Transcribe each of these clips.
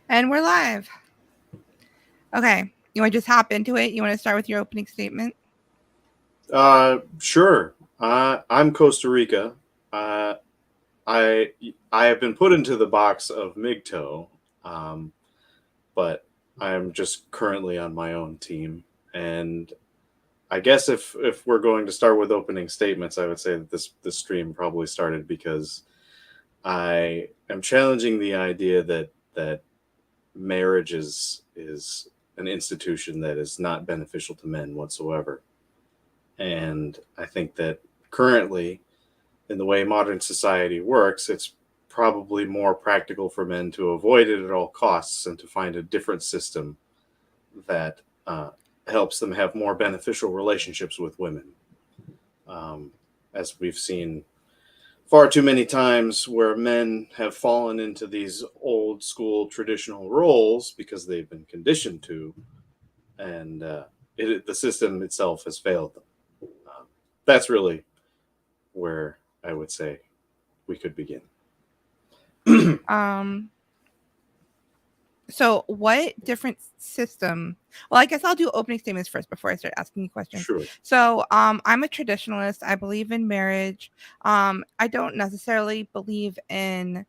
And we're live. Okay. You want to just hop into it? You want to start with your opening statement? Sure. I'm Costa Rica. Uh, I I have been put into the box of MGTOW, um, but I'm just currently on my own team. And I guess if we're going to start with opening statements, I would say that this stream probably started because I am challenging the idea that marriage is an institution that is not beneficial to men whatsoever. And I think that currently, in the way modern society works, it's probably more practical for men to avoid it at all costs and to find a different system that helps them have more beneficial relationships with women. Um, as we've seen far too many times where men have fallen into these old school traditional roles because they've been conditioned to, and the system itself has failed them. That's really where I would say we could begin. Um, so what different system? Well, I guess I'll do opening statements first before I start asking you questions. Sure. So, I'm a traditionalist. I believe in marriage. I don't necessarily believe in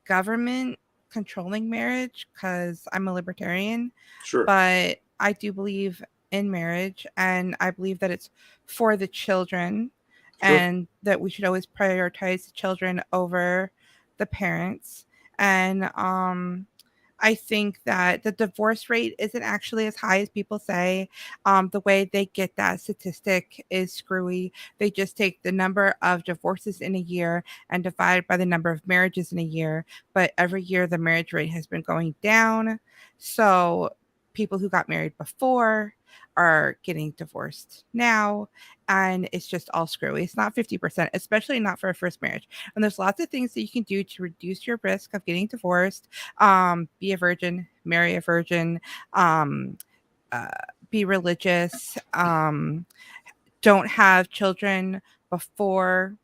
government controlling marriage because I'm a libertarian, Sure. but I do believe in marriage, and I believe that it's for the children Sure. and that we should always prioritize the children over the parents. And I think that the divorce rate isn't actually as high as people say. The way they get that statistic is screwy. They just take the number of divorces in a year and divide by the number of marriages in a year. But every year, the marriage rate has been going down. So people who got married before are getting divorced now, and it's just all screwy. It's not 50%, especially not for a first marriage. And there's lots of things that you can do to reduce your risk of getting divorced. Be a virgin, marry a virgin, um, uh, be religious, don't have children before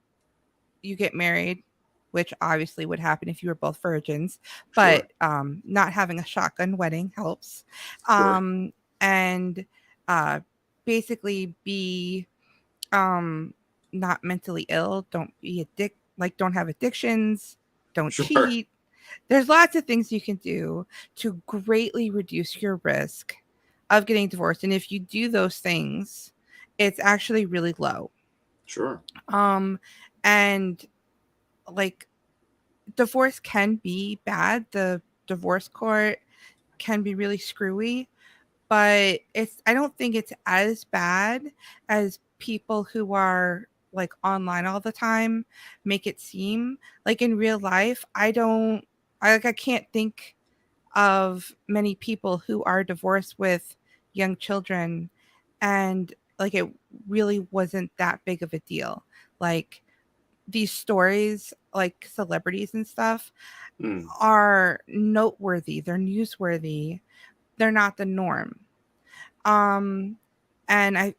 you get married, which obviously would happen if you were both virgins, Sure. but not having a shotgun wedding helps. Sure. And uh, basically be um, not mentally ill, don't be don't have addictions, don't Sure. cheat. There's lots of things you can do to greatly reduce your risk of getting divorced. And if you do those things, it's actually really low. Sure. Um, and like divorce can be bad. The divorce court can be really screwy, but I don't think it's as bad as people who are like online all the time make it seem. Like in real life, I can't think of many people who are divorced with young children, and like it really wasn't that big of a deal. Like these stories, like celebrities and stuff, Mm. are noteworthy, they're newsworthy, they're not the norm. Um, and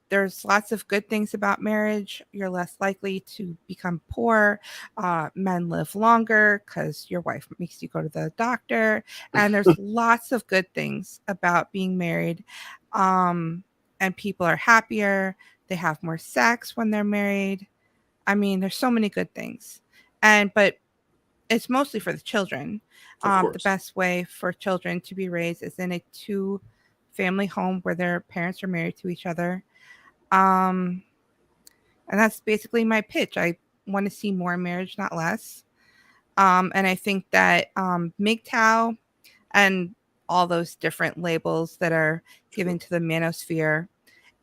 there's lots of good things about marriage. You're less likely to become poor. Men live longer because your wife makes you go to the doctor. And there's lots of good things about being married. Um, and people are happier. They have more sex when they're married. I mean, there's so many good things. But it's mostly for the children. Of The course. best way for children to be raised is in a two family home where their parents are married to each other. Um, and that's basically my pitch. I want to see more marriage, not less. And I think that MGTOW and all those different labels that are Sure. given to the manosphere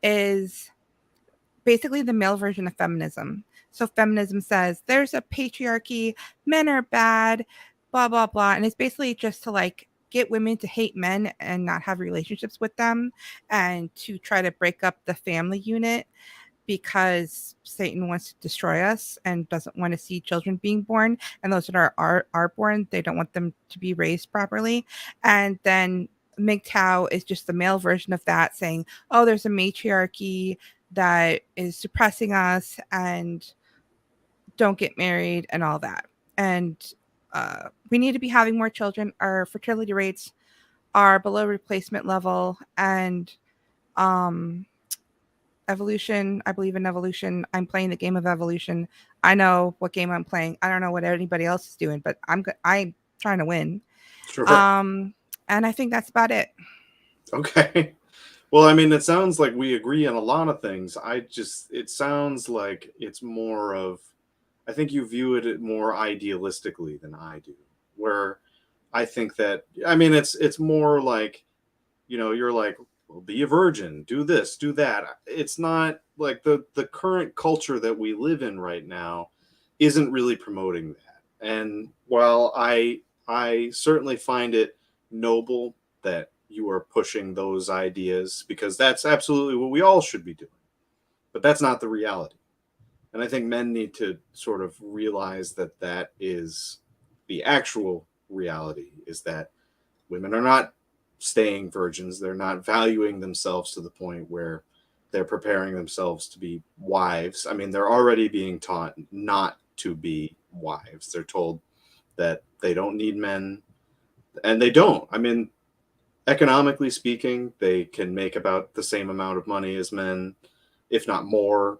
is basically the male version of feminism. So feminism says there's a patriarchy, men are bad, blah blah blah, and it's basically just to like get women to hate men and not have relationships with them and to try to break up the family unit because Satan wants to destroy us and doesn't want to see children being born, and those that are born, they don't want them to be raised properly. And then MGTOW is just the male version of that, saying, "Oh, there's a matriarchy that is suppressing us, and don't get married and all that." And we need to be having more children. Our fertility rates are below replacement level, and um, evolution. I believe in evolution. I'm playing the game of evolution. I know what game I'm playing. I don't know what anybody else is doing, but I'm trying to win. Sure. Um, and I think that's about it. Okay. Well, I mean, it sounds like we agree on a lot of things. It sounds like it's more of, I think you view it more idealistically than I do, where I think that, I mean, it's more like, you're like, well, be a virgin, do this, do that. It's not like the current culture that we live in right now isn't really promoting that. And while I certainly find it noble that you are pushing those ideas, because that's absolutely what we all should be doing, but that's not the reality. And I think men need to sort of realize that that is the actual reality, is that women are not staying virgins. They're not valuing themselves to the point where they're preparing themselves to be wives. I mean, they're already being taught not to be wives. They're told that they don't need men, and they don't. I mean, economically speaking, they can make about the same amount of money as men, if not more.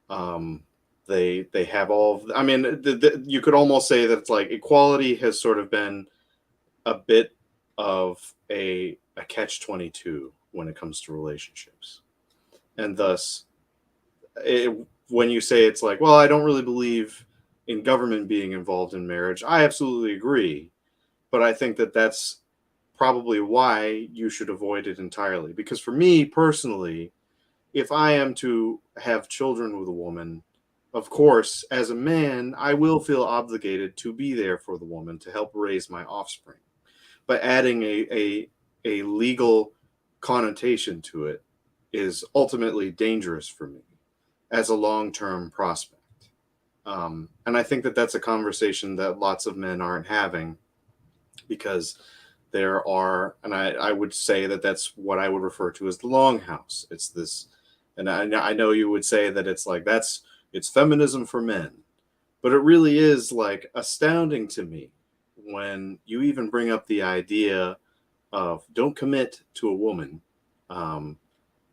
Um, they have all. I mean, you could almost say that it's like equality has sort of been a bit of a catch-22 when it comes to relationships, and thus, when you say it's like, well, I don't really believe in government being involved in marriage, I absolutely agree, but I think that that's probably why you should avoid it entirely. Because for me personally, if I am to have children with a woman, of course, as a man, I will feel obligated to be there for the woman to help raise my offspring. But adding a legal connotation to it is ultimately dangerous for me as a long term prospect. And I think that that's a conversation that lots of men aren't having, because there are, and I would say that that's what I would refer to as the longhouse. It's this, and I know you would say that it's like, it's feminism for men, but it really is like astounding to me when you even bring up the idea of don't commit to a woman. Um,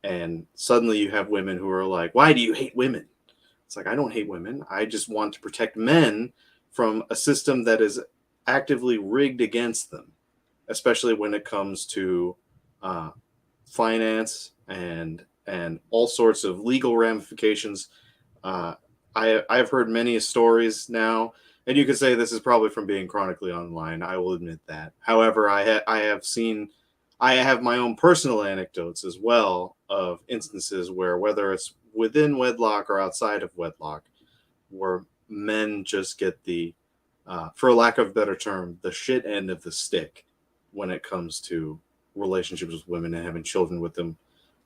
and suddenly you have women who are like, why do you hate women? It's like, I don't hate women. I just want to protect men from a system that is actively rigged against them, especially when it comes to uh, finance and all sorts of legal ramifications. Uh, I've heard many stories now, and you could say this is probably from being chronically online. I will admit that. However, I have seen, I have my own personal anecdotes as well of instances where, whether it's within wedlock or outside of wedlock, where men just get the, for lack of a better term, the shit end of the stick when it comes to relationships with women and having children with them,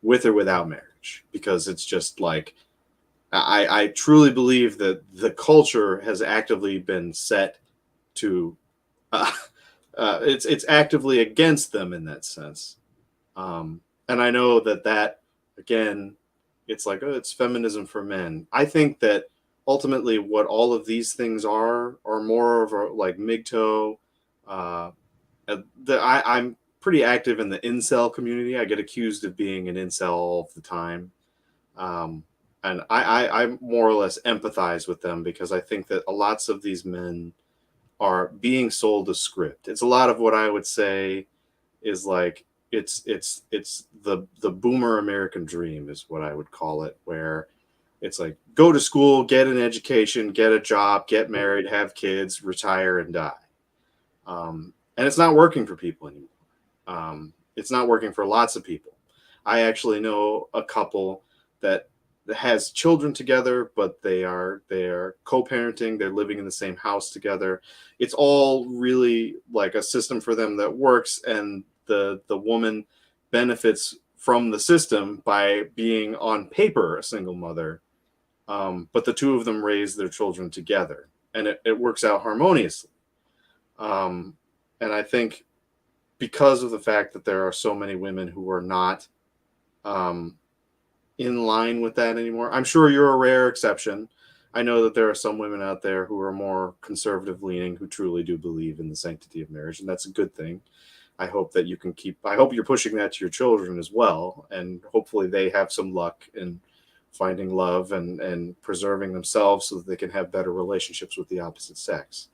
with or without marriage, because it's just like, I truly believe that the culture has actively been set to, uh, it's actively against them in that sense. And I know that again, it's like, oh, it's feminism for men. I think that ultimately what all of these things are more of a like MGTOW. Uh, I'm pretty active in the incel community. I get accused of being an incel all the time. Um, and I more or less empathize with them, because I think that lots of these men are being sold a script. It's a lot of what I would say is like, it's the boomer American dream is what I would call it, where it's like, go to school, get an education, get a job, get married, have kids, retire, and die. And it's not working for people anymore. It's not working for lots of people. I actually know a couple that has children together, but they are co-parenting. They're living in the same house together. It's all really like a system for them that works, and the woman benefits from the system by being on paper a single mother. But the two of them raise their children together, and it works out harmoniously. Um, and I think because of the fact that there are so many women who are not um, in line with that anymore. I'm sure you're a rare exception, I know that there are some women out there who are more conservative leaning who truly do believe in the sanctity of marriage, and that's a good thing. I hope that you can keep. I hope you're pushing that to your children as well, and hopefully they have some luck in finding love and preserving themselves so that they can have better relationships with the opposite sex.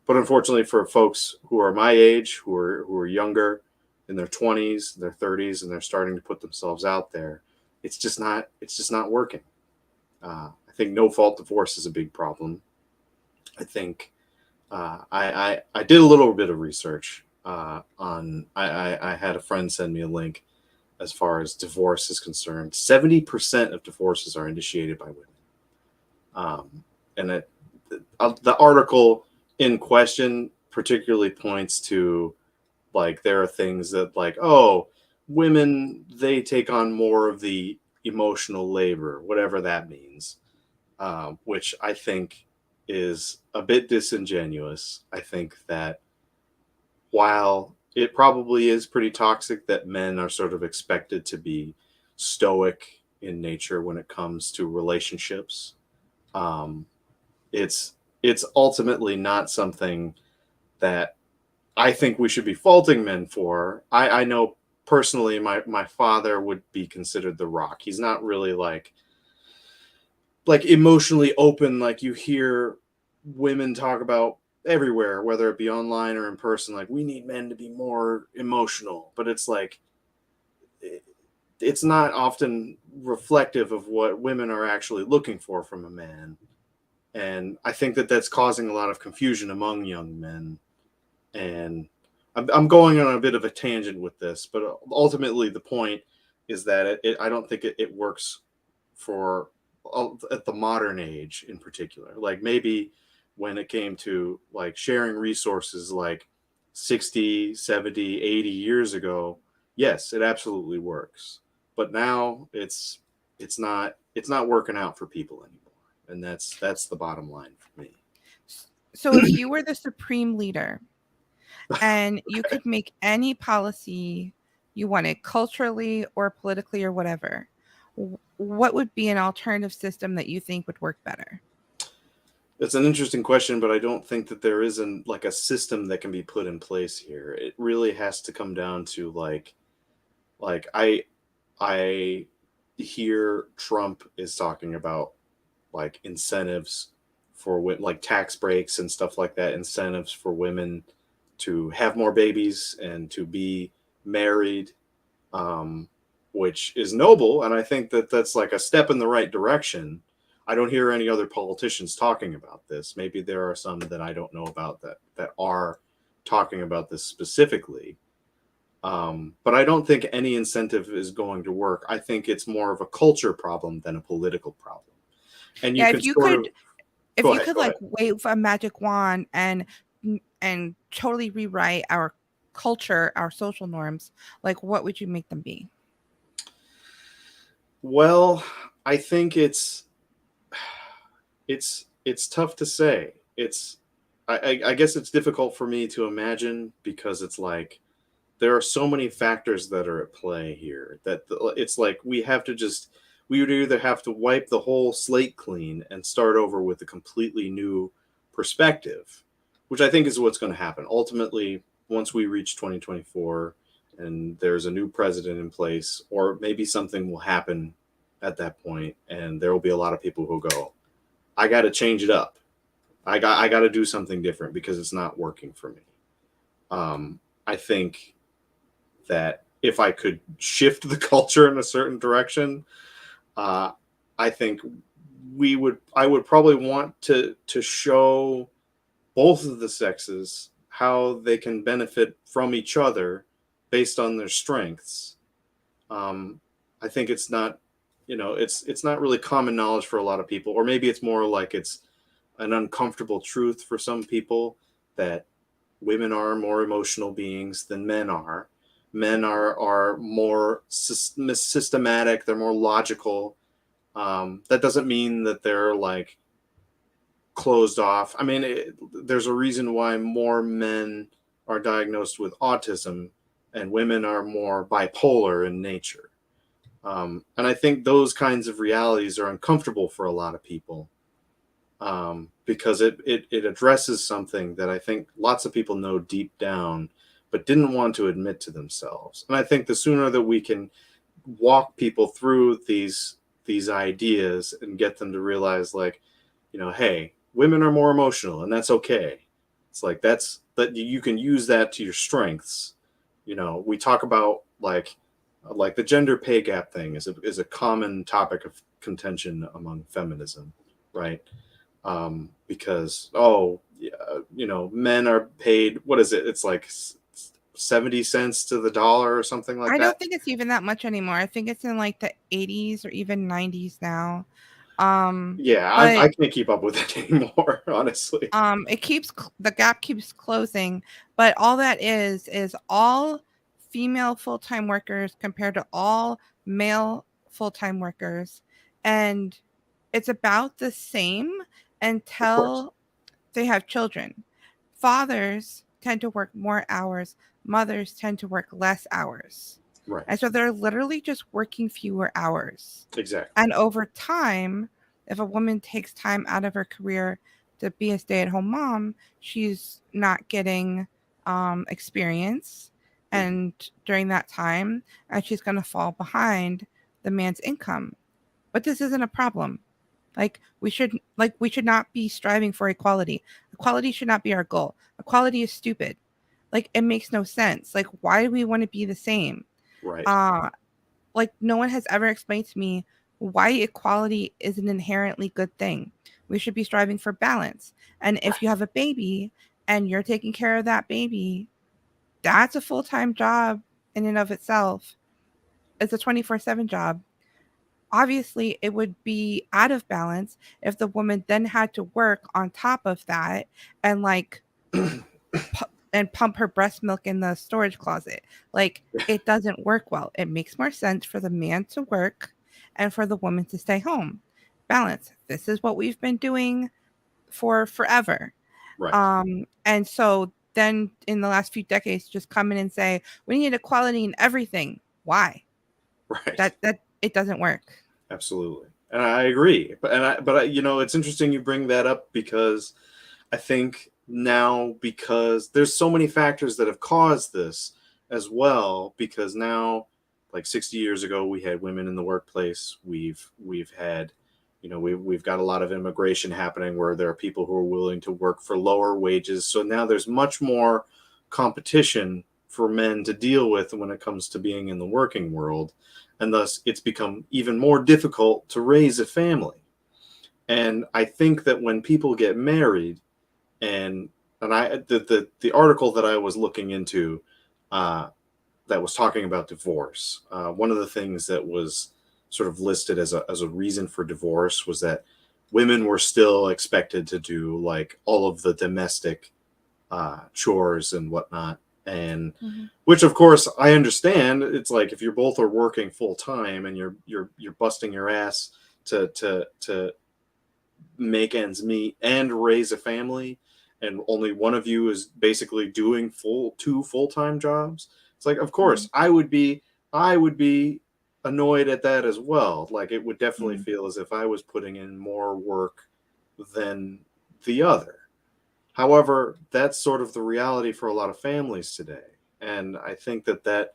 But unfortunately, for folks who are my age, who are younger, in their 20s, their 30s, and they're starting to put themselves out there, it's just not working. I think no fault divorce is a big problem. I think I did a little bit of research on. I had a friend send me a link as far as divorce is concerned. 70% of divorces are initiated by women, and the article in question particularly points to, like, there are things that, like, oh, women, they take on more of the emotional labor, whatever that means, which I think is a bit disingenuous. I think that while it probably is pretty toxic that men are sort of expected to be stoic in nature when it comes to relationships, um, it's it's ultimately not something that I think we should be faulting men for. I know personally my father would be considered the rock. He's not really like emotionally open like you hear women talk about everywhere, whether it be online or in person. Like, we need men to be more emotional, but it's like it's not often reflective of what women are actually looking for from a man. And I think that that's causing a lot of confusion among young men. And I'm going on a bit of a tangent with this, but ultimately the point is that I don't think it works for at the modern age in particular. Like, maybe when it came to like sharing resources like 60, 70, 80 years ago, yes, it absolutely works. But now it's not working out for people anymore. And that's the bottom line for me. So if you were the supreme leader and you Okay. could make any policy you wanted, culturally or politically or whatever, what would be an alternative system that you think would work better? It's an interesting question, but I don't think that there isn't like a system that can be put in place here. It really has to come down to like I hear Trump is talking about like incentives for like tax breaks and stuff like that, incentives for women to have more babies and to be married, um, which is noble. And I think that that's like a step in the right direction. I don't hear any other politicians talking about this. Maybe there are some that I don't know about that are talking about this specifically. But I don't think any incentive is going to work. I think it's more of a culture problem than a political problem. And you Yeah, can sort of if go you ahead, could go ahead. like wave a magic wand and totally rewrite our culture, our social norms, like what would you make them be? Well, I think it's tough to say. I guess it's difficult for me to imagine because it's like there are so many factors that are at play here that it's like we would either have to wipe the whole slate clean and start over with a completely new perspective, which I think is what's going to happen ultimately once we reach 2024 and there's a new president in place, or maybe something will happen at that point and there will be a lot of people who go, I got to change it up. I got to do something different because it's not working for me. I think that if I could shift the culture in a certain direction, uh, I think I would probably want to show both of the sexes how they can benefit from each other based on their strengths. Um, I think it's not, it's not really common knowledge for a lot of people, or maybe it's more like it's an uncomfortable truth for some people that women are more emotional beings than men are. Men are more systematic. They're more logical. That doesn't mean that they're like closed off. I mean, there's a reason why more men are diagnosed with autism and women are more bipolar in nature. And I think those kinds of realities are uncomfortable for a lot of people. because it addresses something that I think lots of people know deep down, but didn't want to admit to themselves. And I think the sooner that we can walk people through these ideas and get them to realize, like, hey, women are more emotional, and that's okay. It's like that you can use that to your strengths. We talk about like the gender pay gap thing is a common topic of contention among feminism, right? Because yeah, men are paid, what is it? It's like 70 cents to the dollar or something like I that. don't think it's even that much anymore. I think it's in like the 80s or even 90s now. Yeah, I But can't keep up with it anymore, honestly. the gap keeps closing, but all that is all female full-time workers compared to all male full-time workers, and it's about the same Of course. until they have children. Fathers tend to work more hours, mothers tend to work less hours. Right. And so they're literally just working fewer hours. Exactly. And over time, if a woman takes time out of her career to be a stay at home mom, she's not getting experience. Hmm. And during that time, and she's going to fall behind the man's income. But this isn't a problem. We should not be striving for equality. Equality should not be our goal. Equality is stupid. Like, it makes no sense. Like, why do we want to be the same? Right. Uh like, no one has ever explained to me why equality is an inherently good thing. We should be striving for balance. And if you Right. have a baby and you're taking care of that baby, that's a full-time job in and of itself. It's a 24/7 job. Obviously, it would be out of balance if the woman then had to work on top of that and pump her breast milk in the storage closet. Like, it doesn't work well. It makes more sense for the man to work and for the woman to stay home. Balance. This is what we've been doing for forever. Right. And so then in the last few decades, just come in and say we need equality in everything. Why? Right. That it doesn't work. Absolutely. And I agree. But it's interesting you bring that up, because I think now, because there's so many factors that have caused this as well, because now, like 60 years ago, we had women in the workplace. We've had, we've got a lot of immigration happening where there are people who are willing to work for lower wages. So now there's much more competition for men to deal with when it comes to being in the working world. And thus it's become even more difficult to raise a family. And I think that when people get married, and the article that I was looking into, uh, that was talking about divorce, one of the things that was sort of listed as a reason for divorce was that women were still expected to do like all of the domestic chores and whatnot, and Mm-hmm. which of course I understand. It's like if you're both are working full time and you're busting your ass to make ends meet and raise a family, and only one of you is basically doing two full-time jobs. It's like, of Mm-hmm. course I would be annoyed at that as well. Like, it would definitely Mm-hmm. feel as if I was putting in more work than the other. However, that's sort of the reality for a lot of families today. And I think that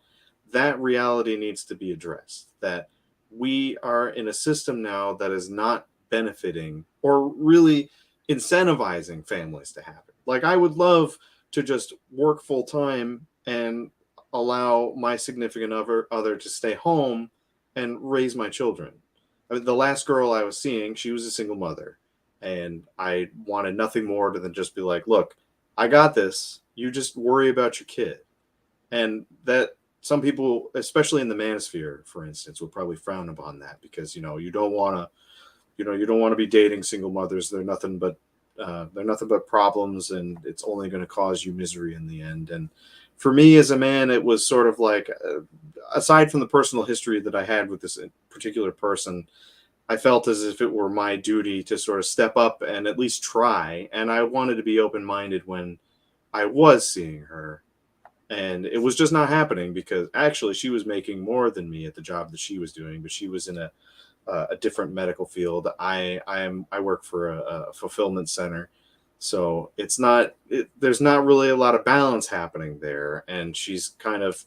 reality needs to be addressed. That we are in a system now that is not benefiting or really incentivizing families to have it. Like, I would love to just work full time and allow my significant other to stay home and raise my children. I mean, the last girl I was seeing, she was a single mother, and I wanted nothing more than just be like, look, I got this. You just worry about your kid. And that, some people, especially in the manosphere, for instance, would probably frown upon that, because you don't want to be dating single mothers. They're nothing but problems, and it's only going to cause you misery in the end. And for me as a man, it was sort of like, aside from the personal history that I had with this particular person, I felt as if it were my duty to sort of step up and at least try. And I wanted to be open minded when I was seeing her. And it was just not happening, because actually she was making more than me at the job that she was doing, but she was in a a different medical field. I work for a fulfillment center, so there's not really a lot of balance happening there, and she's kind of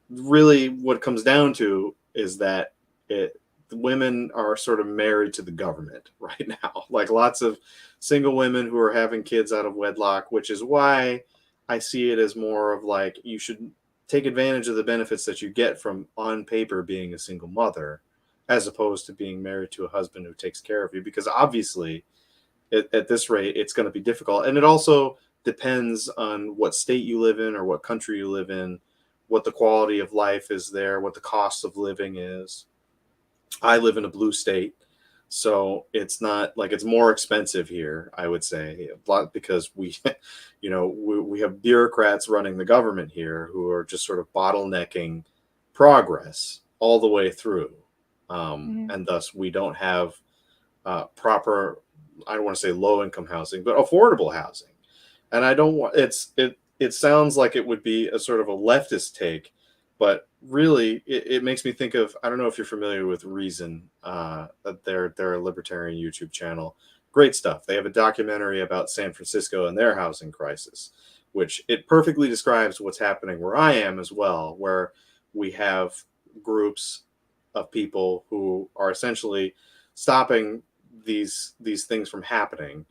really what it comes down to is that it the women are sort of married to the government right now. Like lots of single women who are having kids out of wedlock, which is why I see it as more of like you should take advantage of the benefits that you get from on paper being a single mother as opposed to being married to a husband who takes care of you, because obviously at this rate it's going to be difficult, and it also depends on what state you live in or what country you live in, what the quality of life is there, what the cost of living is. I live in a blue state, so it's not like it's more expensive here, I would say, a lot because we, we have bureaucrats running the government here who are just sort of bottlenecking progress all the way through. Mhm. And thus we don't have proper, I don't want to say low income housing, but affordable housing. And I don't want it sounds like it would be a sort of a leftist take, but really it makes me think of, I don't know if you're familiar with Reason, they're a libertarian YouTube channel. Great stuff. They have a documentary about San Francisco and their housing crisis, which it perfectly describes what's happening where I am as well, where we have groups of people who are essentially stopping these things from happening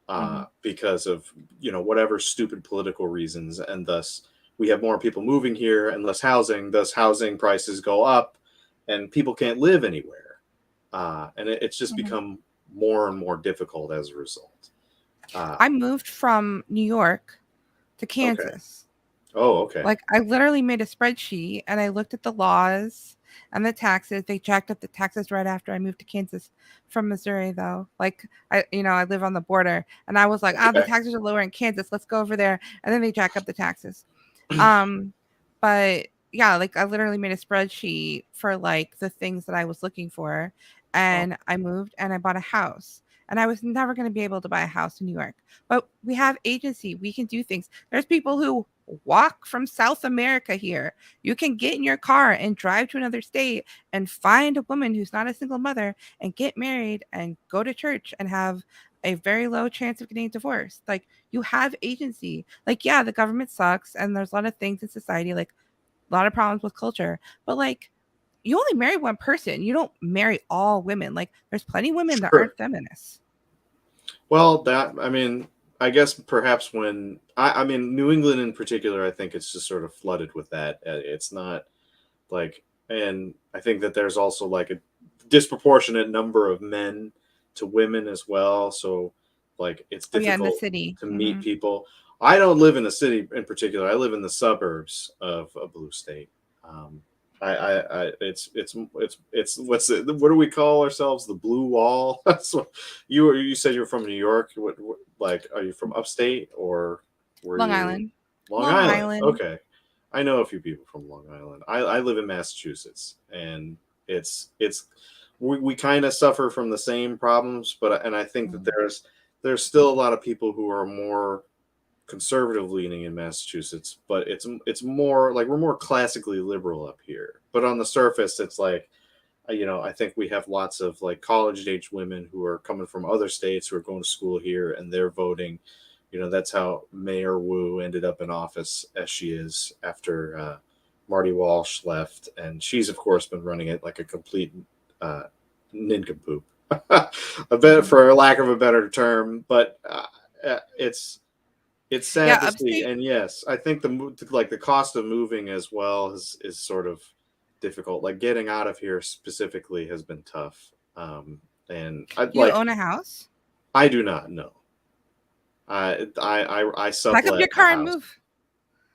Mhm. because of whatever stupid political reasons, and thus we have more people moving here and less housing. Thus, housing prices go up, and people can't live anywhere, and it's just Mhm. become more and more difficult as a result. Uh, I moved from New York to okay. Kansas. Oh, okay. Like, I literally made a spreadsheet and I looked at the laws and the taxes. They jacked up the taxes right after I moved to Kansas from Missouri, though. Like, I live on the border, and I was like, the Okay. taxes are lower in Kansas. Let's go over there. And then they jack up the taxes. Um, but yeah, like I literally made a spreadsheet for like the things that I was looking for, Wow. and I moved and I bought a house. And I was never going to be able to buy a house in New York. But we have agency. We can do things. There's people who walk from South America here. You can get in your car and drive to another state and find a woman who's not a single mother and get married and go to church and have a very low chance of getting divorced. Like, you have agency. Like, yeah, the government sucks and there's a lot of things in society, like a lot of problems with culture, but like, you only marry one person. You don't marry all women. Like, there's plenty of women that Sure. aren't feminists. Well, I mean, I guess perhaps when I mean, New England in particular, I think it's just sort of flooded with that. It's not like, and I think that there's also like a disproportionate number of men to women as well. So, like, it's Oh yeah, in the difficult city. to meet Hmm. people. I don't live in a city in particular. I live in the suburbs of a blue state. Um, it's what do we call ourselves? The blue wall. So you said you were from New York. What like are you from upstate or were Long you Island. Long Long Island? Island. Okay, I know a few people from Long Island. I live in Massachusetts, and it's we kind of suffer from the same problems, but and I think that Mhm. there's still a lot of people who are more conservative leaning in Massachusetts, but it's more like we're more classically liberal up here. But on the surface, it's like I think we have lots of like college age women who are coming from other states who are going to school here and they're voting. That's how Mayor Wu ended up in office as she is after Marty Walsh left, and she's of course been running it like a complete uh, nincompoop, a bit Mhm. for lack of a better term. But it's Yeah, sad to see, upstate. and yes, I think like the cost of moving as well is sort of difficult. Like getting out of here specifically has been tough. And You own a house? I do not know. I Pack up sublet your a car and house. move.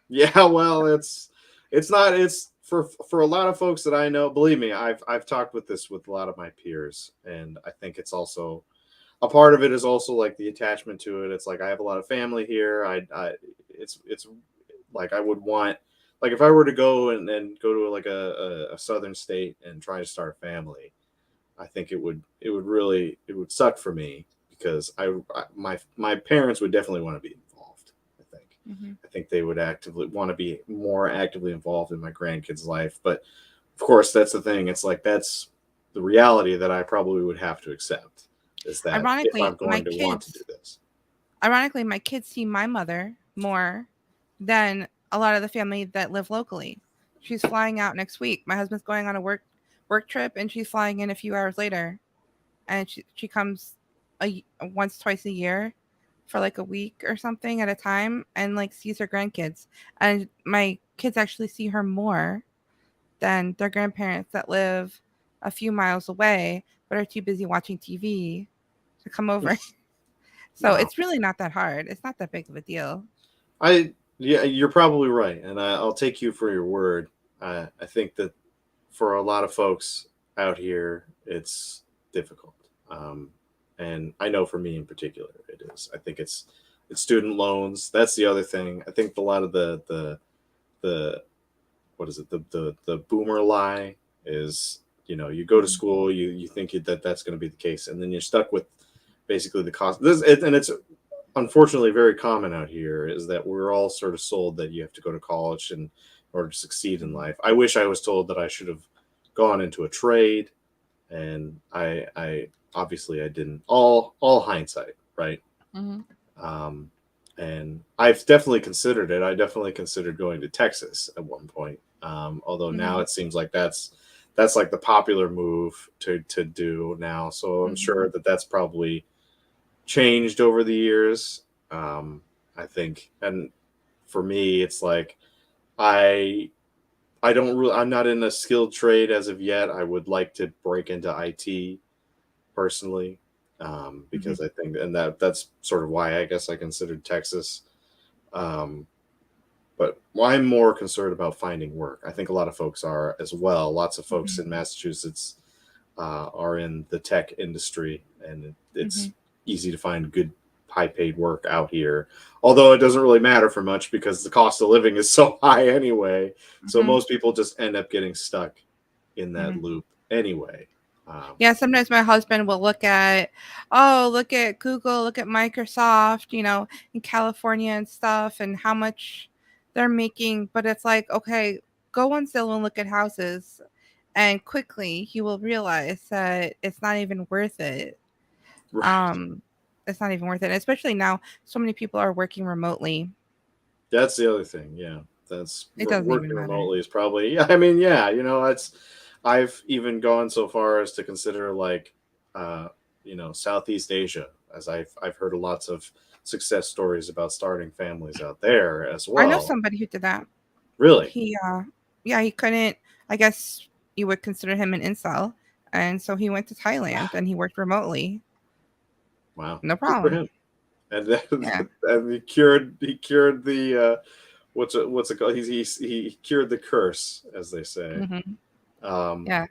Yeah, well, it's not it's for a lot of folks that I know. Believe me, I've talked with this with a lot of my peers, and I think it's also a part of it is also like the attachment to it. It's like I have a lot of family here. It's like I would want, like if I were to go and go to like a southern state and try to start a family, I think it would suck for me because my parents would definitely want to be involved. I think Mhm. I think they would actively want to be more actively involved in my grandkids' life. But of course, that's the thing. It's like the reality that I probably would have to accept is that if Ironically, I'm going to want to do this. my kids see my mother more than a lot of the family that live locally. She's flying out next week. My husband's going on a work trip, and she's flying in a few hours later. And she comes once twice a year for like a week or something at a time, and like sees her grandkids. And my kids actually see her more than their grandparents that live a few miles away but are too busy watching TV to come over. So Wow. it's really not that hard. It's not that big of a deal. I Yeah, you're probably right, and I'll take you for your word. I think that for a lot of folks out here, it's difficult, um, and I know for me in particular, it is. I think it's student loans. That's the other thing. I think a lot of the what is it the boomer lie is, you go to Mhm. school, you think that that's going to be the case, and then you're stuck with basically the cost. And it's unfortunately very common out here, is that we're all sort of sold that you have to go to college in order to succeed in Mhm. life. I wish I was told that I should have gone into a trade, and I obviously I didn't. All hindsight, right? Mhm. um, and I've definitely considered it. I definitely considered going to Texas at one point, although now Mhm. it seems like that's like the popular move to do now, so I'm Mhm. sure that that's probably changed over the years. Um, I think, and for me, it's like I I don't really, I'm not in a skilled trade as of yet. I would like to break into IT personally, Mhm. because I think, and that's sort of why I guess I considered Texas. Um, but I'm more concerned about finding work. I think a lot of folks are as well. Lots of folks Mhm. in Massachusetts are in the tech industry, and it's Mhm. easy to find good, high paid work out here. Although it doesn't really matter for much because the cost of living is so high anyway. So Mhm. most people just end up getting stuck in that Mhm. loop anyway. Um, Yeah, sometimes my husband will look at, oh, look at Google, look at Microsoft, in California and stuff, and how much they're making. But it's like, okay, go on Zillow and look at houses, and quickly he will realize that it's not even worth it. right. Um, it's not even worth it, especially now. So many people are working remotely. That's the other thing. Yeah. That's It doesn't even working matter. remotely is probably, yeah, I mean, yeah, it's, I've even gone so far as to consider like, uh, Southeast Asia, as I've heard lots of success stories about starting families out there as I know well. somebody who did that. Really? He, yeah, he couldn't. I guess you would consider him an incel, and so he went to Thailand and he worked remotely. Wow. No Good for problem. him. And then Yeah. and he cured the what's it called? He cured the curse, as they say. Hmm. Um, Yeah.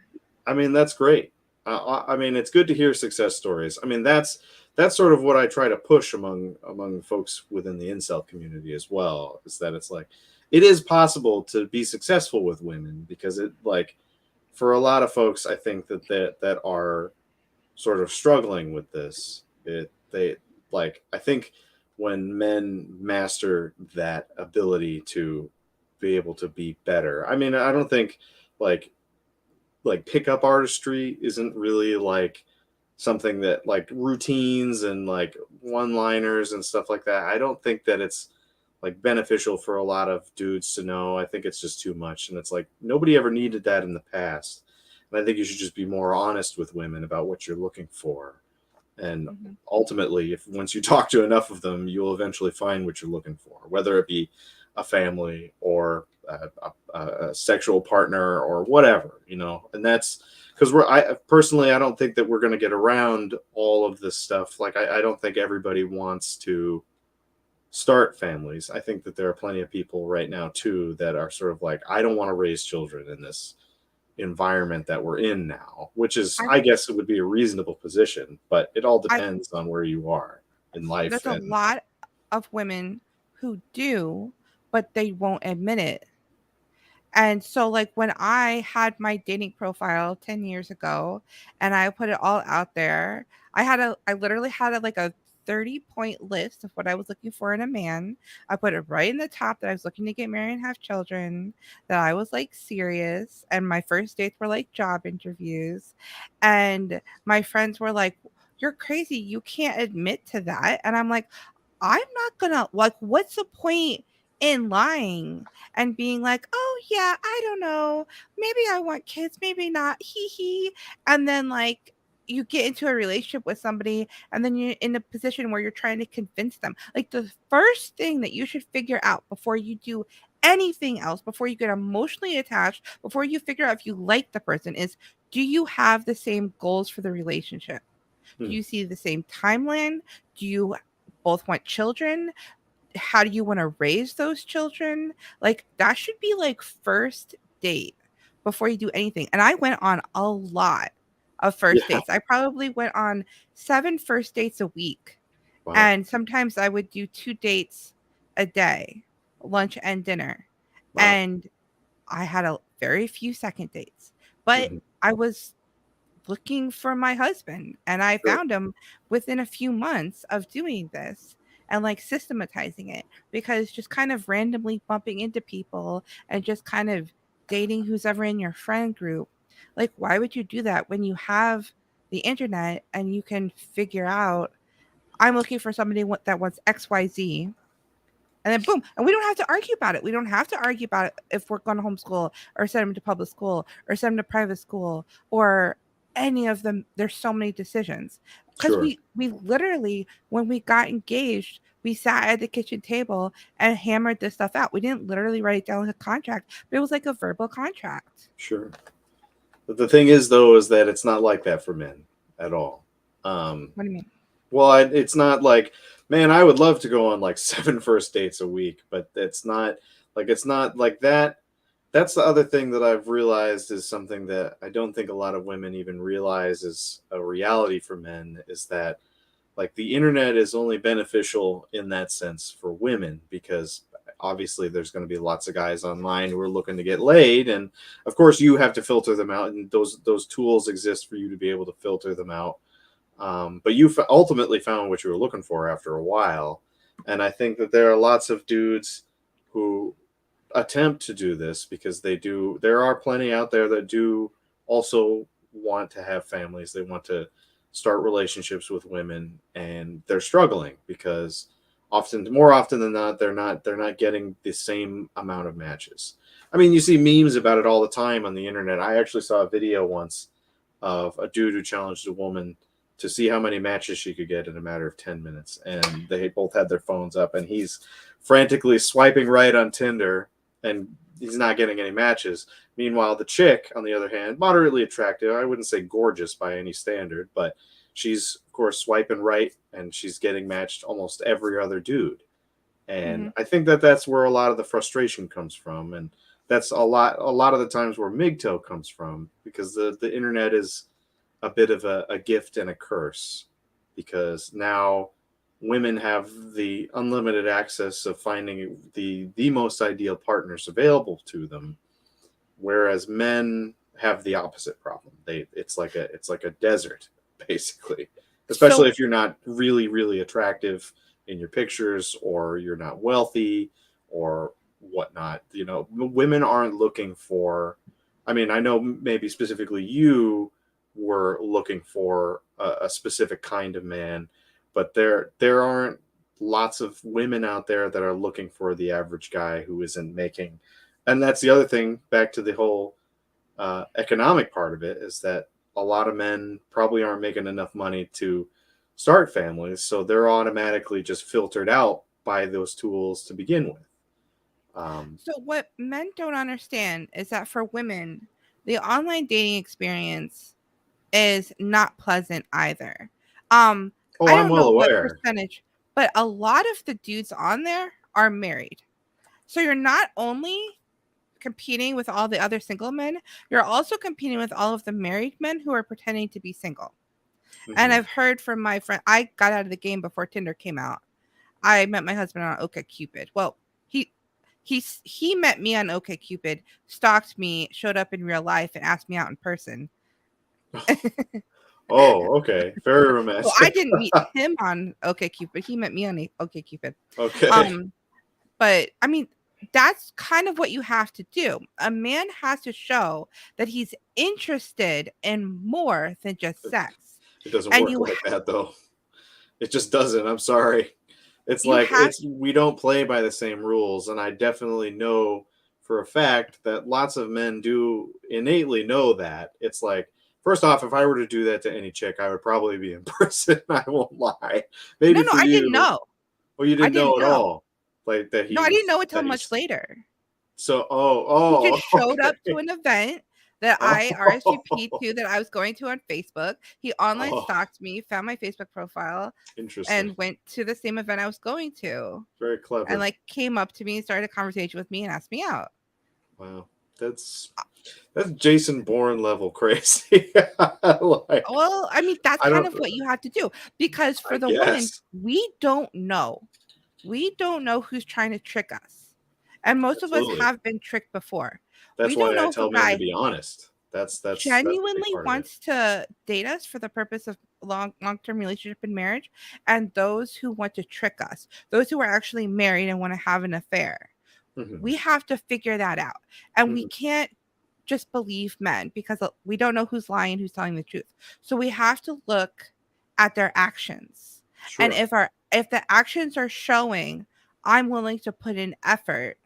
I mean, that's great. I mean, it's good to hear success stories. I mean, that's sort of what I try to push among folks within the incel community as well. Is that it's like it is possible to be successful with women, because it, like, for a lot of folks, I think that are sort of struggling with this. They, like, I think when men master that ability to be able to be better. I mean, I don't think like pickup artistry isn't really like something that, like, routines and like one liners and stuff like that. I don't think that it's like beneficial for a lot of dudes to know. I think it's just too much. And it's like nobody ever needed that in the past. And I think you should just be more honest with women about what you're looking for. And Hmm. ultimately, if once you talk to enough of them, you'll eventually find what you're looking for, whether it be a family or a sexual partner or whatever, and that's because I personally, I don't think that we're going to get around all of this stuff. Like, I don't think everybody wants to start families. I think that there are plenty of people right now too that are sort of like, I don't want to raise children in this environment that we're in now, which is, I I guess, it would be a reasonable position, but it all I depends on where you are in life. There's a And lot of women who do, but they won't admit it. And so, like, when I had my dating profile 10 years ago and I put it all out there, I literally had like a 30-point list of what I was looking for in a man. I put it right in the top that I was looking to get married and have children, that I was like serious, and my first dates were like job interviews. And my friends were like, "You're crazy. You can't admit to that." And I'm like, I'm not gonna, like, what's the point in lying and being like, oh yeah, I don't know, maybe I want kids, maybe not, hee hee. And then like you get into a relationship with somebody and then you're in a position where you're trying to convince them. Like the first thing that you should figure out before you do anything else, before you get emotionally attached, before you figure out if you like the person, is, do you have the same goals for the relationship? Do Hmm. you see the same timeline? Do you both want children? How do you want to raise those children? Like that should be like first date before you do anything. And I went on a lot of first Yeah. dates. I probably went on 7 first dates a week. Wow. And sometimes I would do 2 dates a day, lunch and dinner. Wow. And I had a very few second dates. But Hmm. I was looking for my husband, and I Sure. found him within a few months of doing this and like systematizing it, because just kind of randomly bumping into people and just kind of dating who's ever in your friend group, like why would you do that when you have the internet and you can figure out, I'm looking for somebody that wants XYZ, and then boom, and we don't have to argue about it. We don't have to argue about it if we're going to homeschool or send them to public school or send them to private school or any of them. There's so many decisions because Sure. we literally, when we got engaged, we sat at the kitchen table and hammered this stuff out. We didn't literally write it down like a contract, but it was like a verbal contract. Sure. But the thing is, though, is that it's not like that for men at all. Um, What do you mean? well, it's not like, man, I would love to go on like 7 first dates a week, but it's not like that. That's the other thing that I've realized is something that I don't think a lot of women even realize is a reality for men, is that like the internet is only beneficial in that sense for women, because obviously there's going to be lots of guys online who are looking to get laid, and of course you have to filter them out, and those tools exist for you to be able to filter them out. But you ultimately found what you were looking for after a while, and I think that there are lots of dudes who attempt to do this because they do. There are plenty out there that do also want to have families. They want to start relationships with women, and they're struggling because more often than not, they're not getting the same amount of matches. I mean, you see memes about it all the time on the internet. I actually saw a video once of a dude who challenged a woman to see how many matches she could get in a matter of 10 minutes. And they both had their phones up, and he's frantically swiping right on Tinder, and he's not getting any matches. Meanwhile, the chick, on the other hand, moderately attractive. I wouldn't say gorgeous by any standard, but she's, of course, swiping right, and she's getting matched almost every other dude. Mm-hmm. And I think that that's where a lot of the frustration comes from. And that's a lot of the times where MGTOW comes from, because the internet is a bit of a gift and a curse, because now women have the unlimited access of finding the most ideal partners available to them, whereas men have the opposite problem. It's like a desert basically, especially So if you're not really attractive in your pictures, or you're not wealthy or whatnot. Women aren't looking for, I mean, I know maybe specifically you were looking for a specific kind of man, but there aren't lots of women out there that are looking for the average guy who isn't making. And that's the other thing, back to the whole economic part of it, is that a lot of men probably aren't making enough money to start families, so they're automatically just filtered out by those tools to begin with. So what men don't understand is that for women, the online dating experience is not pleasant either. Um, Oh, I I'm don't well know what aware. percentage, but a lot of the dudes on there are married. So you're not only competing with all the other single men, you're also competing with all of the married men who are pretending to be single. And Hmm. I've heard from my friend, I got out of the game before Tinder came out. I met my husband on OkCupid. Well, he he met me on OkCupid, stalked me, showed up in real life, and asked me out in person. Oh, okay. Very Well, I romantic. didn't meet him on OkCupid. He met me on OkCupid. Okay. Um, but I mean, that's kind of what you have to do. A man has to show that he's interested in more than just sex. It doesn't And work like that though. It just doesn't. I'm sorry. It's you like have we don't play by the same rules, and I definitely know for a fact that lots of men do innately know that. It's like, first off, if I were to do that to any chick, I would probably be in prison. I won't lie. no, Maybe no, for I didn't you, know. well, you I didn't didn't know at know. all, like No, I didn't know it till much later. So, He just showed up to okay. an event that I RSVP'd Oh, to that I was going to on Facebook. He online oh, stalked me, found my Facebook profile, interesting. and went to the same event I was going to. Very And clever. like came up to me, started a conversation with me, and asked me out. Wow, that's that's Jason Bourne level crazy. Like, Well, I mean, that's I kind don't. of what you have to do because for I the woman, guess we don't know. We don't know who's trying to trick us. And most of us absolutely. have been tricked before. That's We why don't I know if a tell men to guy be honest. That's a big genuinely part of it. wants to date us for the purpose of long-term relationship and marriage, and those who want to trick us, those who are actually married and want to have an affair. Hmm. We have to figure that out. And we Hmm. can't just believe men because we don't know who's lying, who's telling the truth. So we have to look at their actions. And Sure. if the actions are showing I'm willing to put in effort,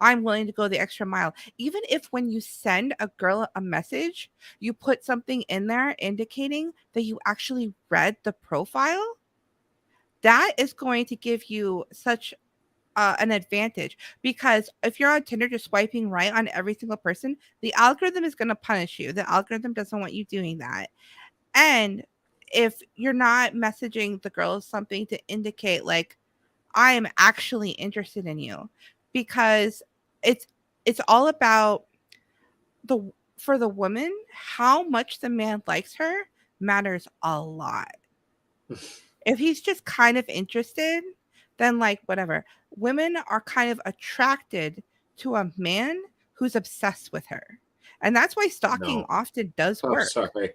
I'm willing to go the extra mile. Even if when you send a girl a message, you put something in there indicating that you actually read the profile, that is going to give you such an advantage because if you're on Tinder just swiping right on every single person, the algorithm is going to punish you. The algorithm doesn't want you doing that. And if you're not messaging the girls something to indicate like I am actually interested in you, because it's it's all about the for the woman, how much the man likes her matters a lot. If he's just kind of interested, then like whatever. Women are kind of attracted to a man who's obsessed with her. And that's why stalking No, often does I'm work. sorry.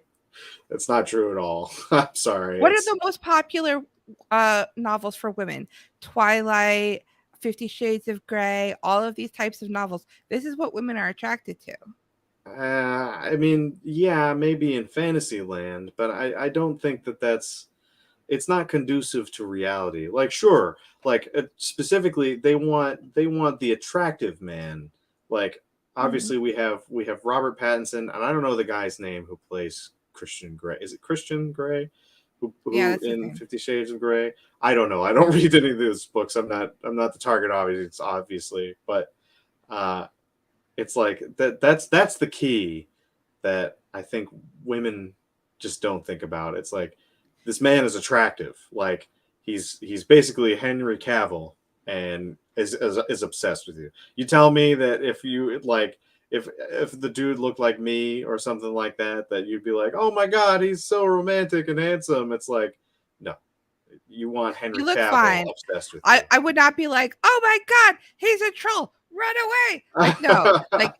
That's not true at all. I'm sorry. What are It's the most popular novels for women? Twilight, 50 Shades of Grey, all of these types of novels. This is what women are attracted to. I mean, yeah, maybe in fantasy land, but I don't think that that's it's not conducive to reality. Like, sure, like specifically, they want the attractive man. Like, Mhm. obviously, we have Robert Pattinson, and I don't know the guy's name who plays Christian Grey. Is it Christian Grey? Yeah, Who that's his in name. 50 Shades of Grey? I don't know. I don't read any of those books. I'm not the target audience, obviously, but uh, it's like that's the key that I think women just don't think about. It's like this man is attractive. Like he's basically Henry Cavill and is obsessed with you. You tell me that if you like if the dude looked like me or something like that, that you'd be like, oh my god, he's so romantic and handsome. It's like, no, you want You Henry look Cavill fine. obsessed with you. I would not be like, "Oh my god, he's a troll. Run away." Like no. Like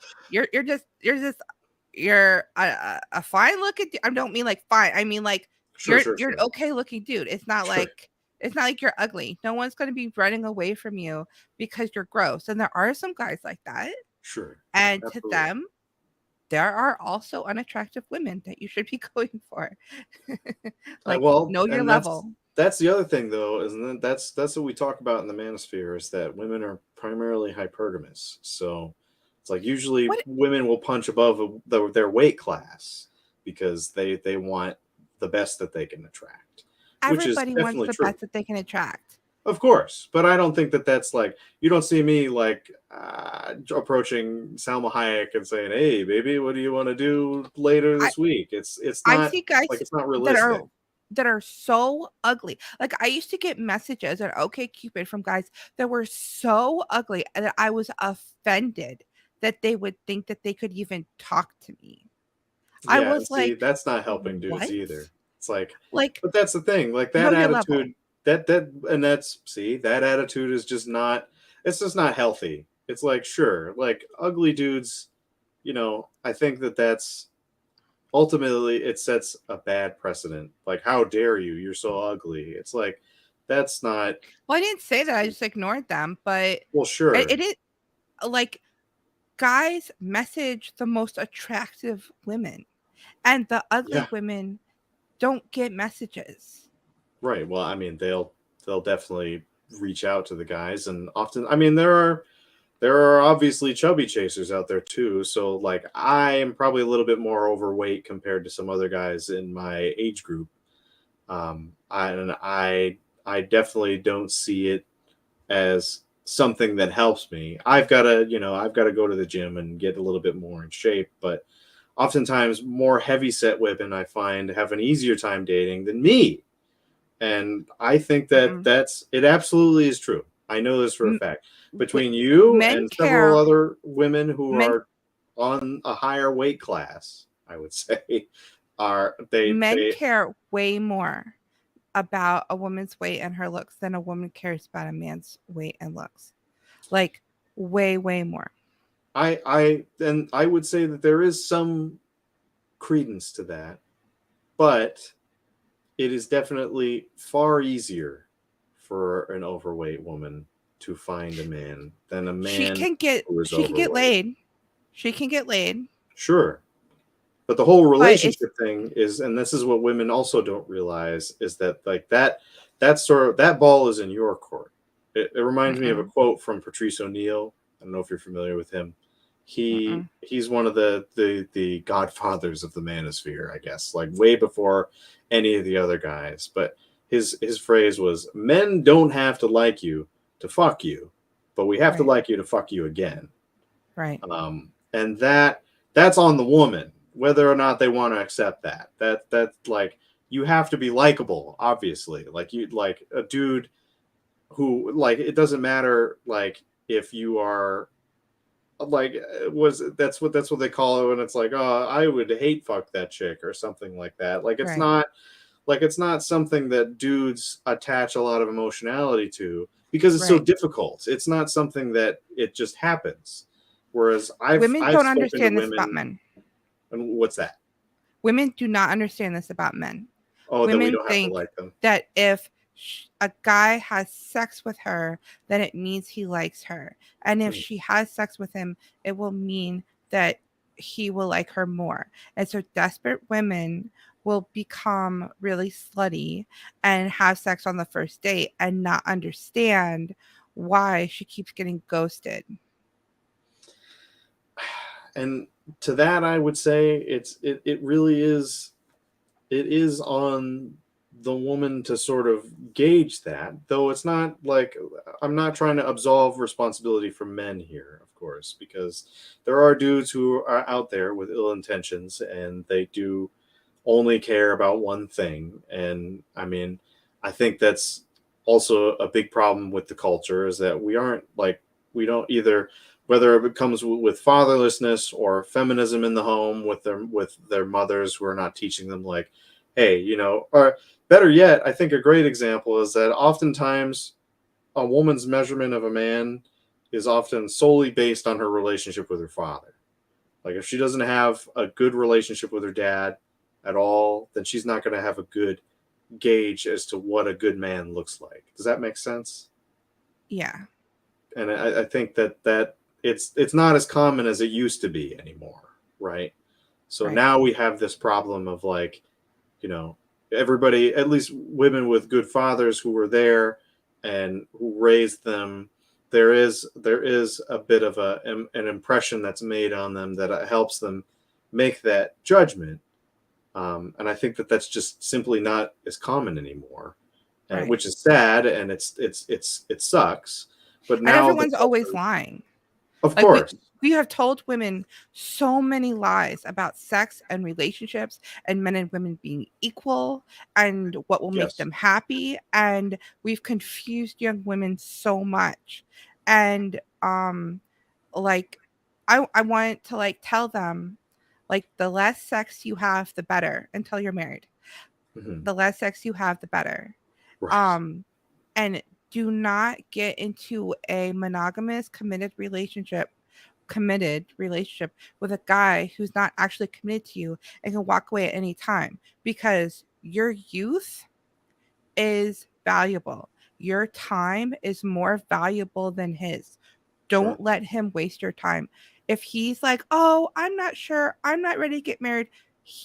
you're a fine looking I don't mean like fine. I mean like Sure, sure, you're an sure, okay looking dude. sure, It's not like you're ugly. No one's going to be running away from you because you're gross. And there are some guys like that. sure, And to absolutely. them, there are also unattractive women that you should be going for. Like Well, know your and that's level. that's the other thing, though, isn't it? That's what we talk about in the manosphere is that women are primarily hypergamous. So it's like usually What women will punch above their weight class because they want the best that they can attract, which is everybody wants definitely the true. best that they can attract. Of course, but I don't think that that's like you don't see me like approaching Salma Hayek and saying, "Hey, baby, what do you want to do later I this week?" It's I not see guys like it's not that realistic. are that are so ugly. Like I used to get messages on OkCupid from guys that were so ugly that I was offended that they would think that they could even talk to me. I Yeah, and was see, like, that's not helping dudes "What?" either. It's like, Like, but that's the thing, like know that your level. attitude, that and that's see, that attitude is just not it's just not healthy. It's like, sure, like ugly dudes, I think that that's ultimately it sets a bad precedent. Like, how dare you? You're so ugly. It's like that's not. Well, I didn't say that. I just ignored them, but Well, sure. it is like guys message the most attractive women, and the ugly Yeah. women don't get messages. Right. Well, I mean, they'll definitely reach out to the guys, and often, I mean, there are obviously chubby chasers out there too. So like, I am probably a little bit more overweight compared to some other guys in my age group. And I definitely don't see it as something that helps me. I've got to go to the gym and get a little bit more in shape, but oftentimes more heavy set women I find have an easier time dating than me. And I think that Mm-mm. that's it absolutely is true. I know this for a M- fact. Between you Men and several care. other women who Men are on a higher weight class, I would say, are men they care way more about a woman's weight and her looks than a woman cares about a man's weight and looks. Like way more. I would say that there is some credence to that, but it is definitely far easier for an overweight woman to find a man than a man who is She can get overweight. laid. She can get laid. Sure. But the whole But it's relationship thing is, and this is what women also don't realize, is that like that sort of that ball is in your court. It reminds me of a mm-mm, quote from Patrice O'Neill. I don't know if you're familiar with him. mm-mm. He's one of the godfathers of the manosphere, I guess, like way before any of the other guys. But his phrase was, "Men don't have to like you to fuck you, but we have to Right. like you to fuck you again." Right. And that's on the woman whether or not they want to accept that. That's like, you have to be likable, obviously. Like, you like a dude who, like, it doesn't matter like if you are like, was that's what they call it when it's like, oh, I would hate fuck that chick or something like that. Right. It's not something that dudes attach a lot of emotionality to because it's so Right. difficult. It's not something that it just happens. Whereas Women I've don't spoken to understand this about women, men. and what's that? Women do not understand this about men. Oh, that we Women don't have to think like them. that if a guy has sex with her, then it means he likes her. And if Hmm. she has sex with him, it will mean that he will like her more. And so desperate women will become really slutty and have sex on the first date and not understand why she keeps getting ghosted. And to that, I would say it really is, it is on the woman to sort of gauge that, though it's not like, I'm not trying to absolve responsibility from men here, of course, because there are dudes who are out there with ill intentions and they do only care about one thing. And I mean, I think that's also a big problem with the culture, is that we aren't like, we don't either, whether it comes with fatherlessness or feminism in the home with their mothers who are not teaching them, like, hey, or better yet, I think a great example is that oftentimes a woman's measurement of a man is often solely based on her relationship with her father. Like, if she doesn't have a good relationship with her dad at all, then she's not going to have a good gauge as to what a good man looks like. Does that make sense? Yeah, And I think that it's not as common as it used to be anymore, right? So right. now we have this problem of like, you know, everybody, at least women with good fathers who were there and who raised them, there is a bit of an impression that's made on them that helps them make that judgment. And I think that that's just simply not as common anymore, and Right. which is sad, and it sucks. But And now the everyone's always culture, lying. of Like course, we have told women so many lies about sex and relationships and men and women being equal and what will make yes. them happy, and we've confused young women so much. And like I want to like tell them like the less sex you have the better until you're married. Hmm. The less sex you have the better. Right. Um and do not get into a monogamous committed relationship committed relationship with a guy who's not actually committed to you and can walk away at any time, because your youth is valuable. Your time is more valuable than his. Sure. Don't let him waste your time. If he's like, "Oh, I'm not sure. I'm not ready to get married."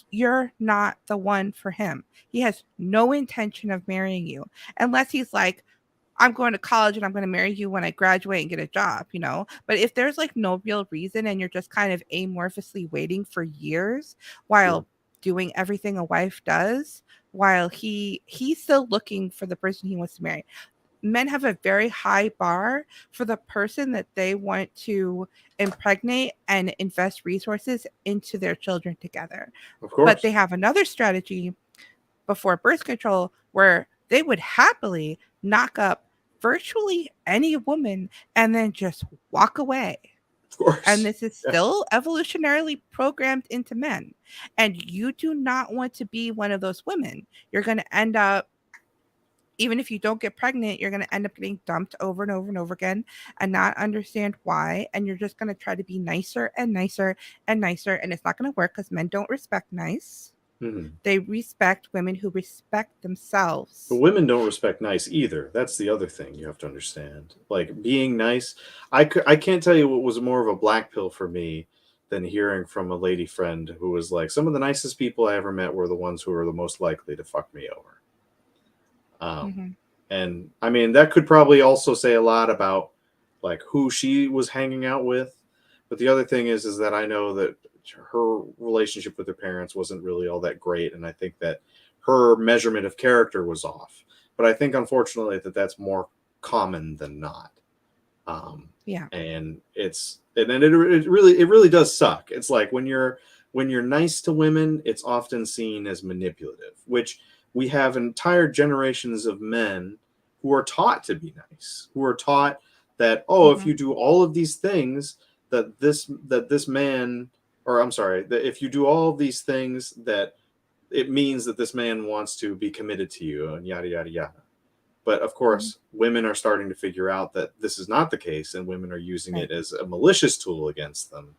You're not the one for him. He has no intention of marrying you unless he's like, "I'm going to college and I'm going to marry you when I graduate and get a job, you know?" But if there's like no real reason and you're just kind of amorphously waiting for years Sure. while doing everything a wife does, while he's still looking for the person he wants to marry. Men have a very high bar for the person that they want to impregnate and invest resources into their children together. Of But they course. have another strategy before birth control where they would happily knock up virtually any woman and then just walk away. Of And course. this is Yeah. still evolutionarily programmed into men. And you do not want to be one of those women. You're going to end up, even if you don't get pregnant, you're going to end up getting dumped over and over and over again and not understand why. And you're just going to try to be nicer and nicer and nicer. And it's not going to work because men don't respect nice. Hmm. They respect women who respect But themselves. women don't respect nice either. That's the other thing you have to understand. Like being nice, I can't tell you what was more of a black pill for me than hearing from a lady friend who was like, some of the nicest people I ever met were the ones who were the most likely to fuck me over. Um, Hmm. and I mean, that could probably also say a lot about like who she was hanging out with. But the other thing is that I know that her relationship with her parents wasn't really all that great, and I think that her measurement of character was off. But I think unfortunately that that's more common than not. Um, Yeah. and it really does suck. It's like when you're nice to women, it's often seen as manipulative, which we have entire generations of men who are taught to be nice, who are taught that, oh, if Hmm. you do all of these things, that this man, or I'm sorry, that if you do all of these things, that it means that this man wants to be committed to you, and yada yada yada. But of Hmm. course, women are starting to figure out that this is not the case, and women are using Right. it as a malicious tool against them.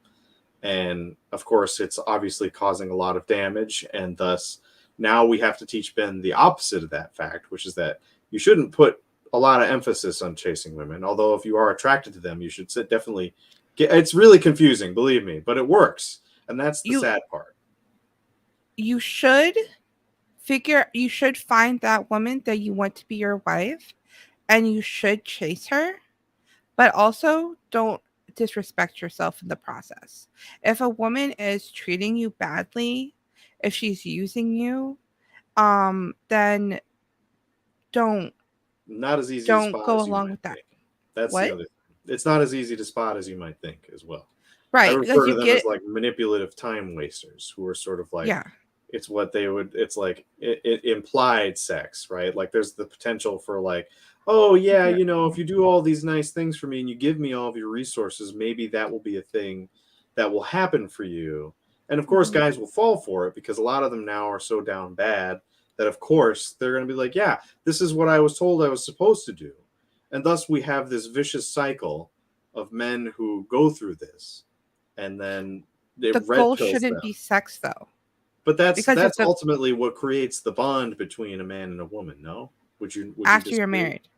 And of course, it's obviously causing a lot of damage. And thus, now we have to teach Ben the opposite of that fact, which is that you shouldn't put a lot of emphasis on chasing women. Although, if you are attracted to them, you should definitely get. It's really confusing, believe me, but it works. And that's the You sad part. you should find that woman that you want to be your wife and you should chase her, but also don't disrespect yourself in the process. If a woman is treating you badly, if she's using you, then don't Not as easy to don't spot go as you along might with that. think. That's the What? other thing. It's not as easy to spot as you might think as well. I Right, because refer you to them as get like manipulative time wasters who are sort of like, yeah. it's what they would, it's like it implied sex, right? Like there's the potential for like, oh yeah, You're, if you do all these nice things for me and you give me all of your resources, maybe that will be a thing that will happen for you. And of course mhm. guys will fall for it because a lot of them now are so down bad that of course they're going to be like, yeah, this is what I was told I was supposed to do. And thus we have this vicious cycle of men who go through this, and then it The red goal pills shouldn't them. be sex though, But that's because if that's the ultimately what creates the bond between a man and a woman. No, would you after you're disagree? married,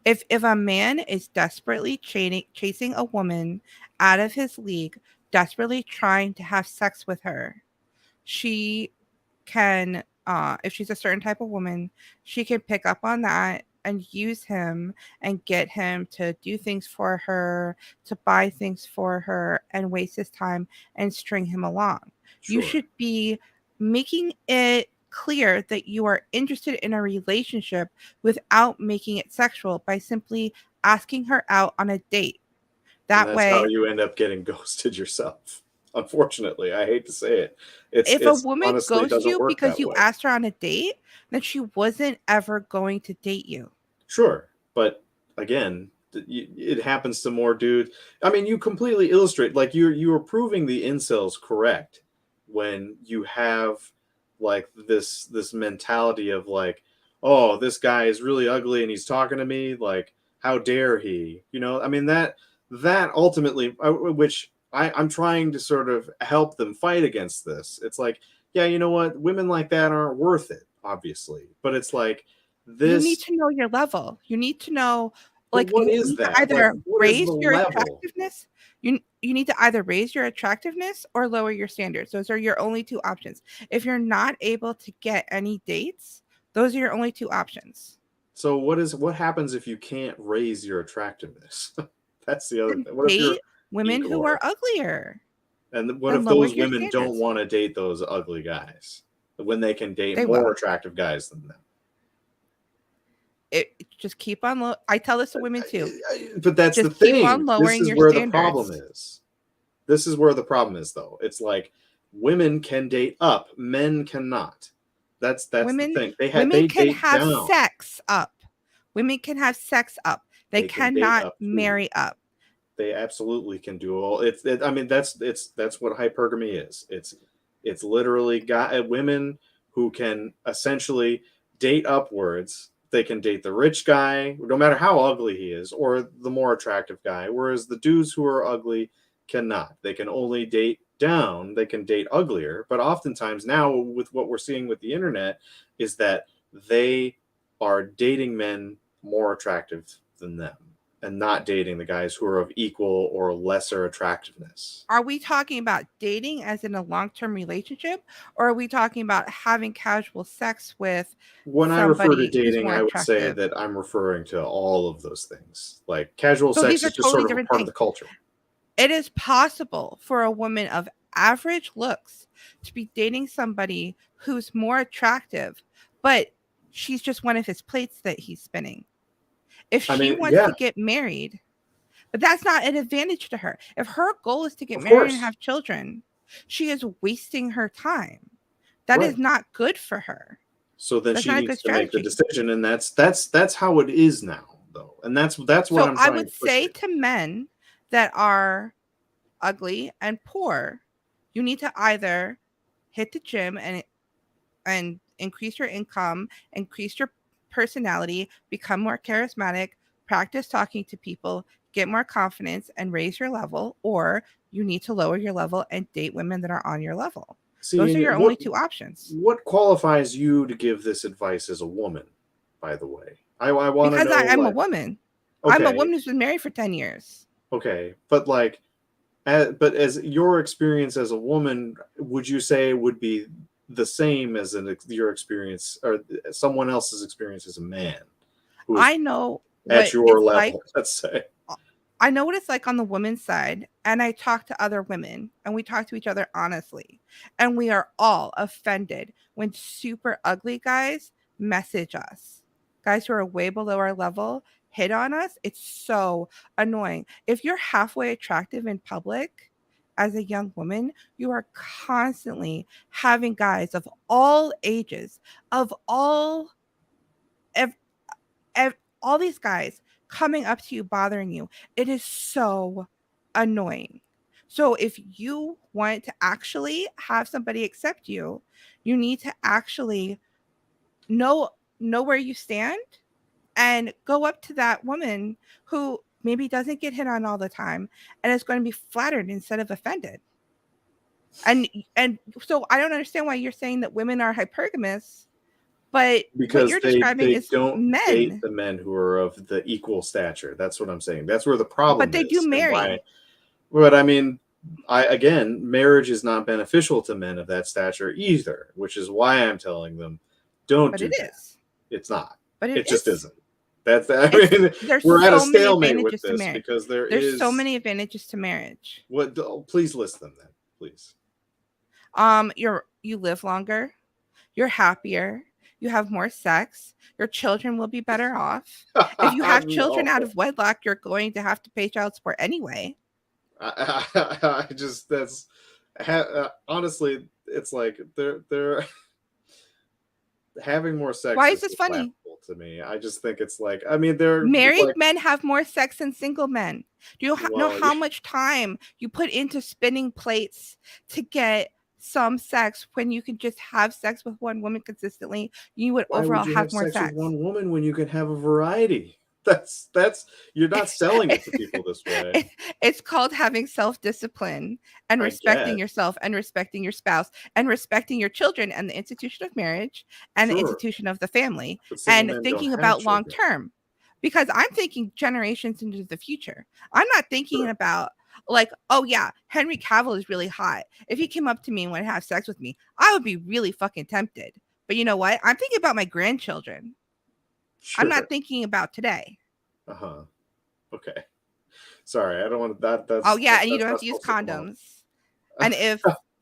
if a man is desperately chasing a woman out of his league, desperately trying to have sex with her, she can, if she's a certain type of woman, she can pick up on that and use him and get him to do things for her, to buy things for her, and waste his time and string him along. You Sure. should be making it clear that you are interested in a relationship without making it sexual by simply asking her out on a date. And That that's how way, you end up getting ghosted yourself. Unfortunately, I hate to say it. It's if a it's woman honestly ghosts doesn't you work because that you way. asked her on a date, then she wasn't ever going to date you. Sure, but again, it happens to more dudes. I mean, you completely illustrate, like you are proving the incels correct when you have like this mentality of like, oh, this guy is really ugly and he's talking to me, like how dare he? I mean that ultimately, which I'm trying to sort of help them fight against this. It's like, yeah, you know what? Women like that aren't worth it, obviously. But it's like You need this. to know your level. You need to know, But like, what you is need to that? Like, either what is the raise your level? attractiveness. You need to either raise your attractiveness or lower your standards. Those are your only two options. If you're not able to get any dates, those are your only two options. So what happens if you can't raise your attractiveness? That's the other Then thing. What if you're date women who are Igor? uglier. And what Then if lower those your women don't standards. want to date those ugly guys when they can date They more will. attractive guys than them? Just keep on low. I tell this to women too. But that's the Just keep on thing. This lowering is your where the problem standards. is. This is where the problem is, though. It's like women can date up, men cannot. That's the Women thing. women They can date have down. sex up. Women can have sex up. They They can date cannot up too. marry up. They absolutely can do all. I mean, that's what hypergamy is. It's literally got women who can essentially date upwards. They can date the rich guy, no matter how ugly he is, or the more attractive guy. Whereas the dudes who are ugly cannot. They can only date down. They can date uglier. But oftentimes now, with what we're seeing with the internet, is that they are dating men more attractive than them and not dating the guys who are of equal or lesser attractiveness. Are we talking about dating as in a long-term relationship, or are we talking about having casual sex with When I refer to somebody who's dating, more I would say attractive? that I'm referring to all of those things. Like casual So these sex are is just totally sort of a different part of the things. culture. It is possible for a woman of average looks to be dating somebody who's more attractive, but she's just one of his plates that he's spinning. If I she mean, wants yeah, to get married, but that's not an advantage to her. If her goal is to get of married and course. have children, she is wasting her time. That is Right. not good for her. So then That's she not a needs good to make the strategy. decision, and that's how it is now, though, and that's what So I'm I trying would to push say here. to men that are ugly and poor, you need to either hit the gym and increase your income, increase your personality, become more charismatic, practice talking to people, get more confidence, and raise your level, or you need to lower your level and date women that are on your level. See, Those are and your only two options. what qualifies you to give this advice as a woman? By the way, I want to Because know, I'm a like, woman. I'm a okay, woman who's been married for 10 years. okay, but like, but as your experience as a woman, would you say would be the same as your experience or someone else's experience as a man who is I know at what your it's like. level? Let's say. I know what it's like on the women's side, and I talk to other women, and we talk to each other honestly. And we are all offended when super ugly guys message us. Guys who are way below our level hit on us. It's so annoying. If you're halfway attractive in public as a young woman, you are constantly having guys of all ages, of all ev- all these guys coming up to you, bothering you. It is so annoying. So if you want to actually have somebody accept you, you need to actually know know where you stand and go up to that woman who maybe doesn't get hit on all the time and is going to be flattered instead of offended. And and so I don't understand why you're saying that women are hypergamous, but what Because you're describing they is don't date men, the men who are of the equal stature. That's what I'm saying. That's where the but problem they do is, and why. marry. But I mean, I again, marriage is not beneficial to men of that stature either, which is why I'm telling them, don't But it do that. is. It's not. But it It just is. isn't. I It's mean, there's we're at a so many stalemate with advantages to this marriage. because there There's so is many advantages to marriage. what. Oh, please list them then, please. You live longer, you're happier, you have more sex, your children will be better off. If you have children No, out of wedlock, you're going to have to pay child support anyway. I just honestly, it's like they're having more Why sex is is this just funny? laughable to me. I just think it's like, I mean, they're Married like, men have more sex than single men. Do you know well, how much time you put into spinning plates to get some sex when you can just have sex with one woman consistently? You would why would overall you have have more sex with sex. one woman when you can have a variety? That's you're not selling it to people this way. It's called having self-discipline and I respecting guess. yourself and respecting your spouse and respecting your children and the institution of marriage and the Sure. institution of the family But single and men don't thinking have about long children. term. Because I'm thinking generations into the future. I'm not thinking Sure. about like, oh yeah, Henry Cavill is really hot. If he came up to me and wanted to have sex with me, I would be really fucking tempted. But you know what? I'm thinking about my grandchildren. I'm not Sure. thinking about today. Uh-huh. Okay. Sorry, I don't want Oh yeah, and you that's don't have not to use supposed to come condoms.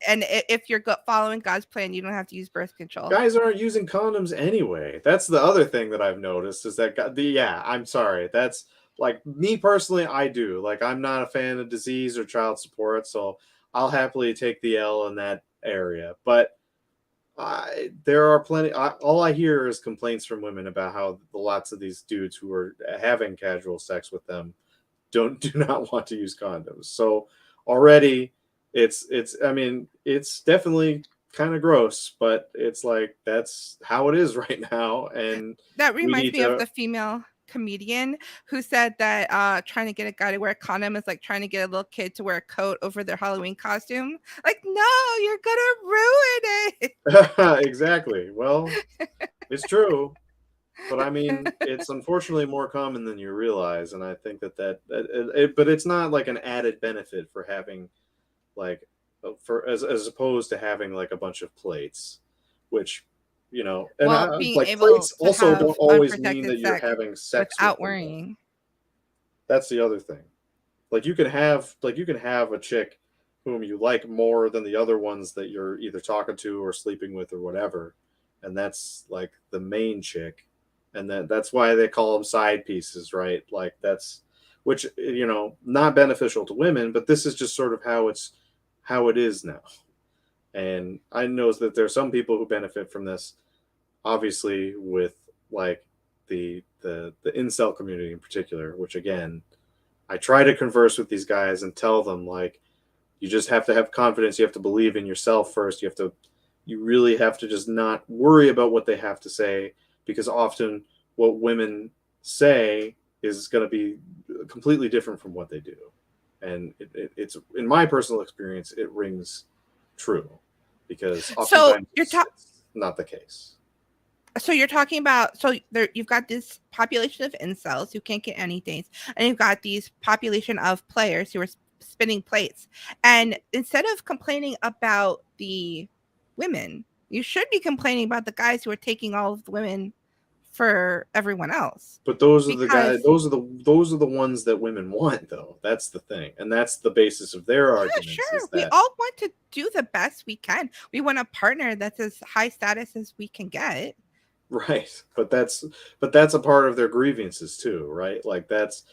And if you're following God's plan, you don't have to use birth control. Guys aren't using condoms anyway. That's the other thing that I've noticed is that yeah, I'm sorry. That's like me personally, I do. Like I'm not a fan of disease or child support, so I'll happily take the L in that area. But there are plenty. All I hear is complaints from women about how lots of these dudes who are having casual sex with them do not want to use condoms. So already it's I mean, it's definitely kind of gross, but it's like that's how it is right now and That we reminds need me of to the female comedian who said that trying to get a guy to wear a condom is like trying to get a little kid to wear a coat over their Halloween costume. Like, no, you're gonna ruin it. exactly. Well, it's true, but I mean, it's unfortunately more common than you realize and I think but it's not like an added benefit for having like for as opposed to having like a bunch of plates, which and Well, being like able plates to also don't have always mean unprotected that you're sex having sex with without them though. worrying. That's the other thing. Like you can have a chick whom you like more than the other ones that you're either talking to or sleeping with or whatever, and that's like the main chick, and that's why they call them side pieces, right? Like that's which not beneficial to women, but this is just sort of how it is now. And I know that there's some people who benefit from this, obviously with like the incel community in particular, which again I try to converse with these guys and tell them like you just have to have confidence. You have to believe in yourself first. You really have to just not worry about what they have to say because often what women say is going to be completely different from what they do. And it's in my personal experience, it rings true because So oftentimes you're it's not the case. so you're talking about so there you've got this population of incels who can't get any dates, and you've got these population of players who are spinning plates. And instead of complaining about the women, you should be complaining about the guys who are taking all of the women for everyone else. But those are the guys. Because Those are the ones that women want, though. That's the thing, and that's the basis of their yeah, arguments. Is sure, we that all want to do the best we can. We want a partner that's as high status as we can get. right? But that's a part of their grievances too, right? Like that's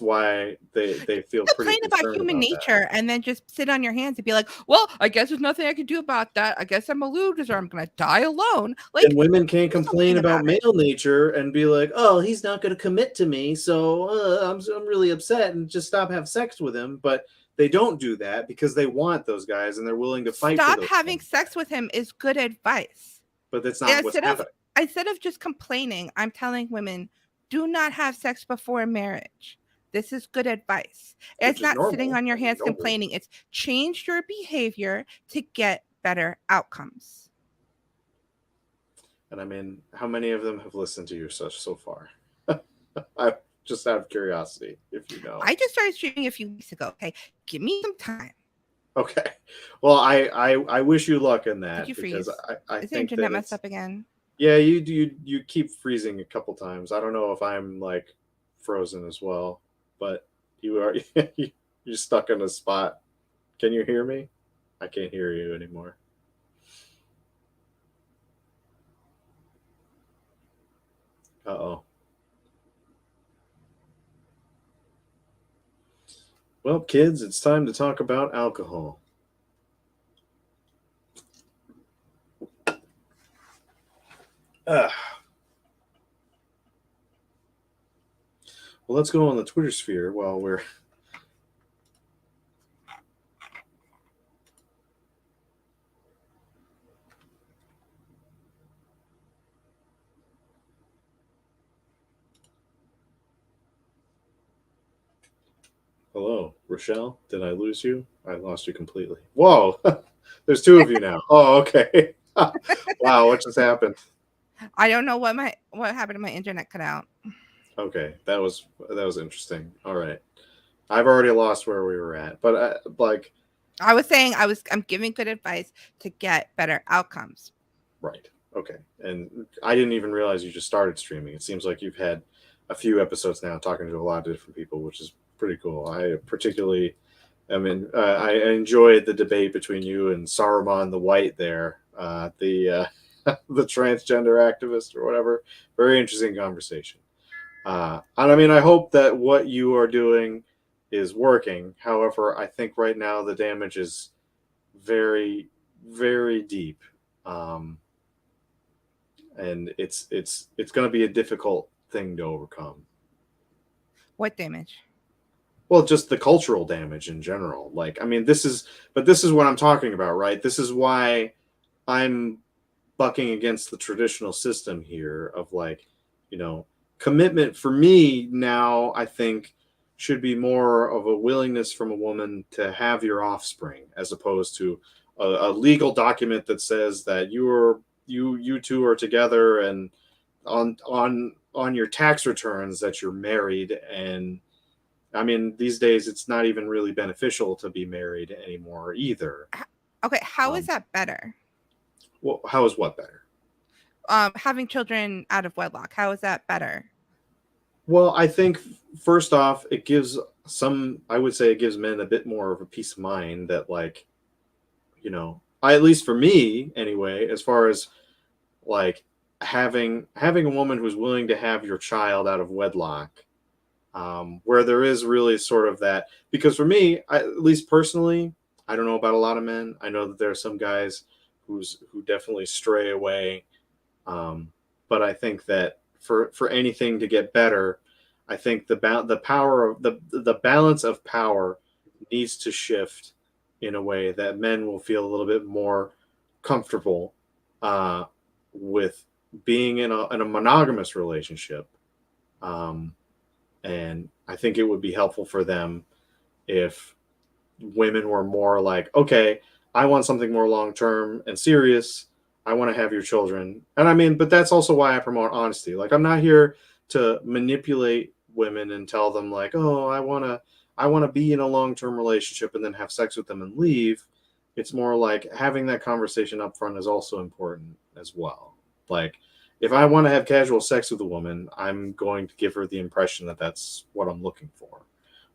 why they feel pretty Complain about concerned human about that. nature and then just sit on your hands and be like, well, I guess there's nothing I can do about that. I guess I'm a loser. I'm gonna die alone. And Like, women can't do complain something about about it. male nature and be like, "Oh, he's not going to commit to me, so I'm really upset and just stop have sex with him." But they don't do that because they want those guys and they're willing to fight for Stop those having same sex guys. with him is good advice. But that's not what's Instead of happening. instead of just complaining, I'm telling women, do not have sex before marriage. This is good advice. It's Which is not sitting normal. on your I mean, hands normal. complaining. It's change your behavior to get better outcomes. And I mean, how many of them have listened to you so far? I just out of curiosity, if you know. I just started streaming a few weeks ago. Okay, give me some time. Okay. Well, I wish you luck in Did that you because freeze? I Is the think internet that messed it's up again? yeah, you keep freezing a couple times. I don't know if I'm like frozen as well, but you are you're stuck in a spot. Can you hear me? I can't hear you anymore. Uh-oh. Well, kids, it's time to talk about alcohol. Ah. Well, let's go on the Twitter sphere while we're Hello, Rochelle. Did I lose you? I lost you completely. Whoa, there's two of you now. Oh, okay. Wow, what just happened? I don't know what happened to my internet cut out. Okay, that was interesting. All right, I've already lost where we were at, but like, I was saying I'm giving good advice to get better outcomes. right, okay, and I didn't even realize you just started streaming. It seems like you've had a few episodes now, talking to a lot of different people, which is pretty cool. I particularly I mean, I enjoyed the debate between you and Saruman the White there, the transgender activist or whatever. Very interesting conversation. And I mean, I hope that what you are doing is working. However, I think right now the damage is very, very deep, um, and it's going to be a difficult thing to overcome. What damage? Well, just the cultural damage in general. Like, I mean, this is what I'm talking about, right? This is why I'm bucking against the traditional system here of like, you know, commitment for me now, I think should be more of a willingness from a woman to have your offspring as opposed to a legal document that says that you two are together and on your tax returns that you're married. And I mean, these days it's not even really beneficial to be married anymore either. Okay, how is Um, that better? well, how is what better? Having children out of wedlock. How is that better? Well, I think first off, it gives I would say it gives men a bit more of a peace of mind that, like, at least for me anyway, as far as like having a woman who's willing to have your child out of wedlock, where there is really sort of that. Because for me, at least personally, I don't know about a lot of men. I know that there are some guys who definitely stray away, um, but I think that for anything to get better, I think the power of the balance of power needs to shift in a way that men will feel a little bit more comfortable uh, with being in a monogamous relationship. Um, and I think it would be helpful for them if women were more like, okay, I want something more long term and serious. I want to have your children. And I mean, but that's also why I promote honesty. Like, I'm not here to manipulate women and tell them like, oh, I want to be in a long term relationship and then have sex with them and leave. It's more like having that conversation up front is also important as well. Like, if I want to have casual sex with a woman, I'm going to give her the impression that that's what I'm looking for.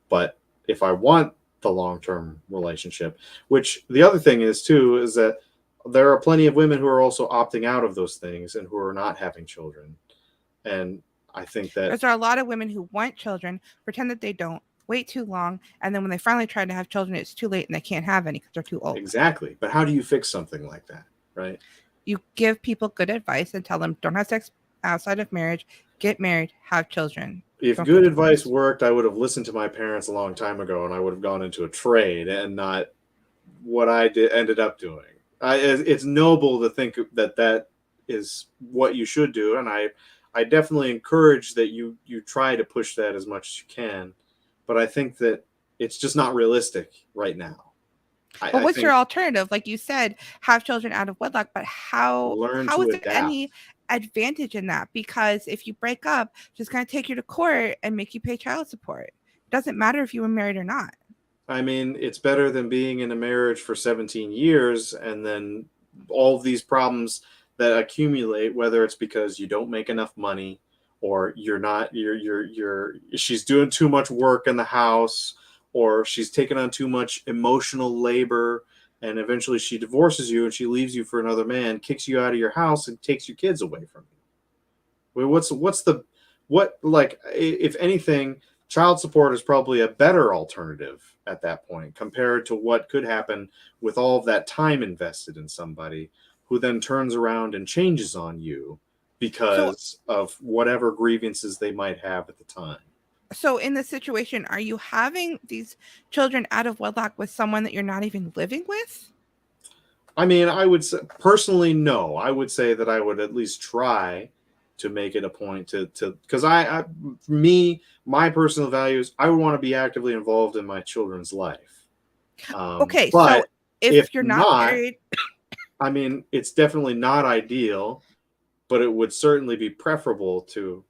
But if I want the long term relationship, which the other thing is too, is that there are plenty of women who are also opting out of those things and who are not having children. And I think that Because there are a lot of women who want children, pretend that they don't, wait too long, and then when they finally try to have children, it's too late and they can't have any because they're too old. exactly. But how do you fix something like that, right? You give people good advice and tell them don't have sex outside of marriage, get married, have children, If don't get good advice divorced. worked, I would have listened to my parents a long time ago and I would have gone into a trade and not what I did ended up doing. It's noble to think that that is what you should do, and I definitely encourage that you try to push that as much as you can. But I think that it's just not realistic right now. But I what's your think alternative? Like you said, have children out of wedlock, but learn how to is there adapt. any advantage in that? Because if you break up, just gonna take you to court and make you pay child support. It doesn't matter if you were married or not. I mean, it's better than being in a marriage for 17 years and then all of these problems that accumulate, whether it's because you don't make enough money or you're not, she's doing too much work in the house or she's taking on too much emotional labor and eventually she divorces you and she leaves you for another man, kicks you out of your house and takes your kids away from you. Well, what like if anything, child support is probably a better alternative at that point compared to what could happen with all of that time invested in somebody who then turns around and changes on you So because of whatever grievances they might have at the time. so in this situation, are you having these children out of wedlock with someone that you're not even living with? I mean, I would say, personally, no. I would say that I would at least try. to make it a point to because me, my personal values, I would want to be actively involved in my children's life. Okay, so But if if you're not not, married, I mean, it's definitely not ideal, but it would certainly be preferable to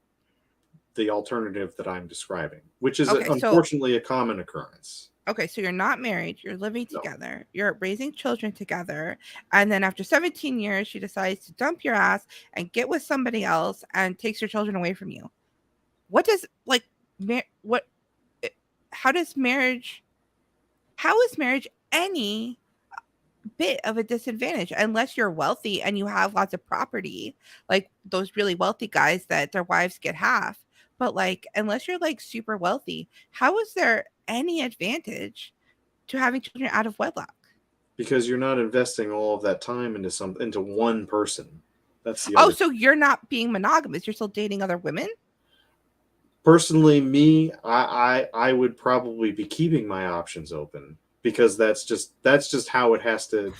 the alternative that I'm describing, which is okay, so unfortunately a common occurrence. okay, so you're not married, you're living No, together, you're raising children together, and then after 17 years, she decides to dump your ass and get with somebody else and takes your children away from you. What does like what eh, how does marriage how is marriage any bit of a disadvantage unless you're wealthy and you have lots of property, like those really wealthy guys that their wives get half. But like unless you're like super wealthy, how is there any advantage to having children out of wedlock? because you're not investing all of that time into one person. That's the Oh, other. so you're not being monogamous, you're still dating other women? Personally, me, I would probably be keeping my options open because that's just how it has to.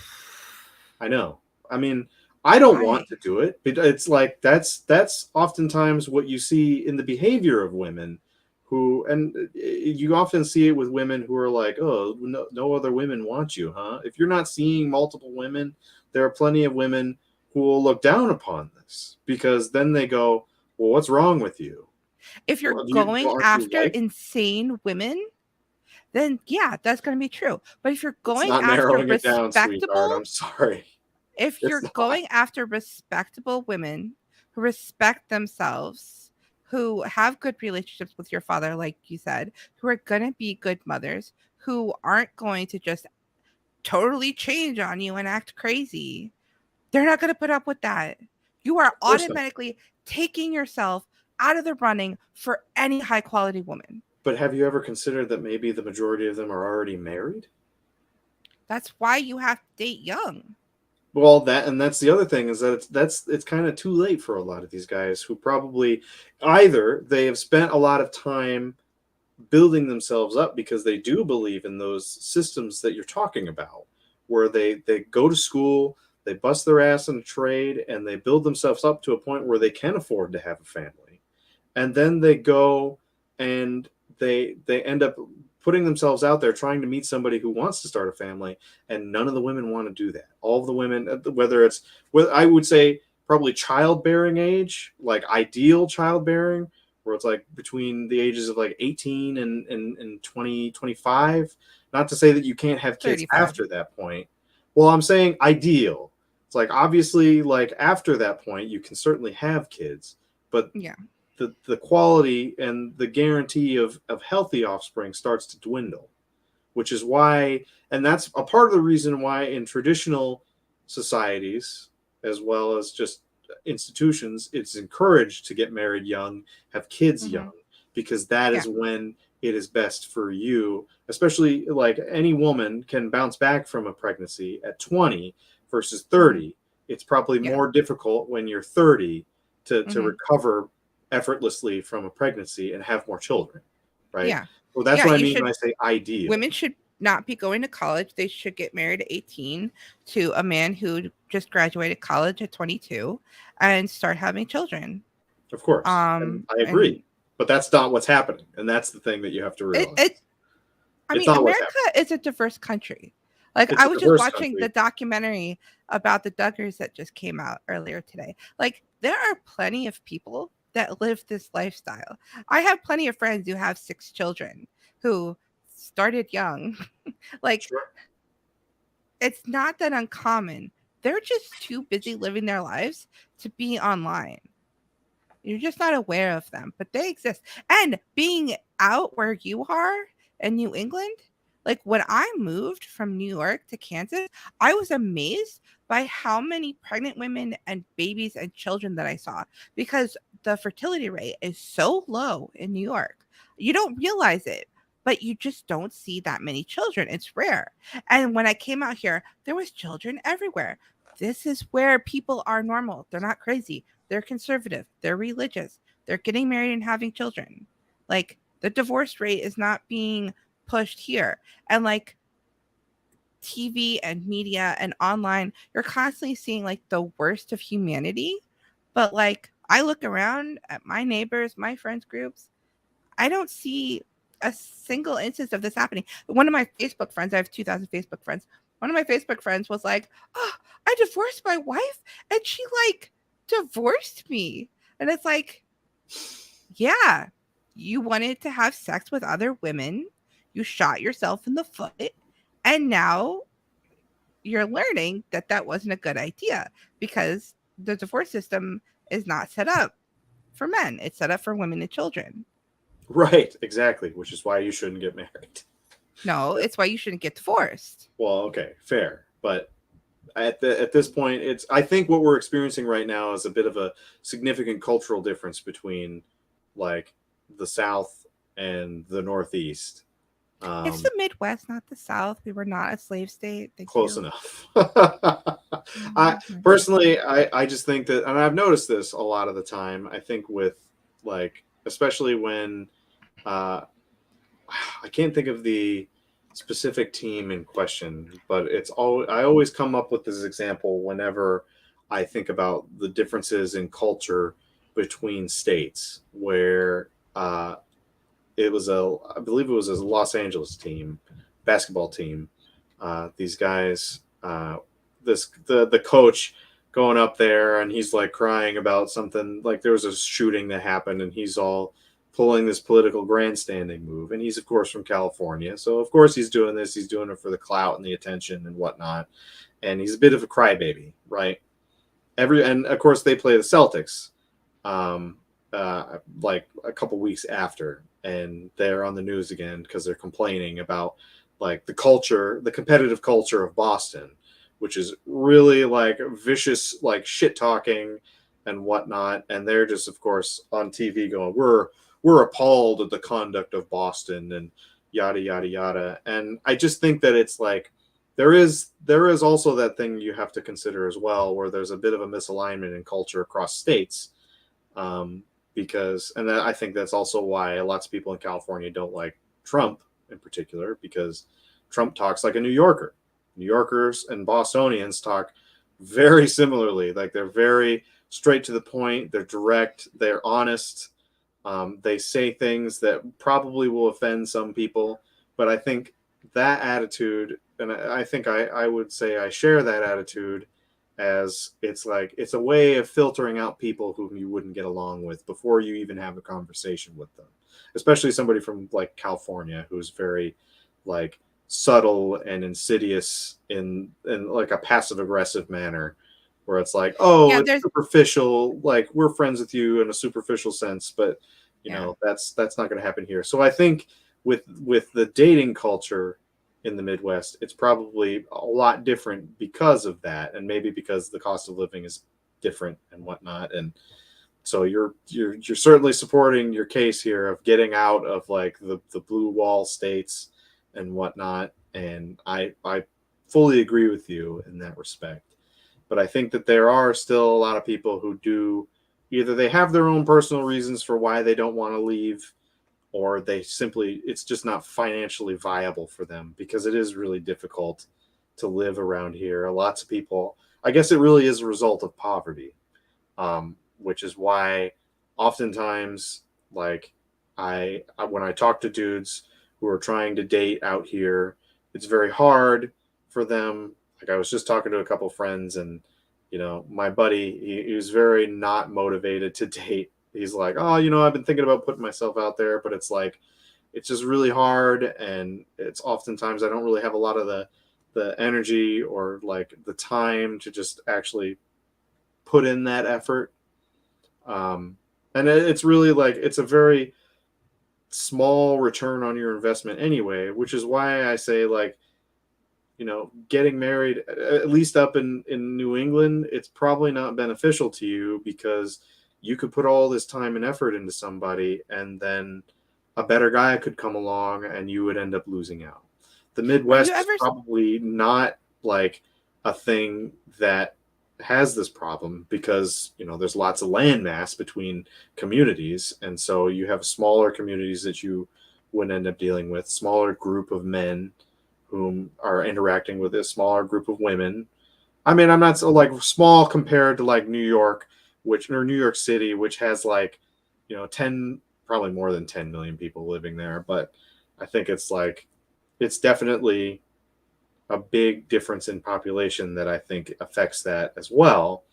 I know. I mean, I don't Why? want to do it, but it's like that's oftentimes what you see in the behavior of women who, and you often see it with women who are like, "Oh, no other women want you, huh?" If you're not seeing multiple women, there are plenty of women who will look down upon this because then they go, "Well, what's wrong with you? If you're Well, going aren't you after like?" insane women, then yeah, that's going to be true. But if you're It's going not after narrowing it down, sweetheart. respectable I'm sorry. if It's you're not. going after respectable women who respect themselves, who have good relationships with your father, like you said, who are going to be good mothers, who aren't going to just totally change on you and act crazy, they're not going to put up with that. You are Of course not. automatically taking yourself out of the running for any high quality woman. But have you ever considered that maybe the majority of them are already married? That's why you have to date young. Well, that's the other thing is that it's kind of too late for a lot of these guys who probably either they have spent a lot of time building themselves up because they do believe in those systems that you're talking about, where they go to school, they bust their ass in a trade, and they build themselves up to a point where they can afford to have a family, and then they go and they end up putting themselves out there trying to meet somebody who wants to start a family, and none of the women want to do that. All of the women, whether it's, well, I would say probably childbearing age, like ideal childbearing, where it's like between the ages of like 18 and 20, 25. Not to say that you can't have kids 35. after that point. Well, I'm saying ideal. It's like obviously like after that point you can certainly have kids, but Yeah. the quality and the guarantee of healthy offspring starts to dwindle, which is why, and that's a part of the reason why in traditional societies, as well as just institutions, it's encouraged to get married young, have kids Hmm. young, because that Yeah. is when it is best for you. Especially like any woman can bounce back from a pregnancy at 20 versus Hmm. 30. It's probably Yeah. more difficult when you're 30 to Hmm. recover effortlessly from a pregnancy and have more children, right? Yeah. Well, that's Yeah. what I You mean when should, I say ideal. women should not be going to college. They should get married at 18 to a man who just graduated college at 22 and start having children. Of course. And I And agree. But that's not what's happening. And that's the thing that you have to realize. it I It's mean, not what's America happening. is a diverse country. Like It's I a was just diverse watching the country. documentary about the Duggars that just came out earlier today. Like there are plenty of people that live this lifestyle. I have plenty of friends who have 6 children who started young. Like Sure. it's not that uncommon. They're just too busy living their lives to be online. You're just not aware of them, but they exist. And being out where you are in New England, like when I moved from New York to Kansas, I was amazed by how many pregnant women and babies and children that I saw because the fertility rate is so low in New York. You don't realize it, but you just don't see that many children. It's rare. And when I came out here, there was children everywhere. This is where people are normal. They're not crazy, they're conservative, they're religious, they're getting married and having children. Like the divorce rate is not being pushed here. And like TV and media and online, you're constantly seeing like the worst of humanity. But like I look around at my neighbors, my friends groups, I don't see a single instance of this happening. One of my Facebook friends, I have 2,000 Facebook friends. One of my Facebook friends was like, "Oh, I divorced my wife and she like divorced me." And it's like, yeah, you wanted to have sex with other women, you shot yourself in the foot, and now you're learning that that wasn't a good idea because the divorce system is not set up for men, it's set up for women and children. Right, exactly, which is why you shouldn't get married. No, it's why you shouldn't get divorced. Well, okay, fair, but at this point, it's I think what we're experiencing right now is a bit of a significant cultural difference between like the South and the Northeast. It's Um, the Midwest, not the South. We were not a slave state. Thank Close you. enough. I Mhm. personally, I just think that, and I've noticed this a lot of the time. I think with like, especially when uh, I can't think of the specific team in question, but it's all I always come up with this example whenever I think about the differences in culture between states, where it was I believe it was a Los Angeles team, basketball team. These guys, the coach going up there and he's like crying about something, like there was a shooting that happened and he's all pulling this political grandstanding move, and he's of course from California, so of course he's doing this, he's doing it for the clout and the attention and whatnot, and he's a bit of a crybaby, right? And of course they play the Celtics, um, like a couple weeks after, and they're on the news again because they're complaining about like the culture, the competitive culture of Boston, which is really like vicious, like shit talking and whatnot. And they're just, of course, on TV going, we're appalled at the conduct of Boston and yada yada yada. And I just think that it's like there is also that thing you have to consider as well, where there's a bit of a misalignment in culture across states, um, because, and I think that's also why lots of people in California don't like Trump in particular, because Trump talks like a New Yorker. New Yorkers and Bostonians talk very similarly. Like they're very straight to the point. They're direct. They're honest. They say things that probably will offend some people, but I think that attitude, and I think I would say I share that attitude, as it's like it's a way of filtering out people whom you wouldn't get along with before you even have a conversation with them, especially somebody from like California who's very like subtle and insidious in like a passive aggressive manner, where it's like, oh, Yeah, it's there's superficial, like we're friends with you in a superficial sense, but yeah. that's not going to happen here. So I think with the dating culture in the Midwest, it's probably a lot different because of that, and maybe because the cost of living is different and whatnot. And so you're certainly supporting your case here of getting out of like the blue wall states and whatnot. And I fully agree with you in that respect. But I think that there are still a lot of people who do, either they have their own personal reasons for why they don't want to leave, or they simply, it's just not financially viable for them, because it is really difficult to live around here. Lots of people, I guess it really is a result of poverty, which is why oftentimes, like when I talk to dudes who are trying to date out here, it's very hard for them. Like I was just talking to a couple friends, and my buddy, he was very not motivated to date. He's like, oh, I've been thinking about putting myself out there, but it's like it's just really hard, and it's oftentimes I don't really have a lot of the energy or like the time to just actually put in that effort. um, and it's really like it's a very small return on your investment anyway, which is why I say, like, getting married, at least up in New England, it's probably not beneficial to you, because you could put all this time and effort into somebody, and then a better guy could come along and you would end up losing out. The Have you Midwest is ever probably not like a thing that has this problem, because there's lots of land mass between communities, and so you have smaller communities that you would end up dealing with, smaller group of men whom are interacting with a smaller group of women. I mean, I'm not so like small compared to like New York, which or New York City, which has like, 10, probably more than 10 million people living there, but I think it's definitely a big difference in population that I think affects that as well,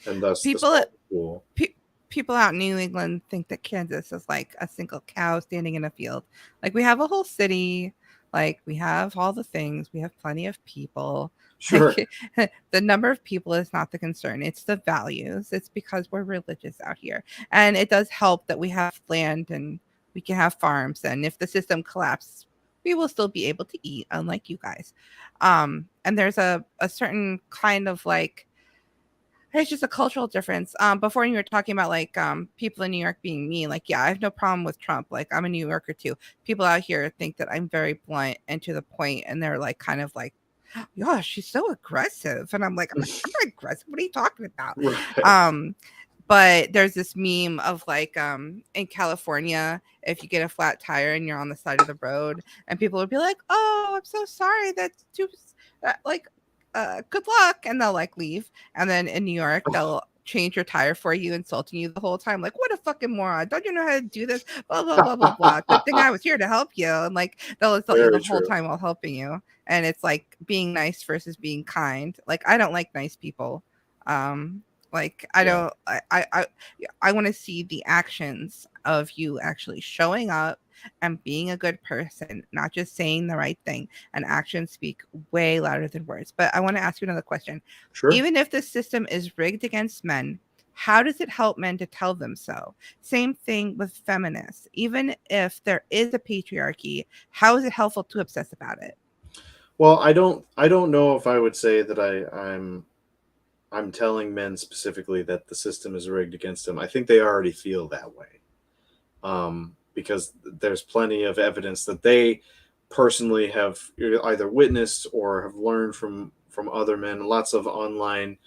and thus the People smaller pool. pe- people out in New England think that Kansas is like a single cow standing in a field. Like we have a whole city, like we have all the things, we have plenty of people. Sure, Like the number of people is not the concern. It's the values. It's because we're religious out here. And it does help that we have land and we can have farms. And if the system collapses, we will still be able to eat, unlike you guys. And there's a certain kind of like it's just a cultural difference. Before you were talking about like people in New York being mean, like yeah, I have no problem with Trump. Like I'm a New Yorker too. People out here think that I'm very blunt and to the point, and they're like kind of like, yeah, she's so aggressive, and I'm not aggressive. What are you talking about? right. Um, but there's this meme of like in California, if you get a flat tire and you're on the side of the road, and people would be like, "Oh, I'm so sorry. That's too like good luck," and they'll like leave. And then in New York, they'll change your tire for you, insulting you the whole time. Like, what a fucking moron! Don't you know how to do this? Blah blah blah blah blah. Good thing I was here to help you. And like they'll insult you the Very whole true. time while helping you. And it's like being nice versus being kind. Like I don't like nice people. Um, like I Yeah, don't. I want to see the actions of you actually showing up and being a good person, not just saying the right thing. And actions speak way louder than words. But I want to ask you another question. sure. Even if the system is rigged against men, how does it help men to tell them so? Same thing with feminists. Even if there is a patriarchy, how is it helpful to obsess about it? Well, I don't know if I would say that I'm telling men specifically that the system is rigged against them. I think they already feel that way, because there's plenty of evidence that they personally have either witnessed or have learned from other men. Lots of online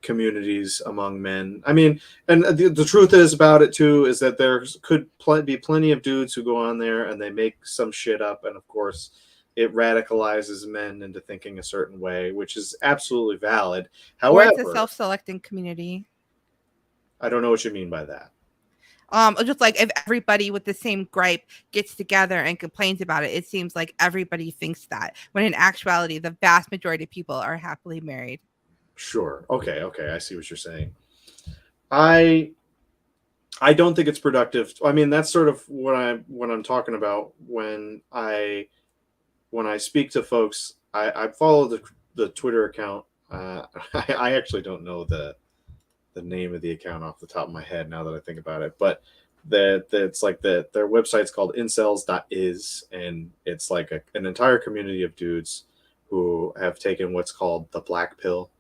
communities among men. I mean, and the truth is about it too is that there could be plenty of dudes who go on there and they make some shit up, and of course, it radicalizes men into thinking a certain way, which is absolutely valid. Or it's a However, self-selecting community. I don't know what you mean by that. Just like if everybody with the same gripe gets together and complains about it, it seems like everybody thinks that. When in actuality, the vast majority of people are happily married. Sure. Okay. Okay. I see what you're saying. I I don't think it's productive. I mean, that's sort of what I'm talking about when I speak to folks. I follow the Twitter account. I actually don't know the name of the account off the top of my head now that I think about it, but it's like their website's called incels.is, and it's like an entire community of dudes who have taken what's called the black pill.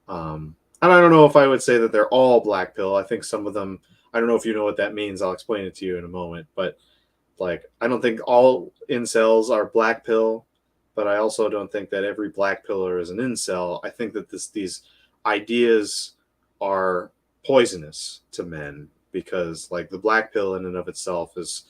And I don't know if I would say that they're all black pill. I think some of them. I don't know if you know what that means. I'll explain it to you in a moment. But like, I don't think all incels are black pill, but I also don't think that every black pillar is an incel. I think that these ideas are poisonous to men because, like, the black pill in and of itself is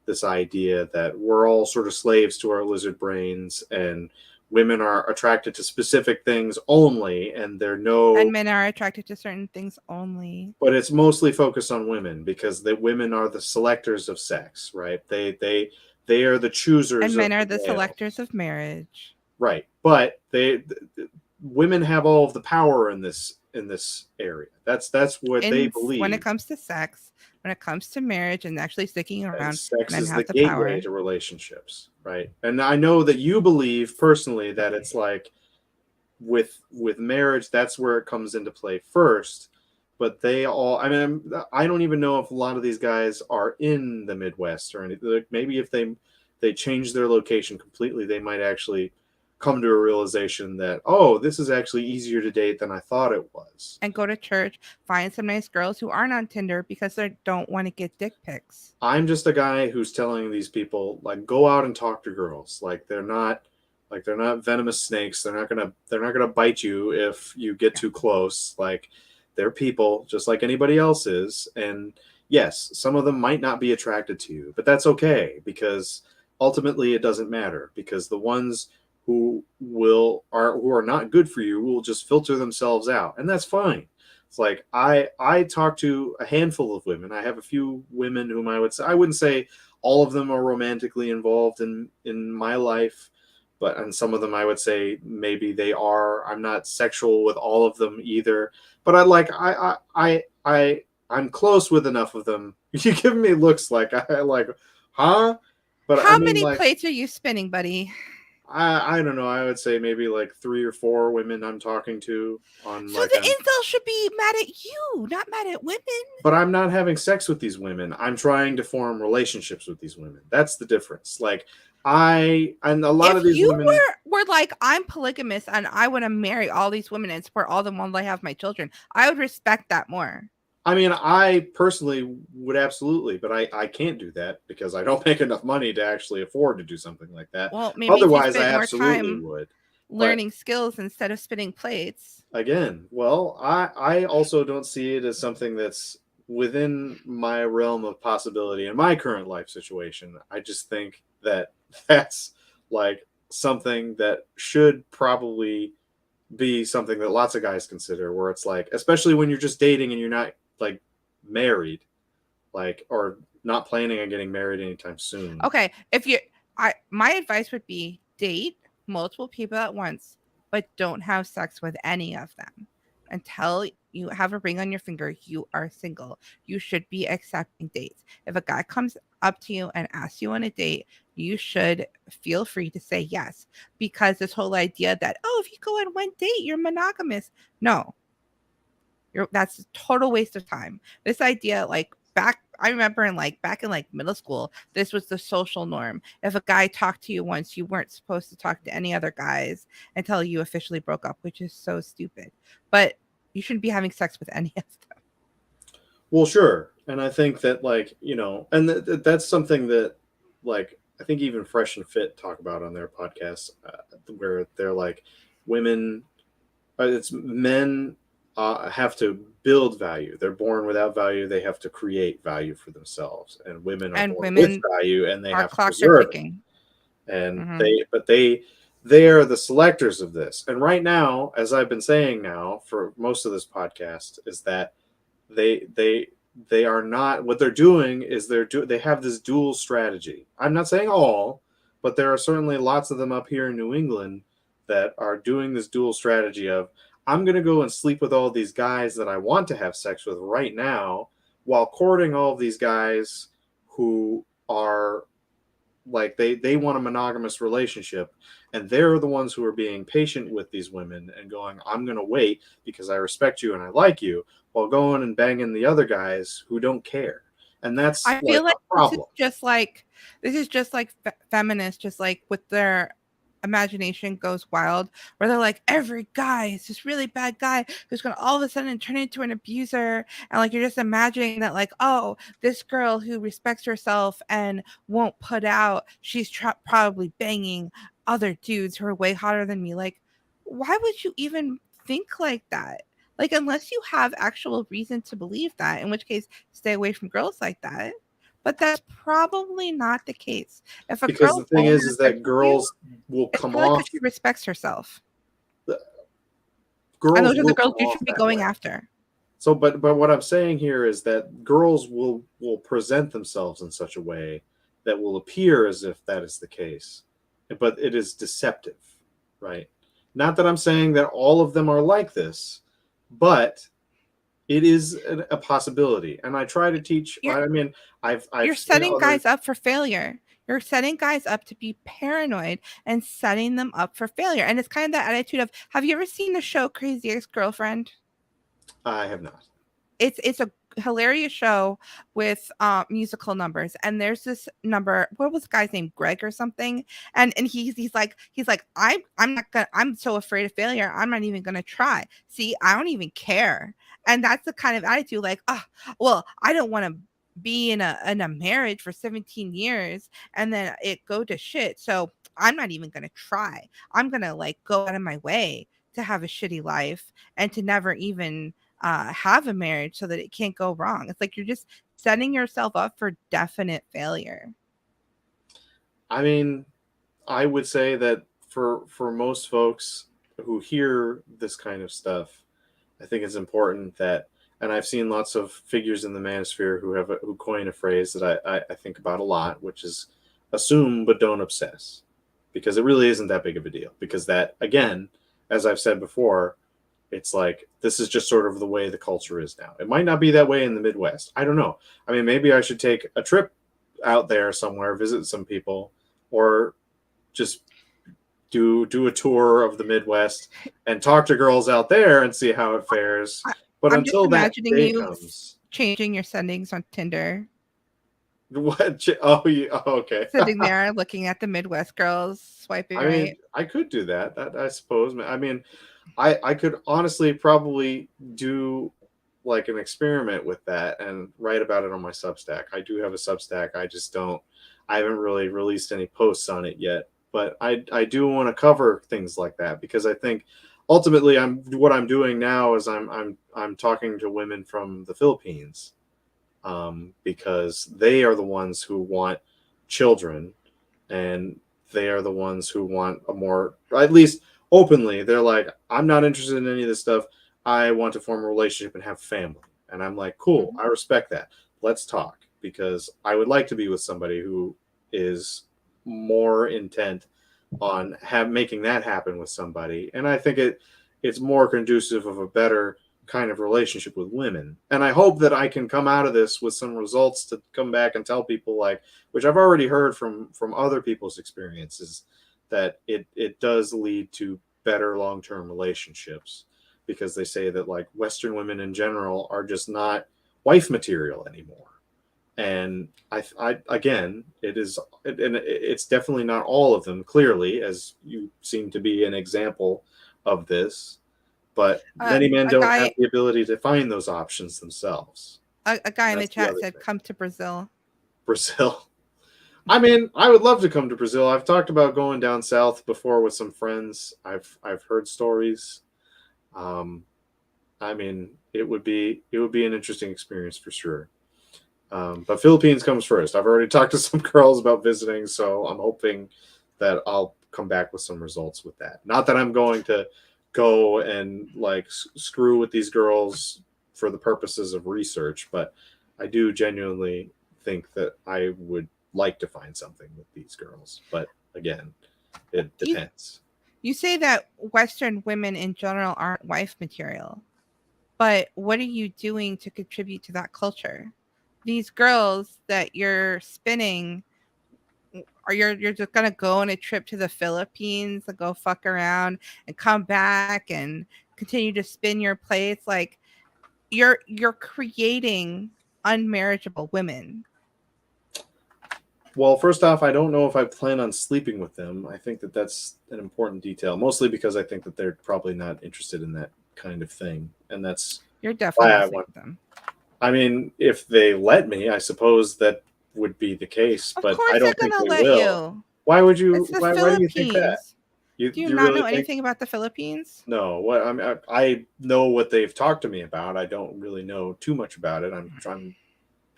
this idea that we're all sort of slaves to our lizard brains, and women are attracted to specific things only, and they're And no, men are attracted to certain things only. but it's mostly focused on women because the women are the selectors of sex, right? They are the choosers And of men are the the selectors males, of marriage. right? But women have all of the power in this area. That's what they When it believe. comes to sex, when it comes to marriage and actually sticking And around, sex men is the have the gateway power. to relationships, right? And I know that you believe personally that it's like with marriage, that's where it comes into play first. But they all, I mean, I don't even know if a lot of these guys are in the Midwest or anything. Like, maybe if they change their location completely, they might actually come to a realization that, oh, this is actually easier to date than I thought it was. And go to church, find some nice girls who aren't on Tinder because they don't want to get dick pics. I'm just a guy who's telling these people, like, go out and talk to girls. Like, they're not venomous snakes. They're not gonna bite you if you get Yeah. too close. Like, they're people just like anybody else is. And yes, some of them might not be attracted to you, but that's okay because ultimately it doesn't matter, because the ones who are not good for you will just filter themselves out, and that's fine. It's like I talk to a handful of women. I have a few women whom I would say, I wouldn't say all of them are romantically involved in my life, but and some of them I would say maybe they are. I'm not sexual with all of them either, but I'm close with enough of them. You give me looks like I like, huh? But I How mean, many like, plates are you spinning, buddy? I don't know. I would say maybe like 3 or 4 women I'm talking to on So like the on, incel should be mad at you, not mad at women. but I'm not having sex with these women. I'm trying to form relationships with these women. That's the difference. Like I and a lot If of these you women. were like, I'm polygamous and I want to marry all these women and support all of them while I have my children, I would respect that more. I mean, I personally would absolutely, but I can't do that because I don't make enough money to actually afford to do something like that. Well, maybe if you Otherwise, I spent more absolutely time would. But learning skills instead of spinning plates. again, well, I also don't see it as something that's within my realm of possibility in my current life situation. I just think that that's like something that should probably be something that lots of guys consider, where it's like, especially when you're just dating and you're not like married, like, or not planning on getting married anytime soon. Okay, if you I my advice would be date multiple people at once, but don't have sex with any of them until you have a ring on your finger. You are single. You should be accepting dates. If a guy comes up to you and asks you on a date, you should feel free to say yes, because this whole idea that, oh, if you go on one date you're monogamous, no, that's a total waste of time. This idea, like, I remember back in like middle school, this was the social norm. If a guy talked to you once, you weren't supposed to talk to any other guys until you officially broke up, which is so stupid. But you shouldn't be having sex with any of them. Well, sure, and I think that, like, and that's something that, like, I think even Fresh and Fit talk about on their podcast, where they're like, women, it's men have to build value. They're born without value. They have to create value for themselves, and women are And born with women, value, and they our have to clocks are preserve it. ticking. And Hmm. they are the selectors of this. And right now, as I've been saying now for most of this podcast, is that they they they are not, what they're doing is they have this dual strategy. I'm not saying all, but there are certainly lots of them up here in New England that are doing this dual strategy of, I'm going to go and sleep with all these guys that I want to have sex with right now, while courting all of these guys who are like, they want a monogamous relationship, and they're the ones who are being patient with these women and going, I'm going to wait because I respect you and I like you, while going and banging the other guys who don't care. And that's I like feel like a problem. this is just like feminists, just like with their imagination goes wild, where they're like, every guy is this really bad guy who's gonna all of a sudden turn into an abuser, and like you're just imagining that, like, oh, this girl who respects herself and won't put out, she's probably banging other dudes who are way hotter than me. Like, why would you even think like that? Like, unless you have actual reason to believe that, in which case stay away from girls like that. But that's probably not the case. If a Because girl the thing won't have is sex that with you, girls will it's come probably off, because she respects herself. the And girls those are the will girls come you off should be that way. going after. So, but what I'm saying here is that girls will present themselves in such a way that will appear as if that is the case, but it is deceptive, right? Not that I'm saying that all of them are like this, but it is a possibility. And I try to teach. You're I mean, I've you're seen setting other. guys up for failure. You're setting guys up to be paranoid and setting them up for failure. And it's kind of that attitude of, have you ever seen the show Crazy Ex-Girlfriend? I have not. It's a hilarious show with musical numbers, and there's this number, what was the guy's name, Greg or something, and he's like, I'm not gonna, I'm so afraid of failure, I'm not even gonna try. See, I don't even care. And that's the kind of attitude, like, oh, well, I don't want to be in a marriage for 17 years and then it go to shit, so I'm not even gonna try. I'm gonna like go out of my way to have a shitty life and to never even have a marriage so that it can't go wrong. It's like you're just setting yourself up for definite failure. I mean, I would say that for most folks who hear this kind of stuff, I think it's important that, and I've seen lots of figures in the manosphere who coin a phrase that I think about a lot, which is assume but don't obsess, because it really isn't that big of a deal. Because that, again, as I've said before, it's like this is just sort of the way the culture is now. It might not be that way in the Midwest. I don't know. I mean, maybe I should take a trip out there somewhere, visit some people, or just do a tour of the Midwest and talk to girls out there and see how it fares. I, But I'm just until that imagining day you comes, changing your settings on Tinder, what? Oh, oh, okay. sitting there looking at the Midwest girls, swiping I mean, right. I could do that. That I suppose. I mean, I could honestly probably do like an experiment with that and write about it on my Substack. I do have a Substack. I just don't. I haven't really released any posts on it yet, but I do want to cover things like that because I think ultimately I'm doing now is I'm talking to women from the Philippines, because they are the ones who want children, and they are the ones who want a more, at least openly, they're like, I'm not interested in any of this stuff. I want to form a relationship and have family. And I'm like, cool, Mhm. I respect that. Let's talk, because I would like to be with somebody who is more intent on making that happen with somebody. And I think it's more conducive of a better kind of relationship with women. And I hope that I can come out of this with some results to come back and tell people, like, which I've already heard from other people's experiences, that it does lead to better long-term relationships, because they say that like Western women in general are just not wife material anymore. And I again, and it's definitely not all of them, clearly, as you seem to be an example of this, but many men A don't have guy, the ability to find those options themselves. a guy And in the that's the chat other said, thing. "Come to Brazil." Brazil. I mean, I would love to come to Brazil. I've talked about going down south before with some friends. I've heard stories. Um, I mean, it would be an interesting experience for sure. But Philippines comes first. I've already talked to some girls about visiting, so I'm hoping that I'll come back with some results with that. Not that I'm going to go and like screw with these girls for the purposes of research, but I do genuinely think that I would like to find something with these girls. But again, it You depends. you say that Western women in general aren't wife material, but what are you doing to contribute to that culture? These girls that you're spinning, or you're just gonna go on a trip to the Philippines and go fuck around and come back and continue to spin your plates, like you're creating unmarriageable women. Well, first off, I don't know if I plan on sleeping with them. I think that that's an important detail, mostly because I think that they're probably not interested in that kind of thing, and that's You're definitely why gonna I sleep want. with them. I mean, if they let me, I suppose that would be the case, Of but I course they're don't think gonna they let will. you. Why would It's you? the Why do you think that? Philippines. You Do you you not really know think? anything about the Philippines? No. What I know what they've talked to me about. I don't really know too much about it. I'm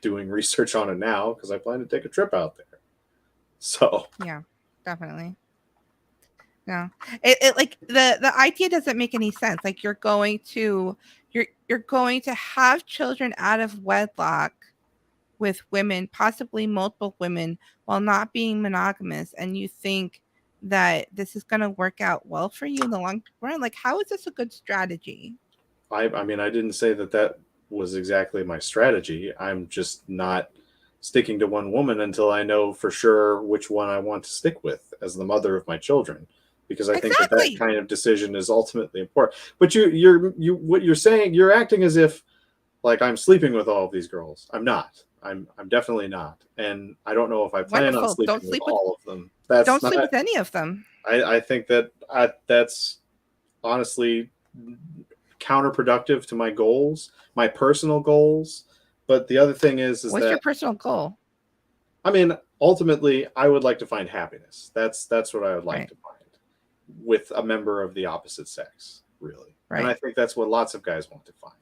doing research on it now because I plan to take a trip out there. So Yeah, definitely. No, it like the idea doesn't make any sense. Like you're going to have children out of wedlock with women, possibly multiple women, while not being monogamous, and you think that this is going to work out well for you in the long run. Like, how is this a good strategy? I mean, I didn't say that that was exactly my strategy. I'm just not sticking to one woman until I know for sure which one I want to stick with as the mother of my children, because I think that that Exactly. kind of decision is ultimately important. But what you're saying, you're acting as if like I'm sleeping with all of these girls. I'm not. I'm definitely not. And I don't know if I plan on Wonderful. sleeping with all of them. That's Don't sleep not. with any of them. I think that that's honestly counterproductive to my goals, my personal goals. But the other thing is What's your that, personal goal? I mean, ultimately, I would like to find happiness. That's what I would like Right. to find with a member of the opposite sex, really. And I Right. think that's what lots of guys want to find.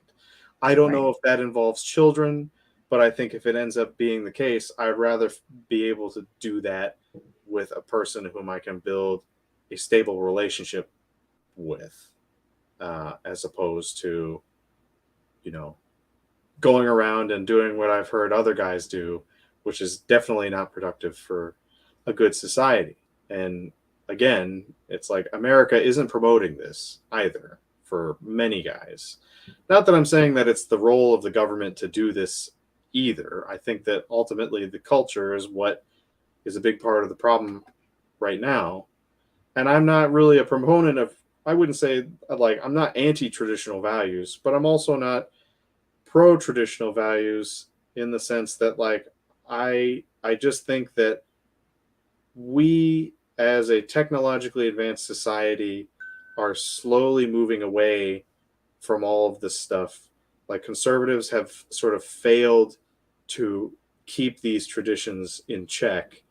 I don't Right. know if that involves children, but I think if it ends up being the case, I'd rather be able to do that with a person whom I can build a stable relationship with, as opposed to you know, going around and doing what I've heard other guys do, which is definitely not productive for a good society. And again, it's like America isn't promoting this either for many guys. Not that I'm saying that it's the role of the government to do this either. I think that ultimately the culture is what is a big part of the problem right now. And I'm not really a proponent of, I wouldn't say, like, I'm not anti traditional values, but I'm also not pro traditional values in the sense that, like, I just think that we as a technologically advanced society are slowly moving away from all of this stuff. Like, conservatives have sort of failed to keep these traditions in check,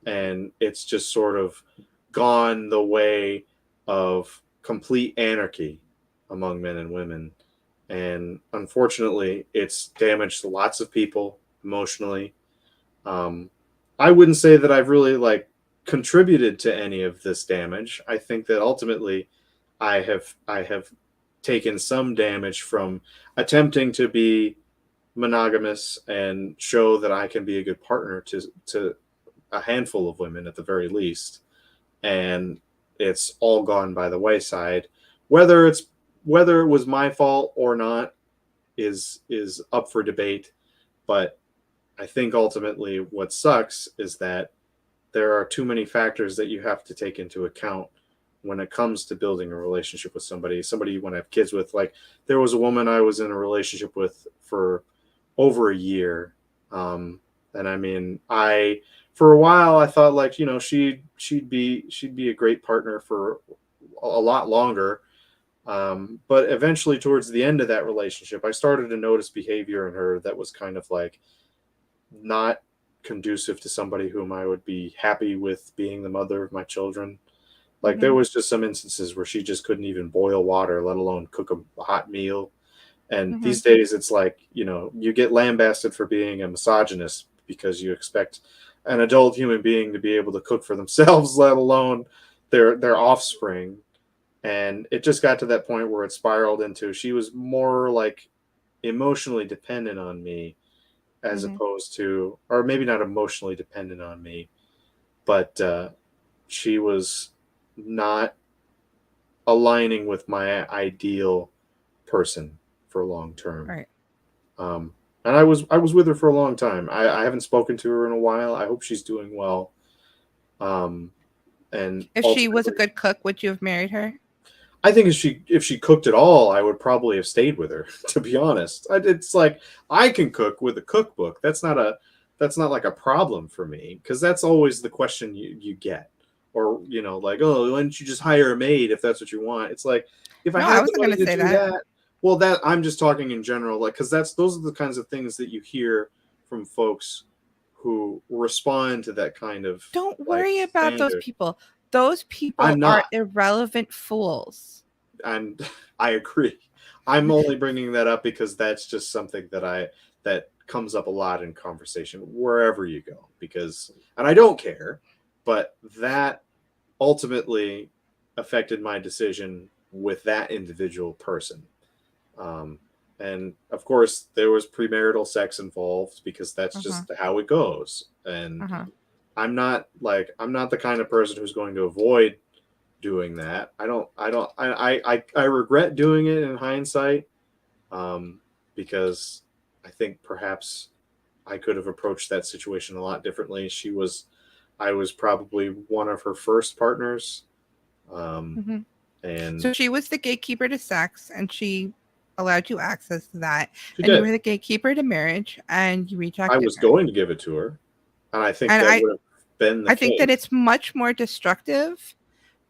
and it's just sort of gone the way of complete anarchy among men and women. And unfortunately, it's damaged lots of people emotionally. um, I wouldn't say that I've really, like, contributed to any of this damage. I think that ultimately I have taken some damage from attempting to be monogamous and show that I can be a good partner to a handful of women at the very least. And it's all gone by the wayside. Whether it was my fault or not is up for debate. But I think ultimately what sucks is that there are too many factors that you have to take into account when it comes to building a relationship with somebody you want to have kids with. Like, there was a woman I was in a relationship with for over a year. And I mean, I for a while I thought, like, she'd be a great partner for a lot longer. But eventually, towards the end of that relationship, I started to notice behavior in her that was kind of like not conducive to somebody whom I would be happy with being the mother of my children. Like, there Mm-hmm. was just some instances where she just couldn't even boil water, let alone cook a hot meal. And Mm-hmm. these days, it's like, you get lambasted for being a misogynist because you expect an adult human being to be able to cook for themselves, let alone their offspring. And it just got to that point where it spiraled into, she was more like emotionally dependent on me, as Mm-hmm. opposed to, or maybe not emotionally dependent on me, but she was not aligning with my ideal person for long term. Right. Um, and I was with her for a long time. I haven't spoken to her in a while. I hope she's doing well. Um, and If she was a ultimately, good cook, would you have married her? I think if she cooked at all, I would probably have stayed with her. To be honest, it's like, I can cook with a cookbook. That's not like a problem for me, because that's always the question you get. Or, like, oh, why don't you just hire a maid if that's what you want? It's like, if I No, I had the wasn't money gonna to say do that. that, well, that I'm just talking in general, like, because those are the kinds of things that you hear from folks who respond to that kind of, Don't like, worry about those standard. people. Those people I'm are not. irrelevant fools. And I agree. I'm only bringing that up because that's just something that comes up a lot in conversation wherever you go, because, and I don't care, but that ultimately affected my decision with that individual person. Um, and of course, there was premarital sex involved, because that's Uh-huh. just how it goes. And Uh-huh. I'm not the kind of person who's going to avoid doing that. I regret doing it in hindsight, um, because I think perhaps I could have approached that situation a lot differently. I was probably one of her first partners, um, Mm-hmm. and So she was the gatekeeper to sex, and she allowed you access to that, she and you did. were the gatekeeper to marriage, and you I rejected was her. going to give it to her, and I think And that I, would have been the I think that case. it's much more destructive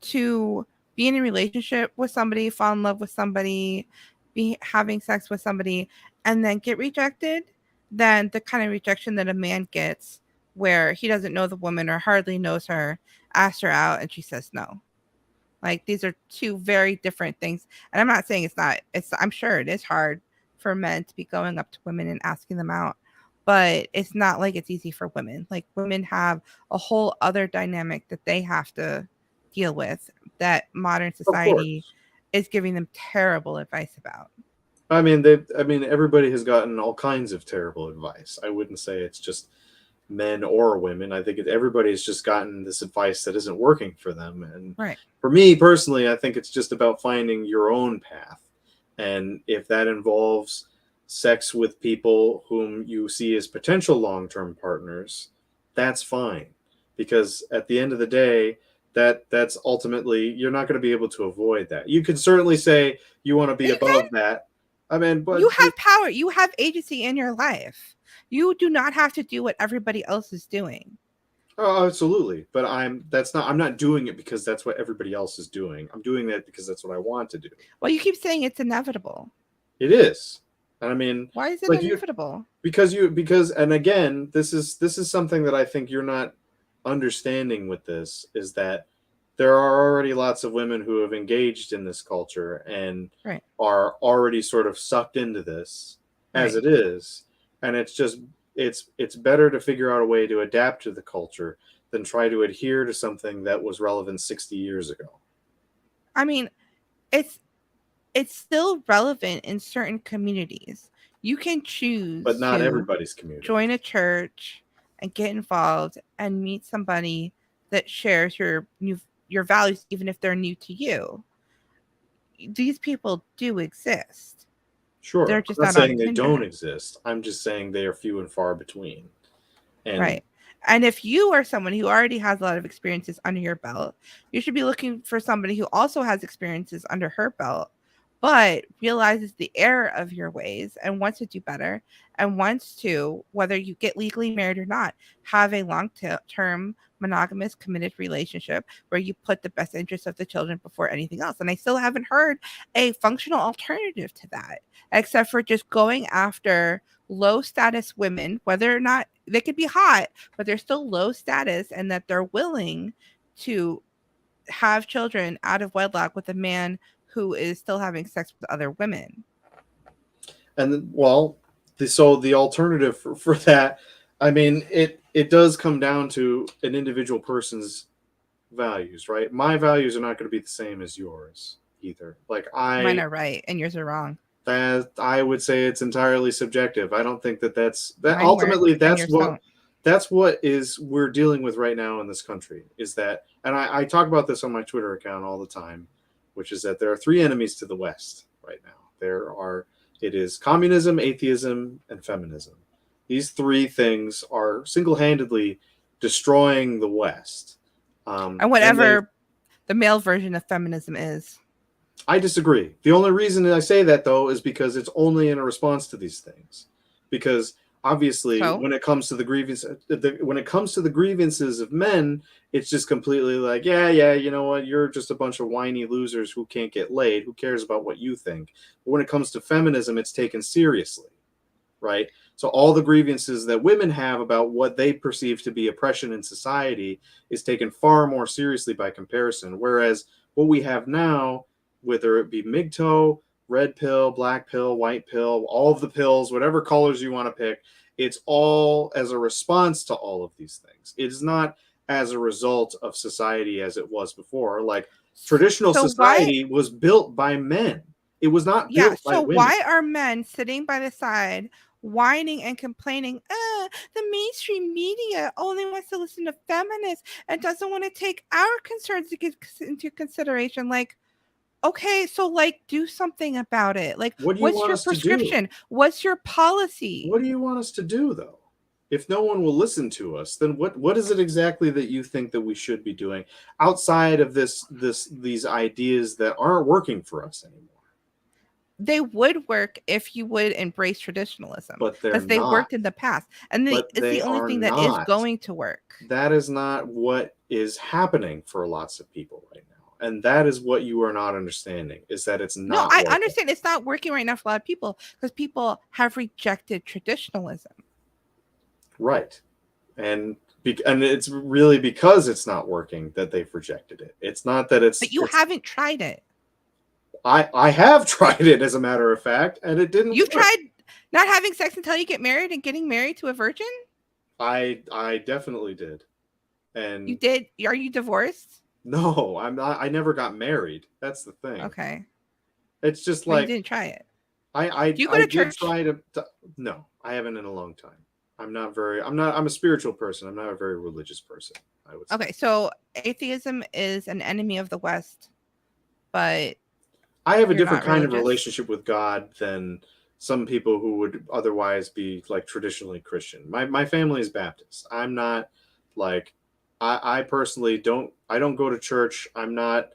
to be in a relationship with somebody, fall in love with somebody, be having sex with somebody, and then get rejected than the kind of rejection that a man gets where he doesn't know the woman or hardly knows her, asks her out, and she says no. Like, these are two very different things. And I'm not saying it's not, I'm sure it is hard for men to be going up to women and asking them out, but it's not like it's easy for women. Like, women have a whole other dynamic that they have to deal with that modern Of society course. is giving them terrible advice about. I mean, everybody has gotten all kinds of terrible advice. I wouldn't say it's just men or women. I think everybody's just gotten this advice that isn't working for them. And Right. for me personally, I think it's just about finding your own path. And if that involves sex with people whom you see as potential long term partners, that's fine. Because at the end of the day, that's ultimately, you're not going to be able to avoid that. You can certainly say you want to be You can. above that. I mean, You but have power. You have agency in your life. You do not have to do what everybody else is doing. oh, absolutely. But I'm not doing it because that's what everybody else is doing. I'm doing that because that's what I want to do. Well, you keep saying it's inevitable. It is. And I mean, Why is it like you inevitable? because and again, this is something that I think you're not understanding with this, is that there are already lots of women who have engaged in this culture and Right. are already sort of sucked into this as Right. it is. And it's better to figure out a way to adapt to the culture than try to adhere to something that was relevant 60 years ago. I mean, it's it's still relevant in certain communities. You can But choose not to everybody's community. join a church and get involved and meet somebody that shares your values even if they're new to you. These people do exist. Sure. They're I'm just not not on saying they don't Tinder. exist. I'm just saying they are few and far between. And Right. And if you are someone who already has a lot of experiences under your belt, you should be looking for somebody who also has experiences under her belt, but realizes the error of your ways and wants to do better and wants to, whether you get legally married or not, have a long term monogamous committed relationship where you put the best interest of the children before anything else. And I still haven't heard a functional alternative to that, except for just going after low status women, whether or not they could be hot, but they're still low status, and that they're willing to have children out of wedlock with a man who is still having sex with other women. well, so the alternative for that, I mean, it does come down to an individual person's values, right? My values are not going to be the same as yours either. Like Mine are right and yours are wrong. that I would say it's entirely subjective. I don't think that Mine work ultimately and yours don't. that's what is we're dealing with right now in this country, is that, and I talk about this on my Twitter account all the time, which is that there are three enemies to the West right now. It is communism, atheism, and feminism. These three things are single-handedly destroying the West. And And they whatever the male version of feminism is. I disagree. The only reason I say that, though, is because it's only in a response to these things. Because obviously, So, when it comes to when it comes to the grievances of men, it's just completely like, yeah, yeah, you know what? You're just a bunch of whiny losers who can't get laid. Who cares about what you think? But when it comes to feminism, it's taken seriously, right? So all the grievances that women have about what they perceive to be oppression in society is taken far more seriously by comparison. Whereas what we have now, whether it be MGTOW, red pill, black pill, white pill, all of the pills, whatever colors you want to pick, it's all as a response to all of these things. It is not as a result of society as it was before. Like traditional so why society was built by men. It was not yeah, built by so women. why are men sitting by the side whining and complaining, the mainstream media only wants to listen to feminists and doesn't want to take our concerns into consideration? Like, okay, so like do something about it. Like, What do you what's want your us to do? prescription? What's your policy? What do you want us to do, though? If no one will listen to us, then what is it exactly that you think that we should be doing outside of these ideas that aren't working for us anymore? They would work if you would embrace traditionalism But they're because they not. worked in the past. And But it's they the only are thing that is not. going to work. That is not what is happening for lots of people right now. And that is what you are not understanding, is that it's No, not I working. understand it's not working right now for a lot of people because people have rejected traditionalism. Right. And and it's really because it's not working that they've rejected it. It's not that But you it's haven't tried it. I have tried it, as a matter of fact, and it didn't You've work. tried not having sex until you get married and getting married to a virgin? I definitely did. You And did. Are you divorced? no, I'm not. I never got married. That's the thing. Okay. It's just Well, you like didn't try it. Do you go I to did church? try to. No, I haven't in a long time. I'm not very. I'm not. I'm a spiritual person. I'm not a very religious person, I would say. Okay, so atheism is an enemy of the West, but I have a you're different not kind of religious. relationship with God than some people who would otherwise be like traditionally Christian. My family is Baptist. I'm not like I personally don't go to church. I'm not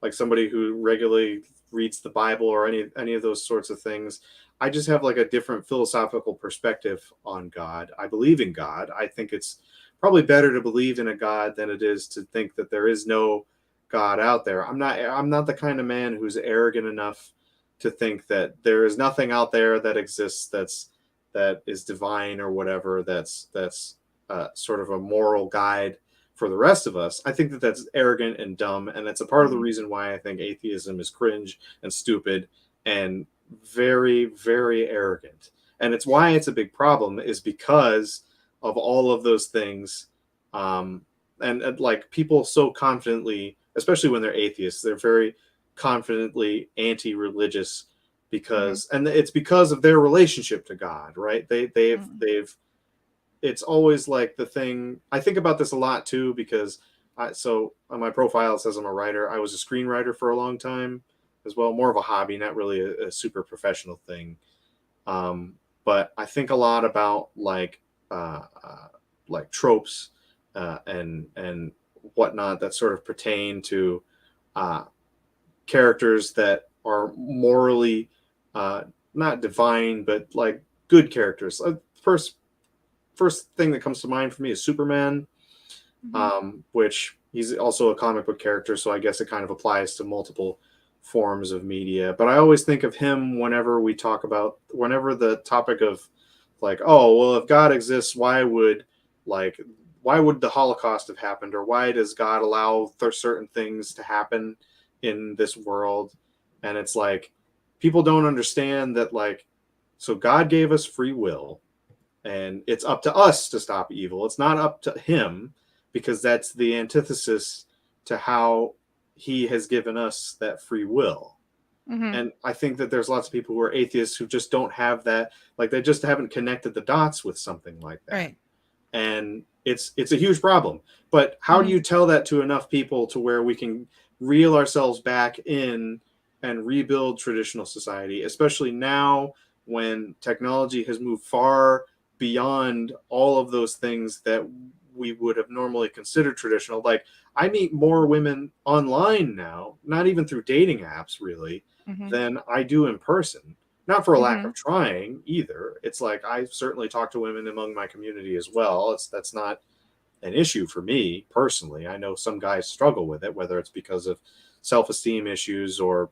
like somebody who regularly reads the Bible or any of those sorts of things. I just have like a different philosophical perspective on God. I believe in God. I think it's probably better to believe in a God than it is to think that there is no God out there. I'm not the kind of man who's arrogant enough to think that there is nothing out there that exists that is divine or whatever that's sort of a moral guide for the rest of us. I think that that's arrogant and dumb, and that's a part of the Mhm. reason why I think atheism is cringe and stupid and very very arrogant. And it's why it's a big problem is because of all of those things. Um, and like people so confidently, especially when they're atheists, they're very confidently anti-religious Mhm. because, and it's because of their relationship to God, right? Mhm. They've it's always like the thing. I think about this a lot too because so on my profile it says I'm a writer. I was a screenwriter for a long time as well, more of a hobby, not really a super professional thing. um, but I think a lot about like tropes and whatnot that sort of pertain to uh, characters that are morally uh, not divine, but like good characters. First thing that comes to mind for me is Superman, Mhm. which he's also a comic book character, so I guess it kind of applies to multiple forms of media. But I always think of him whenever the topic of like, oh, well, if God exists, like why would the Holocaust have happened, or why does God allow certain things to happen in this world? And it's like people don't understand that like so God gave us free will and it's up to us to stop evil. It's not up to him because that's the antithesis to how he has given us that free will. Mhm. And I think that there's lots of people who are atheists who just don't have that, like they just haven't connected the dots with something like that. Right. And it's a huge problem. But how do Mhm. you tell that to enough people to where we can reel ourselves back in and rebuild traditional society, especially now when technology has moved far beyond all of those things that we would have normally considered traditional. Like I meet more women online now, not even through dating apps really, Mhm. than I do in person. Not for a lack of Mhm. trying either. It's like I certainly talk to women among my community as well. That's not an issue for me personally. I know some guys struggle with it, whether it's because of self-esteem issues or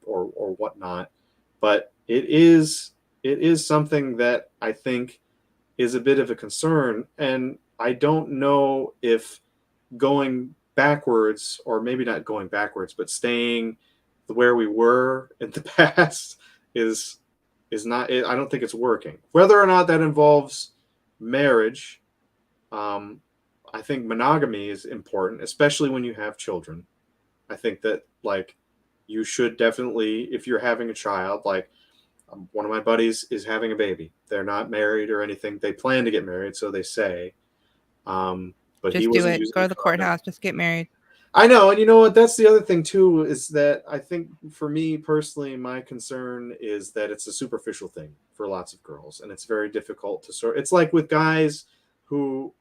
whatnot. But it is something that I think is a bit of a concern, and I don't know if going backwards, or maybe not going backwards, but staying where we were in the past is is not. I don't think it's working. Whether or not that involves marriage, um, I think monogamy is important, especially when you have children. I think that like you should definitely, if you're having a child, like one of my buddies is having a baby. They're not married or anything. They plan to get married, so they say. But he Just do wasn't it. using Go a to the condom. courthouse. Just get married. I know, and you know what? That's the other thing too. Is that I think for me personally, my concern is that it's a superficial thing for lots of girls, and it's very difficult to sort. It's like with guys who,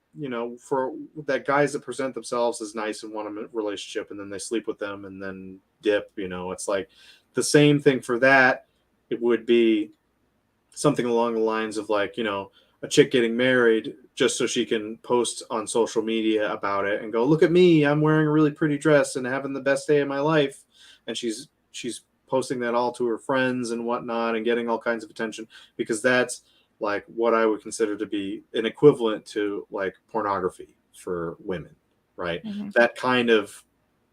for that guys that present themselves as nice and want a relationship, and then they sleep with them and then dip. It's like the same thing for that. It would be something along the lines of like a chick getting married just so she can post on social media about it and go, look at me, I'm wearing a really pretty dress and having the best day of my life. And she's posting that all to her friends and whatnot and getting all kinds of attention because that's like what I would consider to be an equivalent to like pornography for women, right? Mhm. That kind of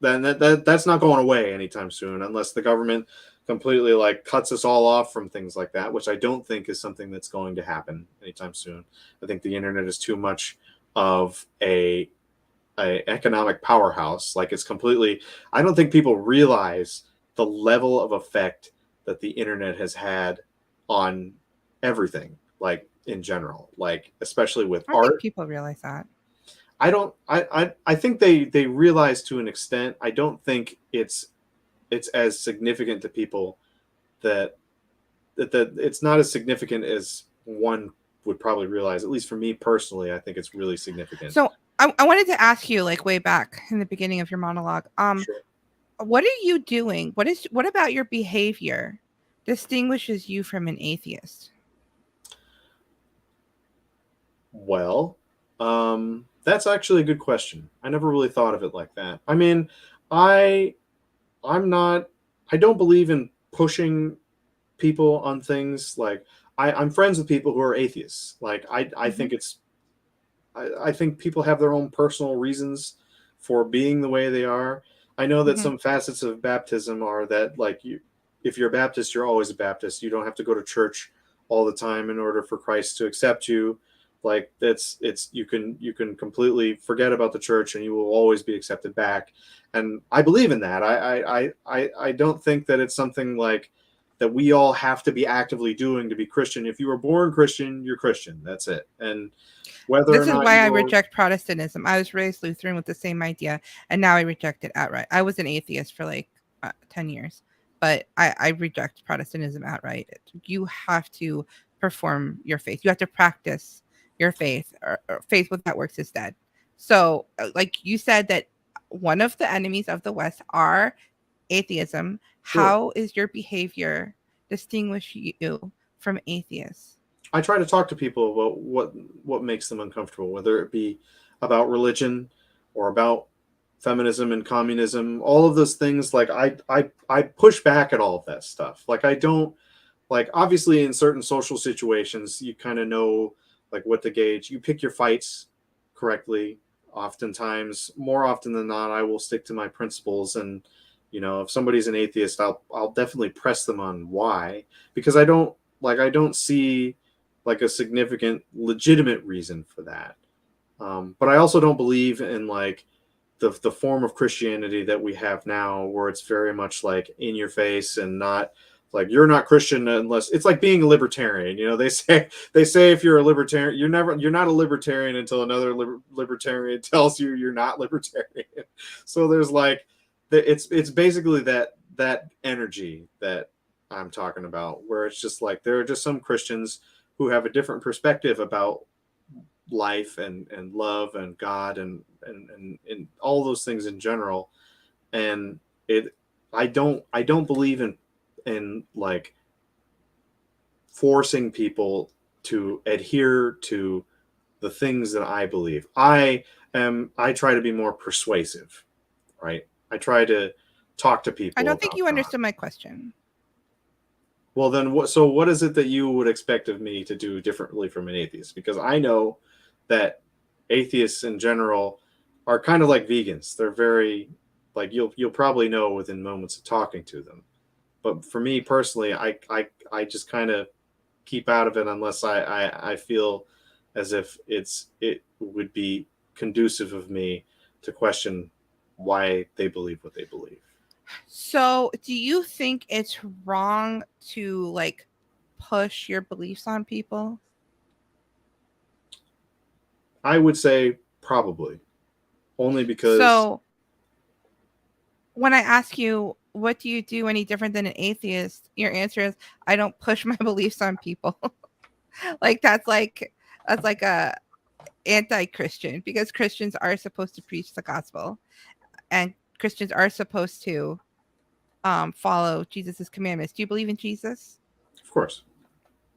then that's not going away anytime soon unless the government completely like cuts us all off from things like that, which I don't think is something that's going to happen anytime soon. I think the internet is too much of a economic powerhouse. Like it's completely. I don't think people realize the level of effect that the internet has had on everything, like in general, like especially with I don't think art. people realize that. I don't. I think they realize to an extent. I don't think it's as significant to people that that it's not as significant as one would probably realize. At least for me personally, I think it's really significant. So I wanted to ask you, like way back in the beginning of your monologue, Sure. what are you doing? What about your behavior distinguishes you from an atheist? Well, that's actually a good question. I never really thought of it like that. I mean, I I'm not. I don't believe in pushing people on things. Like I'm friends with people who are atheists. Like I Hmm. think it's I think people have their own personal reasons for being the way they are. I know that Hmm. some facets of baptism are that like you, if you're a Baptist, you're always a Baptist. You don't have to go to church all the time in order for Christ to accept you. Like that's it's you can completely forget about the church and you will always be accepted back. And I believe in that. I don't think that it's something like that we all have to be actively doing to be Christian. If you were born Christian, you're Christian. That's it. And whether or This is not why you I go, reject Protestantism. I was raised Lutheran with the same idea, and now I reject it outright. I was an atheist for like 10 years, but I reject Protestantism outright. You have to perform your faith, you have to practice your faith, or faith without works is dead. So, like you said, that one of the enemies of the West are atheism. sure. How is your behavior distinguish you from atheists? I try to talk to people about what makes them uncomfortable, whether it be about religion or about feminism and communism, all of those things. Like I push back at all of that stuff. Like I don't like obviously in certain social situations you kind of know like what to gauge. You pick your fights correctly. Oftentimes, more often than not, I will stick to my principles and if somebody's an atheist, I'll definitely press them on why because I don't see like a significant legitimate reason for that. But I also don't believe in like the form of Christianity that we have now, where it's very much like in your face and not like you're not Christian unless it's like being a libertarian. They say if you're a libertarian, you're not a libertarian until another libertarian tells you you're not libertarian. So there's like it's basically that energy that I'm talking about, where it's just like there are just some Christians who have a different perspective about life and love and God and all those things in general. And it I don't believe in like forcing people to adhere to the things that I believe. I try to be more persuasive, right? I try to talk to I people don't think about you God. understood my question. Well, then what is it that you would expect of me to do differently from an atheist? Because I know that atheists in general are kind of like vegans. They're very like you'll probably know within moments of talking to them. But for me personally, I just kind of keep out of it unless I feel as if it would be conducive of me to question why they believe what they believe. So, do you think it's wrong to like push your beliefs on people? I would say probably only because So, when I ask you, what do you do any different than an atheist? Your answer is, I don't push my beliefs on people. Like that's like a anti-Christian, because Christians are supposed to preach the gospel, and Christians are supposed to follow Jesus's commandments. Do you believe in Jesus? of course.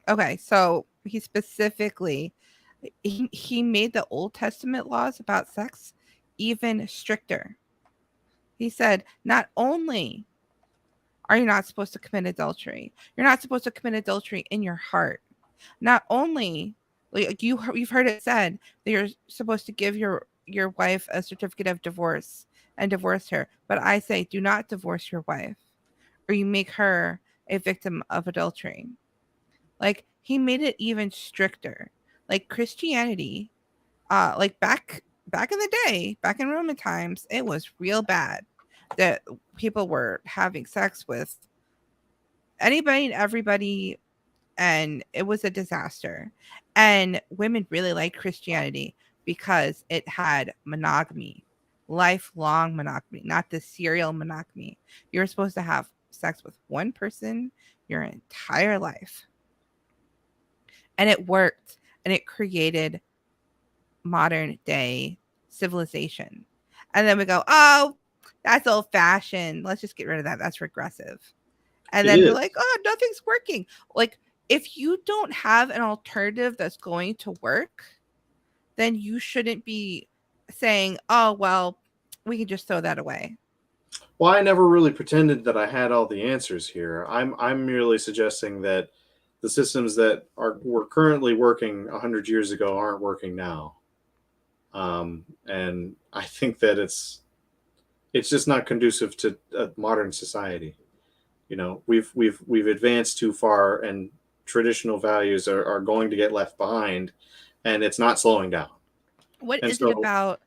Okay, so he specifically he made the Old Testament laws about sex even stricter. He said, not only are you not supposed to commit adultery, you're not supposed to commit adultery in your heart. Not only, like you've heard it said that you're supposed to give your wife a certificate of divorce and divorce her, but I say do not divorce your wife, or you make her a victim of adultery. Like he made it even stricter. Like Christianity, like back in the day, back in Roman times, it was real bad that people were having sex with anybody and everybody and it was a disaster. And women really liked Christianity because it had monogamy, lifelong monogamy, not the serial monogamy. You're supposed to have sex with one person your entire life. And it worked, and it created modern day civilization. And then we go, oh, that's old fashioned. Let's just get rid of that. That's regressive. And It then we're is. like, oh, nothing's working. Like, if you don't have an alternative that's going to work, then you shouldn't be saying, oh, well, we can just throw that away. Well, I never really pretended that I had all the answers here. I'm merely suggesting that the systems that were currently working 100 years ago aren't working now. And I think that it's just not conducive to a modern society. You know, we've advanced too far, and traditional values are going to get left behind, and it's not slowing down. What And is it so about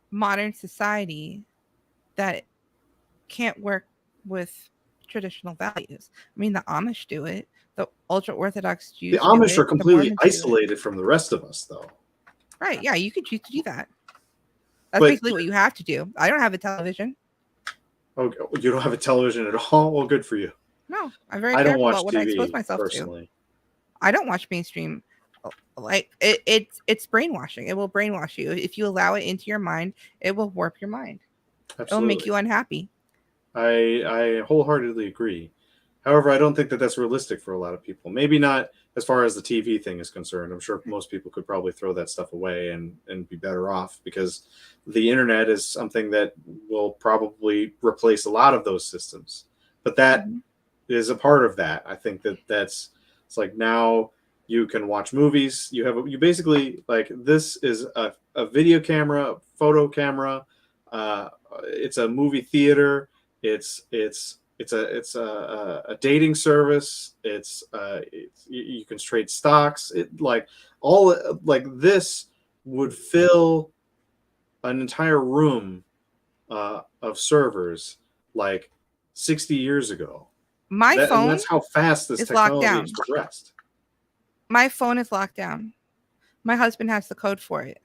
modern society that can't work with traditional values? I mean, the Amish do it, the ultra Orthodox the Jews do Amish are it, the completely Mormons do it. isolated from the rest of us, though. Right. Yeah, you can choose to do that. That's But basically what you have to do. I don't have a television. okay, you don't have a television at all? Well, good for you. No, I'm very I don't careful watch about what I expose TV myself to. personally. I don't watch mainstream. Like it's brainwashing. It will brainwash you if you allow it into your mind. It will warp your mind. It'll make Absolutely. you unhappy. I wholeheartedly agree. However, I don't think that that's realistic for a lot of people. Maybe not as far as the TV thing is concerned. I'm sure most people could probably throw that stuff away and be better off, because the internet is something that will probably replace a lot of those systems. But that Mm-hmm. is a part of that. I think that it's like now you can watch movies. You basically, like, this is a video camera, a photo camera. It's a movie theater. It's a dating service. You can trade stocks. It like all like this would fill an entire room of servers like 60 years ago. My And phone that's how fast this is locked technology has down. progressed. My phone is locked down. My husband has the code for it.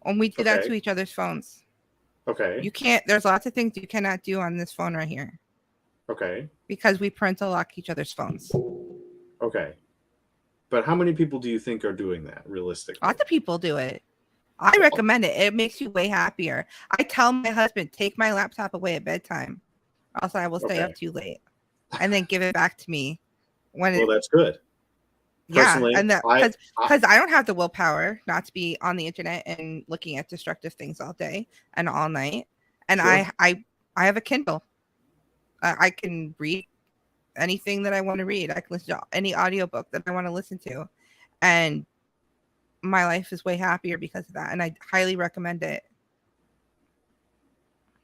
And we do that Okay. to each other's phones. Okay. You can't, there's lots of things you cannot do on this phone right here Okay. because we parental lock each other's phones. Okay. But how many people do you think are doing that realistically? Lots of people do it. I recommend it. It makes you way happier. I tell my husband, take my laptop away at bedtime, or else I will stay Okay. up too late, and then give it back to me when Well, it. that's good. Yeah, Personally, and that I because I don't have the willpower not to be on the internet and looking at destructive things all day and all night. And sure. I have a Kindle. I can read anything that I want to read. I can listen to any audiobook that I want to listen to, and my life is way happier because of that. And I highly recommend it.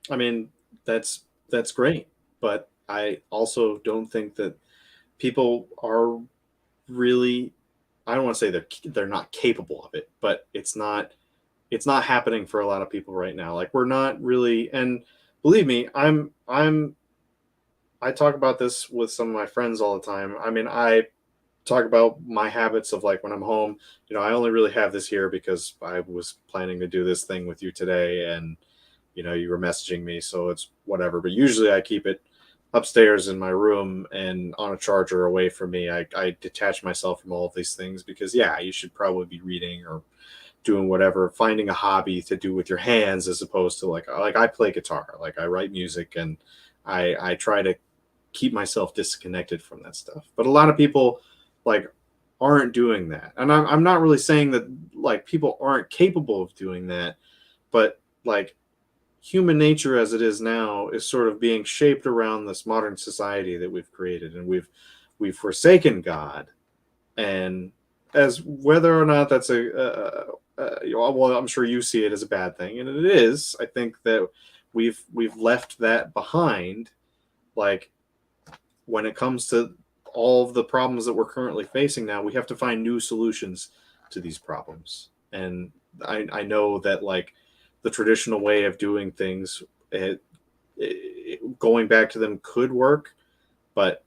I mean, that's great, but I also don't think that people are really, I don't want to say they're not capable of it, but it's not happening for a lot of people right now. Like, we're not really, and believe me, I talk about this with some of my friends all the time. I mean, I talk about my habits of, like, when I'm home, I only really have this here because I was planning to do this thing with you today, and you were messaging me, so it's whatever. But usually I keep it upstairs in my room and on a charger away from me. I detach myself from all of these things because, yeah, you should probably be reading or doing whatever, finding a hobby to do with your hands, as opposed to like I play guitar, like I write music, and I try to keep myself disconnected from that stuff. But a lot of people, like, aren't doing that, and I'm not really saying that, like, people aren't capable of doing that, but, like, human nature as it is now is sort of being shaped around this modern society that we've created, and we've forsaken God. And as whether or not that's well, I'm sure you see it as a bad thing, and it is. I think that we've left that behind. Like, when it comes to all of the problems that we're currently facing now, we have to find new solutions to these problems. And I know that, like, the traditional way of doing things, going back to them could work, but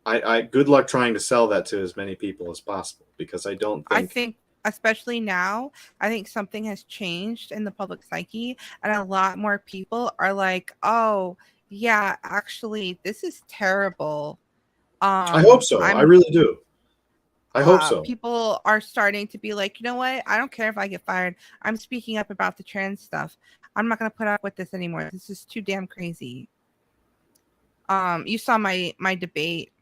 I good luck trying to sell that to as many people as possible, because I don't I think. think, especially now, I think something has changed in the public psyche, and a lot more people are like, "Oh, yeah, actually, this is terrible." I hope so. I I'm really do. I hope so. People are starting to be like, you know what? I don't care if I get fired. I'm speaking up about the trans stuff. I'm not going to put up with this anymore. This is too damn crazy. You saw my debate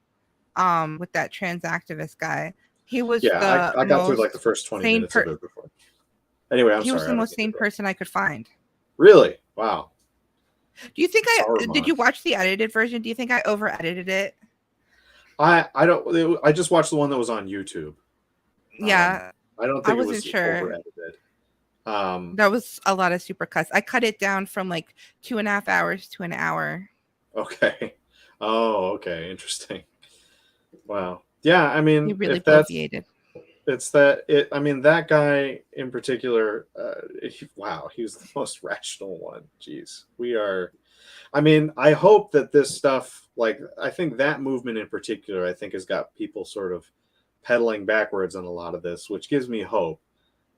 with that trans activist guy. He was Yeah, the I got through like the most first 20 sane minutes of per it before. Anyway, I'm he was sorry. the I don't most mean to sane interrupt. person I could find. Really? Wow. Do you think did Saruman. you watch the edited version? Do you think I over edited it? I don't. I just watched the one that was on YouTube. Um, Yeah, I don't I think it wasn't was over sure. edited. That was a lot of super cuts. I cut it down from like 2.5 hours to an hour. Okay. Oh, okay. Interesting. Wow. Yeah. I He mean, really if that's bloviated. it's that it. I mean, that guy in particular. Wow, he was the most rational one. Jeez, we are. I mean, I hope that this stuff, like, I think that movement in particular, I think has got people sort of pedaling backwards on a lot of this, which gives me hope.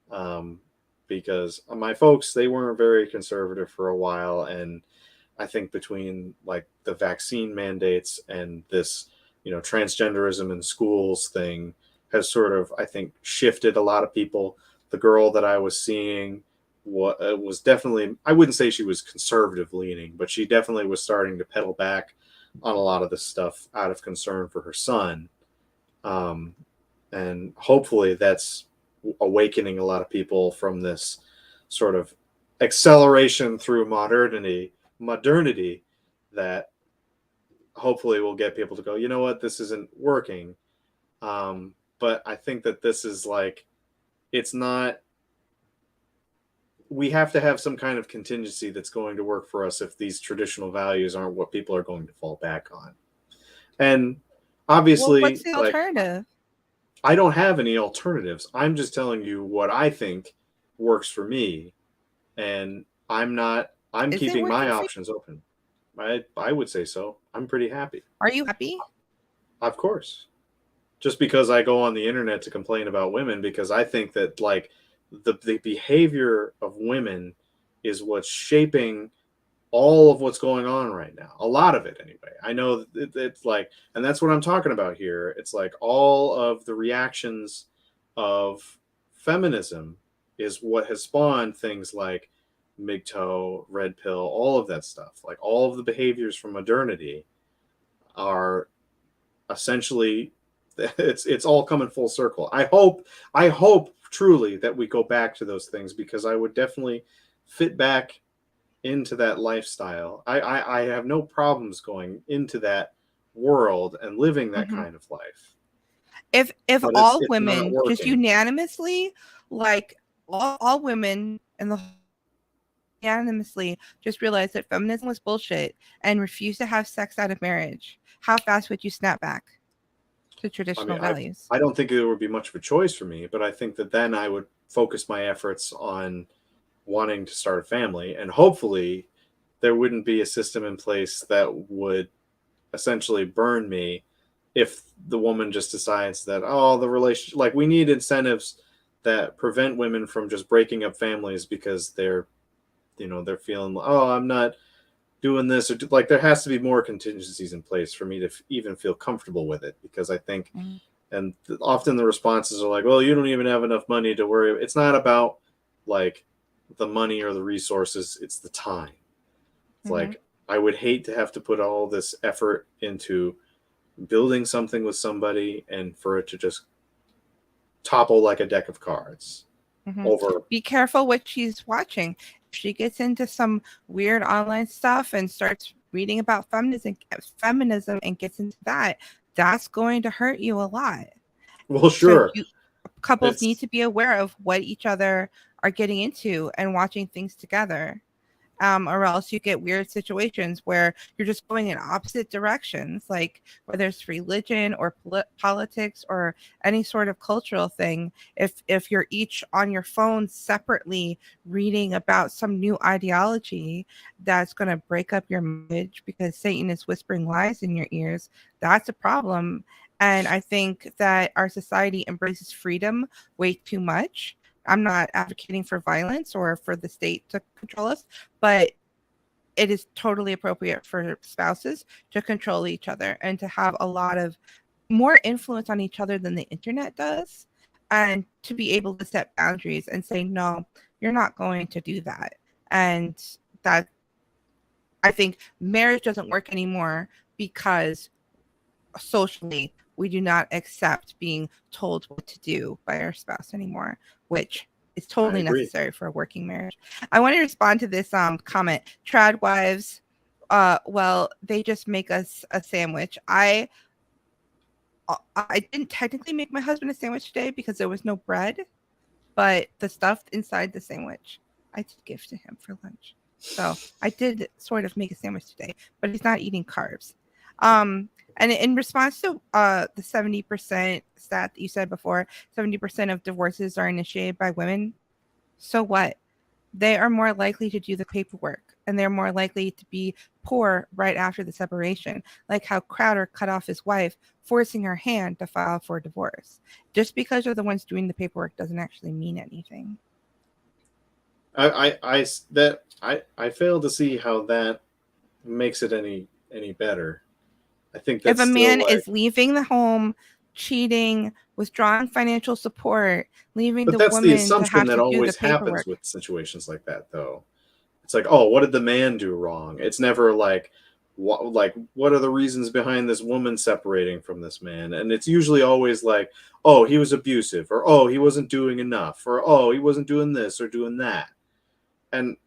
Um, because my folks, they weren't very conservative for a while, and I think between like the vaccine mandates and this, transgenderism in schools thing has sort of, I think, shifted a lot of people. The girl that I was seeing was definitely, I wouldn't say she was conservative leaning, but she definitely was starting to pedal back on a lot of this stuff out of concern for her son. Um, and hopefully that's awakening a lot of people from this sort of acceleration through modernity that hopefully will get people to go, you know what, this isn't working. But I think that this is like, it's not, we have to have some kind of contingency that's going to work for us if these traditional values aren't what people are going to fall back on. And Well, what's obviously, the like, alternative? I don't have any alternatives. I'm just telling you what I think works for me, and I'm Is it keeping my working for you? options open. I would say so. I'm pretty happy. Are you happy? Of course. Just because I go on the internet to complain about women, because I think that, like, the behavior of women is what's shaping all of what's going on right now. A lot of it, anyway. I know it's like, and that's what I'm talking about here. It's like all of the reactions of feminism is what has spawned things like MGTOW, red pill, all of that stuff. Like all of the behaviors from modernity are essentially, it's all coming full circle. I hope truly that we go back to those things, because I would definitely fit back into that lifestyle. I have no problems going into that world and living that Hmm. kind of life. If But it's all it's not women just working. unanimously, like all women in the unanimously just realized that feminism was bullshit and refused to have sex out of marriage, how fast would you snap back to I mean, traditional I values? I don't think there would be much of a choice for me, but I think that then I would focus my efforts on wanting to start a family, and hopefully there wouldn't be a system in place that would essentially burn me if the woman just decides that, oh, the relationship, like, we need incentives that prevent women from just breaking up families because they're feeling, oh, I'm not doing this, or like, there has to be more contingencies in place for me to even feel comfortable with it, because I think, Mm-hmm. and often the responses are like, well, you don't even have enough money to worry. It's not about like the money or the resources, it's the time. It's Mm-hmm. like, I would hate to have to put all this effort into building something with somebody and for it to just topple like a deck of cards Mm-hmm. over. Be careful what she's watching. If she gets into some weird online stuff and starts reading about feminism and gets into that, that's going to hurt you a lot. Well, So sure. you couples need It's to be aware of what each other are getting into and watching things together. or else you get weird situations where you're just going in opposite directions, like whether it's religion or politics or any sort of cultural thing. If you're each on your phone separately reading about some new ideology that's going to break up your marriage because Satan is whispering lies in your ears, that's a problem. And I think that our society embraces freedom way too much. I'm not advocating for violence or for the state to control us, but it is totally appropriate for spouses to control each other and to have a lot of more influence on each other than the internet does, and to be able to set boundaries and say, no, you're not going to do that. And that, I think marriage doesn't work anymore because socially we do not accept being told what to do by our spouse anymore, which is I totally agree. necessary for a working marriage. I want to respond to this comment. Trad wives, well, they just make us a sandwich. I didn't technically make my husband a sandwich today because there was no bread, but the stuff inside the sandwich I did give to him for lunch. So I did sort of make a sandwich today, but he's not eating carbs. And in response to the 70% stat that you said before, 70% of divorces are initiated by women. So what? They are more likely to do the paperwork, and they're more likely to be poor right after the separation, like how Crowder cut off his wife, forcing her hand to file for divorce. Just because they're the ones doing the paperwork doesn't actually mean anything. I fail to see how that makes it any better. I think If that's a still man like, is leaving the home, cheating, withdrawing financial support, leaving but the that's the woman to assumption have that to do the always happens paperwork. with situations like that, though. It's like, oh, what did the man do wrong? It's never like, what are the reasons behind this woman separating from this man? And it's usually always like, oh, he was abusive, or oh, he wasn't doing enough, or oh, he wasn't doing this or doing that. And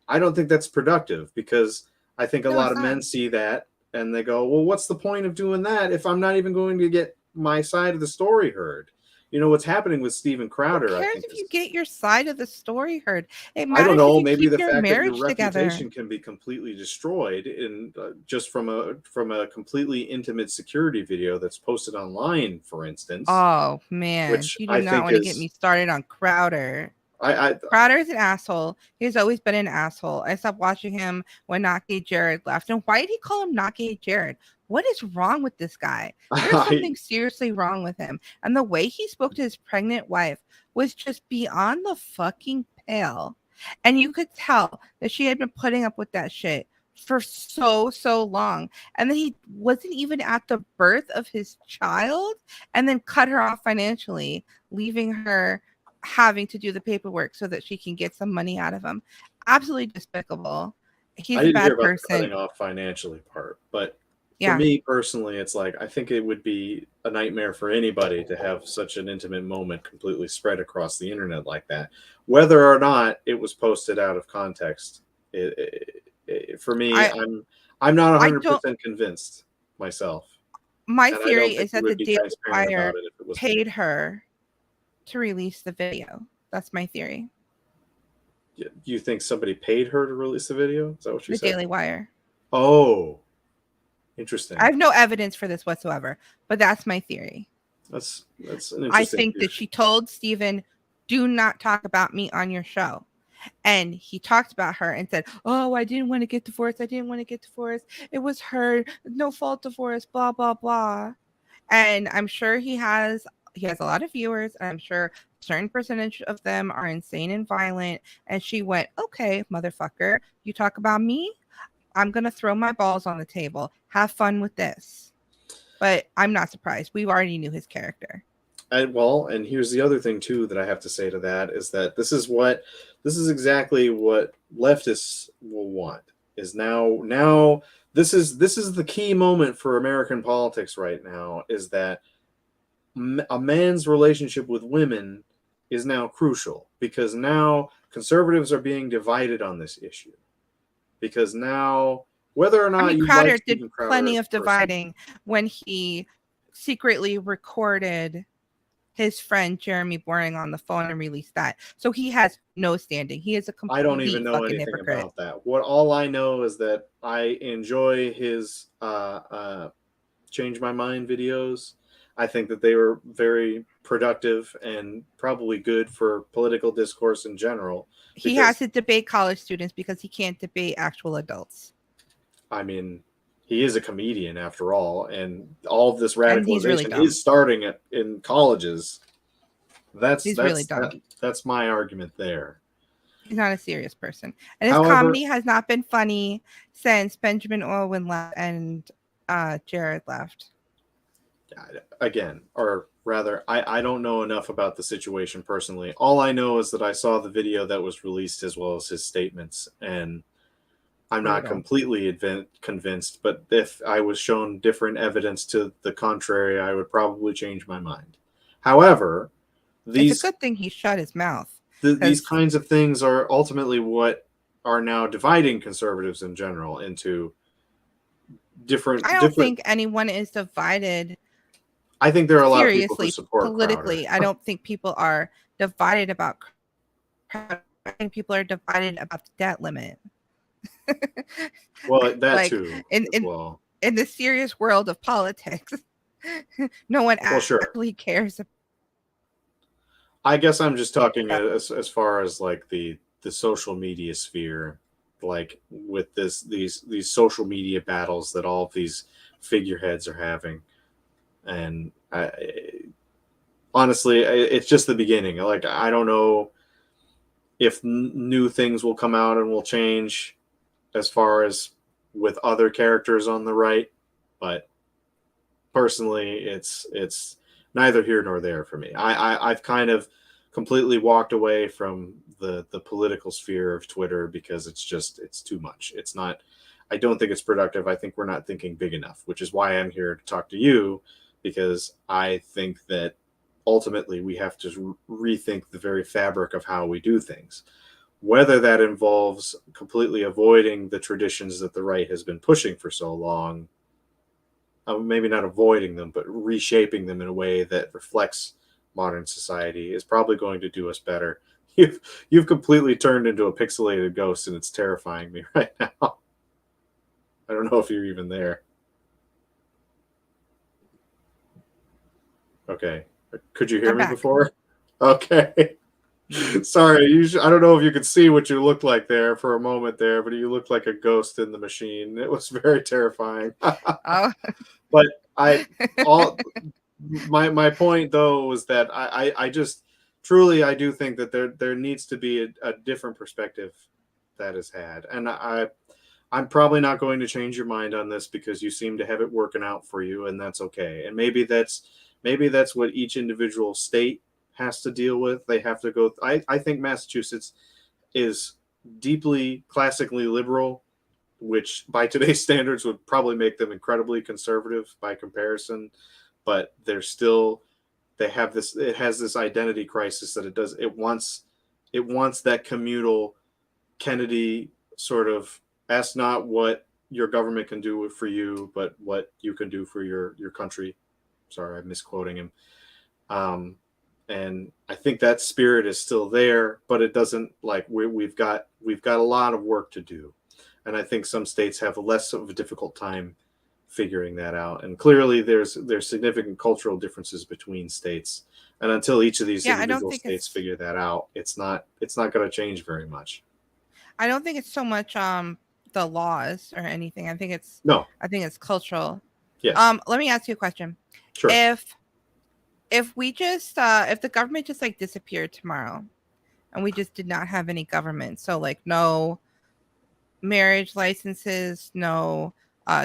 I don't think that's productive, because I think a No, lot it's of not. men see that and they go, well, what's the point of doing that if I'm not even going to get my side of the story heard? You know, what's happening with Steven Who Crowder, I cares think, if you is, get your side of the story heard? It I don't matters if know, you maybe keep the your fact that your marriage together. reputation can be completely destroyed in just from a completely intimate security video that's posted online, for instance, Oh man, which you do I not think want to get is, me started on Crowder. I Crowder is an asshole. He's always been an asshole. I stopped watching him when Not Gay Jared left. And why did he call him Not Gay Jared? What is wrong with this guy? There's I something seriously wrong with him. And the way he spoke to his pregnant wife was just beyond the fucking pale. And you could tell that she had been putting up with that shit for so long. And then he wasn't even at the birth of his child and then cut her off financially, leaving her having to do the paperwork so that she can get some money out of him. Absolutely despicable. I He's a didn't hear bad about the person. cutting off financially part, but for Yeah. me personally, it's like, I think it would be a nightmare for anybody to have such an intimate moment completely spread across the internet like that, whether or not it was posted out of context. For me, I I'm not I don't 100% convinced myself, my and I don't theory think is we that the would be Daily transparent about Wire it if it was me. paid her to release the video. That's my theory. You think somebody paid her to release the video? Is that what you The said? Daily Wire. Oh, I interesting. have no evidence for this whatsoever, but that's my theory. That's an I interesting think that theory. she told Steven, do not talk about me on your show. And he talked about her and said, oh, I didn't want to get divorced. I didn't want to get divorced. It was her, no fault divorce, blah, blah, blah. And I'm sure he has a lot of viewers, and I'm sure a certain percentage of them are insane and violent. And she went, okay, motherfucker, you talk about me, I'm gonna throw my balls on the table. Have fun with this. But I'm not surprised. We already knew his character. Well, and here's the other thing too that I have to say to that is that this is exactly what leftists will want. Is now this is the key moment for American politics right now, is that a man's relationship with women is now crucial, because now conservatives are being divided on this issue, because now, whether or I not mean, you like Crowder did Steven Crowder plenty as of a person, dividing when he secretly recorded his friend Jeremy Boring on the phone and released that. So he has no standing. He is a I don't even complete know fucking anything hypocrite. about that. What all I know is that I enjoy his change my mind videos. I think that they were very productive and probably good for political discourse in general. He has Because to debate college students because he can't debate actual adults. I mean, he is a comedian after all, and all of this And he's really radicalization dumb. is starting in colleges. That's He's really that's dumb. that's my argument there. He's not a serious person. And his However, comedy has not been funny since Benjamin Irwin left and Jared left. again, or rather, I don't know enough about the situation personally. All I know is that I saw the video that was released as well as his statements, and I'm not Brutal. completely convinced. But if I was shown different evidence to the contrary, I would probably change my mind. However, It's a these good thing he shut his mouth these because kinds of things are ultimately what are now dividing conservatives in general into I don't different. think anyone is divided I think there are a lot of people who seriously support Crowder. politically. I don't think people are divided about Crowder. I think people are divided about the debt limit. Well, that Like too in, as in well. in the serious world of politics, no one Well, sure. actually cares I guess I'm just talking about. as far as like the social media sphere, like with these social media battles that all of these figureheads are having, and honestly, it's just the beginning. Like I don't know if new things will come out and will change as far as with other characters on the right, but personally, it's neither here nor there for me. I've kind of completely walked away from the political sphere of Twitter because it's too much. It's not. I don't think it's productive. I think we're not thinking big enough, which is why I'm here to talk to you, because I think that ultimately we have to rethink the very fabric of how we do things. Whether that involves completely avoiding the traditions that the right has been pushing for so long, maybe not avoiding them, but reshaping them in a way that reflects modern society is probably going to do us better. You've completely turned into a pixelated ghost, and it's terrifying me right now. I don't know if you're even there. Okay, could you hear I'm me back. before? Okay. Sorry, I don't know if you could see what you looked like there for a moment there, but you looked like a ghost in the machine. It was very terrifying. Oh, But I all my point though was that I just truly I do think that there needs to be a different perspective that is had, and I'm probably not going to change your mind on this because you seem to have it working out for you, and that's okay. And maybe that's what each individual state has to deal with. They have to go. I think Massachusetts is deeply classically liberal, which by today's standards would probably make them incredibly conservative by comparison. But they're still they have this it has this identity crisis that it wants that communal Kennedy sort of ask not what your government can do for you, but what you can do for your country. Sorry, I'm misquoting him. Um, and I think that spirit is still there, but it doesn't like we've got a lot of work to do, and I think some states have less of a difficult time figuring that out. And clearly, there's significant cultural differences between states, and until each of these yeah. I don't individual think states it's. figure that out, it's not going to change very much. I don't think it's so much the laws or anything. No, I think it's cultural. yes, Let me ask you a question. sure. If we just if the government just like disappeared tomorrow and we just did not have any government, so like no marriage licenses, no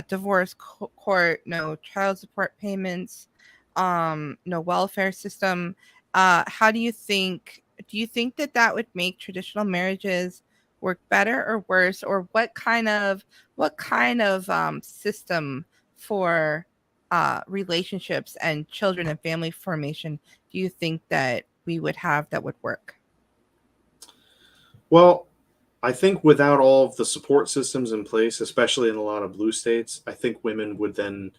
divorce court, no child support payments, no welfare system. How do you think? Do you think that that would make traditional marriages work better or worse, or what kind of system for relationships and children and family formation do you think that we would have that would work? Well, I think without all of the support systems in place, especially in a lot of blue states, I think women would then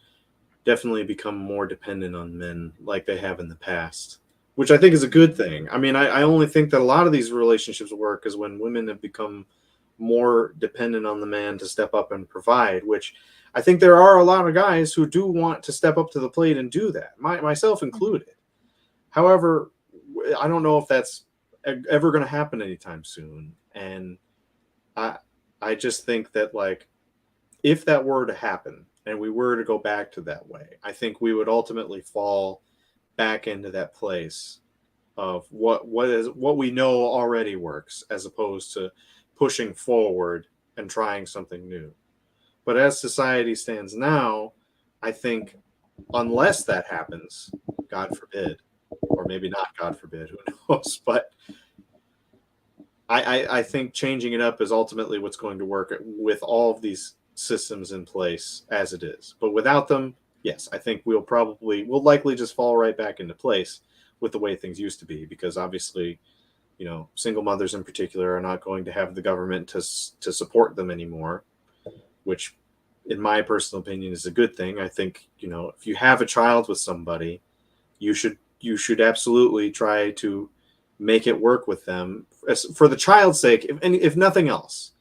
definitely become more dependent on men like they have in the past. which I think is a good thing. I mean, I only think that a lot of these relationships work is when women have become more dependent on the man to step up and provide, which I think there are a lot of guys who do want to step up to the plate and do that, myself Mhm. included. However, I don't know if that's ever going to happen anytime soon. And I, I just think that, like, if that were to happen and we were to go back to that way, I think we would ultimately fall back into that place of what we know already works, as opposed to pushing forward and trying something new. But as society stands now, I think unless that happens, God forbid, or maybe not, God forbid, who knows? But I think changing it up is ultimately what's going to work with all of these systems in place as it is. But without them, yes, I think we'll likely just fall right back into place with the way things used to be, because obviously, single mothers in particular are not going to have the government to support them anymore, which, in my personal opinion, is a good thing. I think, if you have a child with somebody, you should absolutely try to make it work with them, for the child's sake, if nothing else.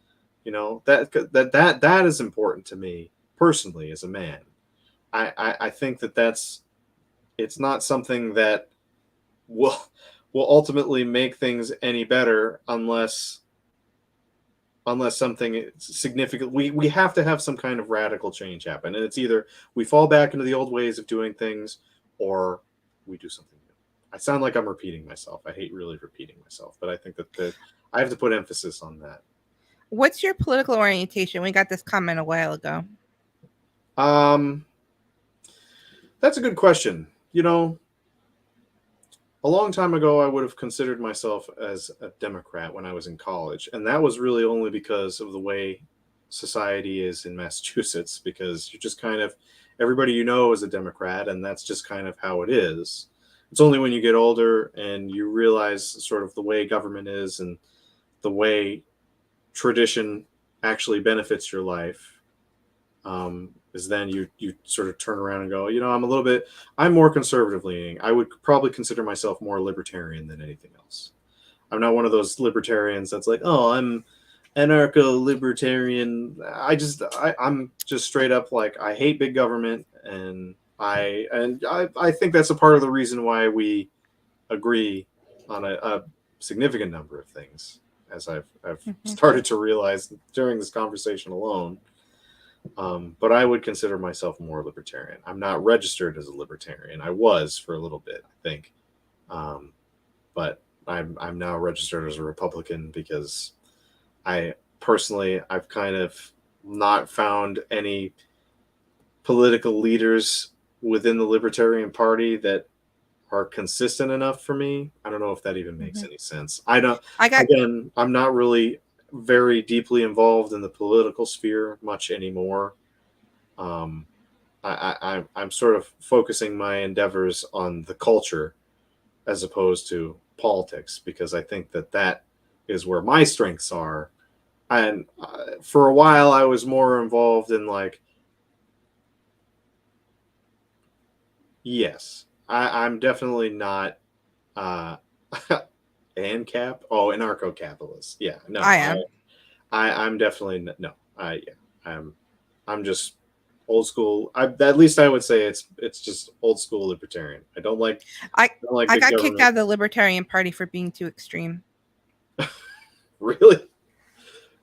That is important to me personally as a man. I think that's it's not something that will will ultimately make things any better, unless something significant, we have to have some kind of radical change happen, and it's either we fall back into the old ways of doing things, or we do something new. I sound like I'm repeating myself. I hate really repeating myself, but I think that I have to put emphasis on that. What's your political orientation? We got this comment a while ago. um that's a good question. A long time ago, I would have considered myself as a Democrat when I was in college, and that was really only because of the way society is in Massachusetts. Because you're just kind of, everybody is a Democrat, and that's just kind of how it is. It's only when you get older and you realize sort of the way government is, and the way tradition actually benefits your life, is then you sort of turn around and go, I'm more conservative leaning. I would probably consider myself more libertarian than anything else. I'm not one of those libertarians that's like, oh, I'm anarcho libertarian. I'm just straight up like, I hate big government, and I think that's a part of the reason why we agree on a significant number of things, as I've Mhm. started to realize during this conversation alone. But I would consider myself more libertarian. I'm not registered as a libertarian. I was for a little bit, I think, um, but I'm now registered as a Republican, because I personally, I've kind of not found any political leaders within the Libertarian Party that are consistent enough for me. I don't know if that even makes Mhm. any sense. I don't. I got Again, I'm not really very deeply involved in the political sphere much anymore. Um, I'm sort of focusing my endeavors on the culture as opposed to politics, because I think that is where my strengths are. And for a while, I was more involved in, like, yes, I'm definitely not uh, ANCAP. Oh, anarcho capitalist. Yeah, no, I am. I'm definitely no. Yeah, I'm I'm just old school. At least I would say it's just old school libertarian. I I don't like I big got kicked government. out of the Libertarian Party for being too extreme. Really?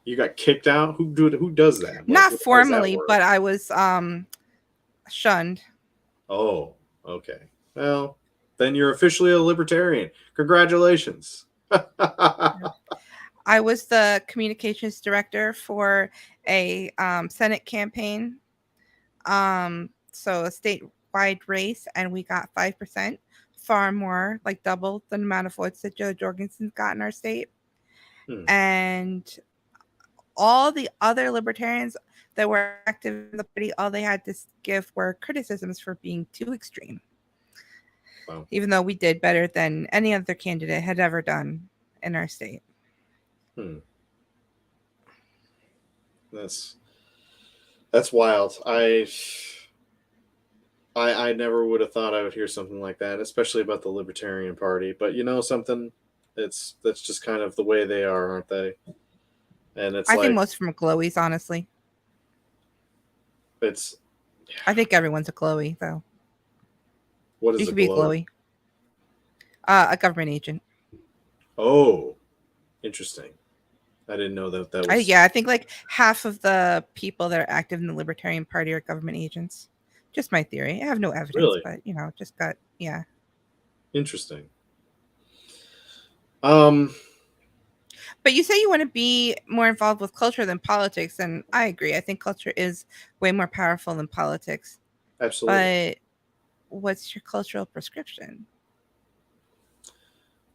You got kicked out? Who does that? Like, Not how does that formally, work? but I was shunned. Oh, okay. Well, then you're officially a libertarian. Congratulations. I was the communications director for a Senate campaign, so a statewide race, and we got 5%, far more, like double the amount of votes that Joe Jorgensen's got in our state. Hmm. And all the other libertarians that were active in the party, all they had to give were criticisms for being too extreme, Wow. even though we did better than any other candidate had ever done in our state. Hmm. That's that's wild. I never would have thought I would hear something like that, especially about the Libertarian Party. But you know something, that's just kind of the way they are, aren't they? And it's I think like most of them are glowies, honestly. it's I think everyone's a glowy, though. what You is a could be a glowy? glowy, a government agent. Oh, interesting. I didn't know that that was Yeah, I think like half of the people that are active in the Libertarian Party are government agents. Just my theory. I have no evidence, really but just got yeah. interesting. Um, But you say you want to be more involved with culture than politics, and I agree. I think culture is way more powerful than politics. absolutely. But what's your cultural prescription?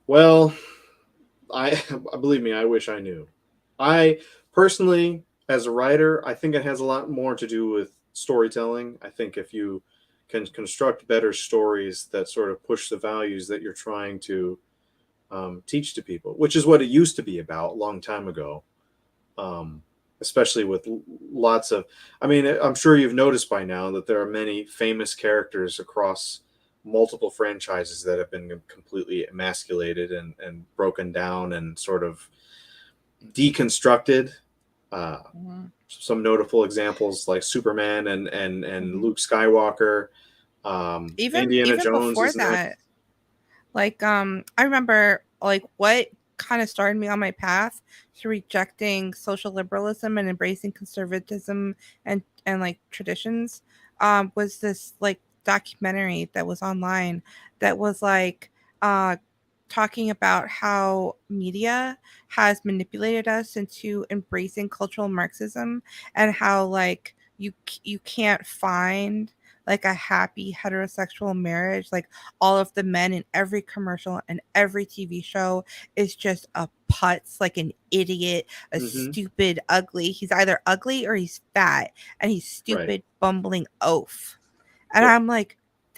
Well, I believe me, I wish I knew. I personally, as a writer, I think it has a lot more to do with storytelling. I think if you can construct better stories that sort of push the values that you're trying to teach to people, which is what it used to be about a long time ago. Um, Especially with lots of, I mean, I'm sure you've noticed by now that there are many famous characters across multiple franchises that have been completely emasculated and broken down and sort of deconstructed. Uh, Mhm. some notable examples like Superman and Mhm. Luke Skywalker. Even Indiana even Jones before is that, next. like I remember like what kind of started me on my path to rejecting social liberalism and embracing conservatism and like traditions was this like documentary that was online that was like uh talking about how media has manipulated us into embracing cultural marxism and how like you can't find like a happy heterosexual marriage, like all of the men in every commercial and every TV show is just a putz, like an idiot, a Hmm. stupid, ugly. He's either ugly or he's fat, and he's Right. stupid, bumbling oaf. And Yep. I'm like,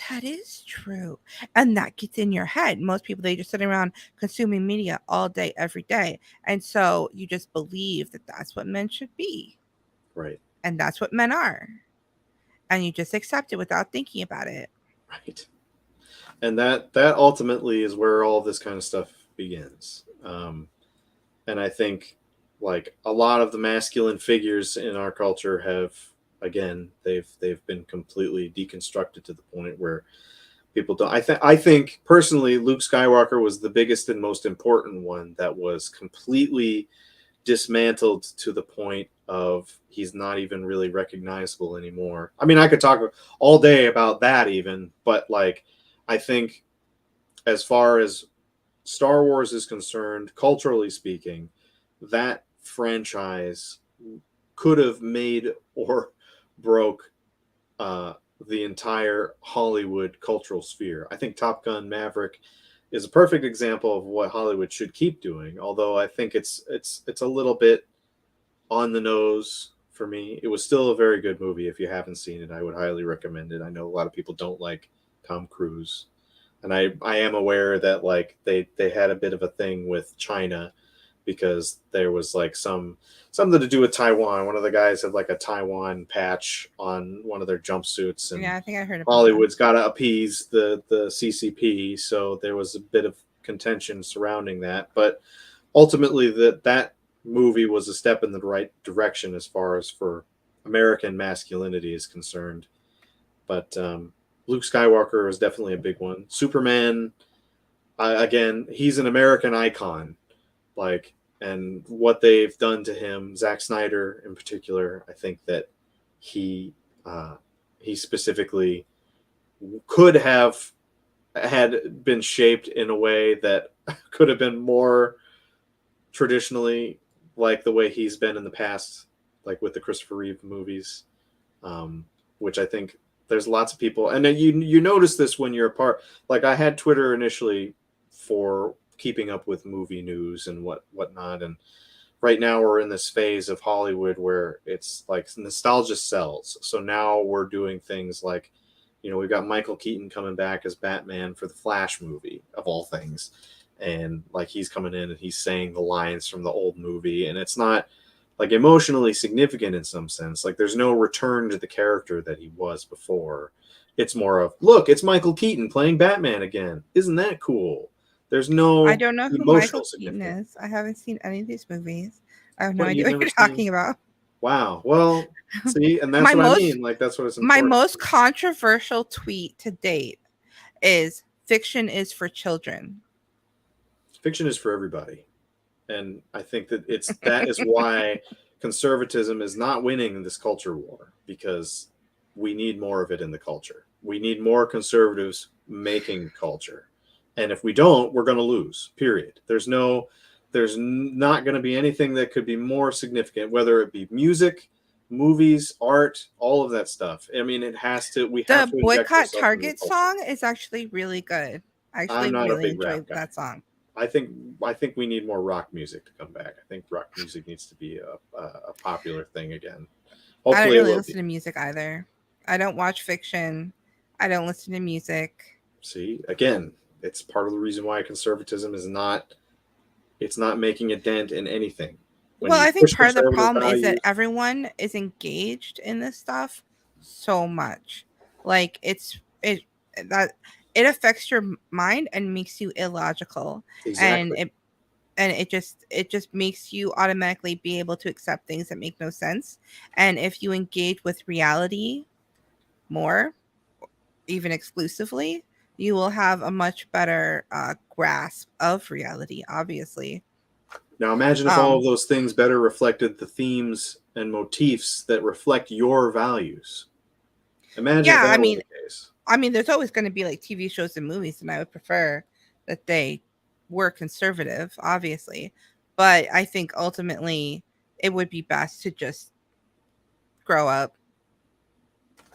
that is true. And that gets in your head. Most people, they just sit around consuming media all day, every day. And so you just believe that that's what men should be. Right. And that's what men are. And you just accept it without thinking about it. Right. And that ultimately is where all this kind of stuff begins. And I think like a lot of the masculine figures in our culture have again they've been completely deconstructed to the point where people don't. I think personally, Luke Skywalker was the biggest and most important one that was completely dismantled to the point of he's not even really recognizable anymore. I mean, I could talk all day about that even, but like I think as far as Star Wars is concerned, culturally speaking, that franchise could have made or broke uh, the entire Hollywood cultural sphere. I think Top Gun Maverick is a perfect example of what Hollywood should keep doing. Although I think it's a little bit on the nose for me. It was still a very good movie. If you haven't seen it, I would highly recommend it. I know a lot of people don't like Tom Cruise, and I am aware that like they had a bit of a thing with China because there was like something to do with Taiwan. One of the guys had like a Taiwan patch on one of their jumpsuits, and Yeah, I think I heard about that. Hollywood's got to appease the CCP, so there was a bit of contention surrounding that. But ultimately, that movie was a step in the right direction as far as for American masculinity is concerned. But Luke Skywalker is definitely a big one. Superman, again, he's an American icon. Like, and what they've done to him, Zack Snyder in particular, I think that he uh, he specifically could have had been shaped in a way that could have been more traditionally like the way he's been in the past, like with the Christopher Reeve movies, um, which I think there's lots of people, and then you notice this when you're a part. Like I had Twitter initially for keeping up with movie news and whatnot, and right now we're in this phase of Hollywood where it's like nostalgia sells. So now we're doing things like, we've got Michael Keaton coming back as Batman for the Flash movie of all things. And like he's coming in and he's saying the lines from the old movie, and it's not like emotionally significant in some sense. Like there's no return to the character that he was before. It's more of, look, it's Michael Keaton playing Batman again. Isn't that cool? There's I no don't know who Michael emotional Keaton significance. is. I haven't seen any of these movies. I have no What, idea you've what never you're seen? talking about. Wow. Well, see, and that's My what I most mean. Like, that's what is my important. most controversial tweet to date is fiction is for children. Fiction is for everybody. And I think that that is why conservatism is not winning this culture war, because we need more of it in the culture. We need more conservatives making culture. And if we don't, we're going to lose. Period. There's not going to be anything that could be more significant, whether it be music, movies, art, all of that stuff. I mean, we have The to inject Boycott ourselves into the Target culture. song is actually really good. I I'm actually not a really big enjoy rap guy. that song. I think I think we need more rock music to come back. I think rock music needs to be a popular thing again. I don't Hopefully, it really will listen be. to music either. I don't watch fiction. I don't listen to music. See, again, it's part of the reason why conservatism is not. It's not making a dent in anything. When Well, you I think push part of the conservative problem is that values, everyone is engaged in this stuff so much. Like it that it affects your mind and makes you illogical. And exactly. it just makes you automatically be able to accept things that make no sense. And if you engage with reality more, even exclusively, you will have a much better grasp of reality, obviously. Now, imagine if all of um those things better reflected the themes and motifs that reflect your values. Imagine if yeah, that was the case. there's always going to be like TV shows and movies, and I would prefer that they were conservative, obviously. But I think ultimately it would be best to just grow up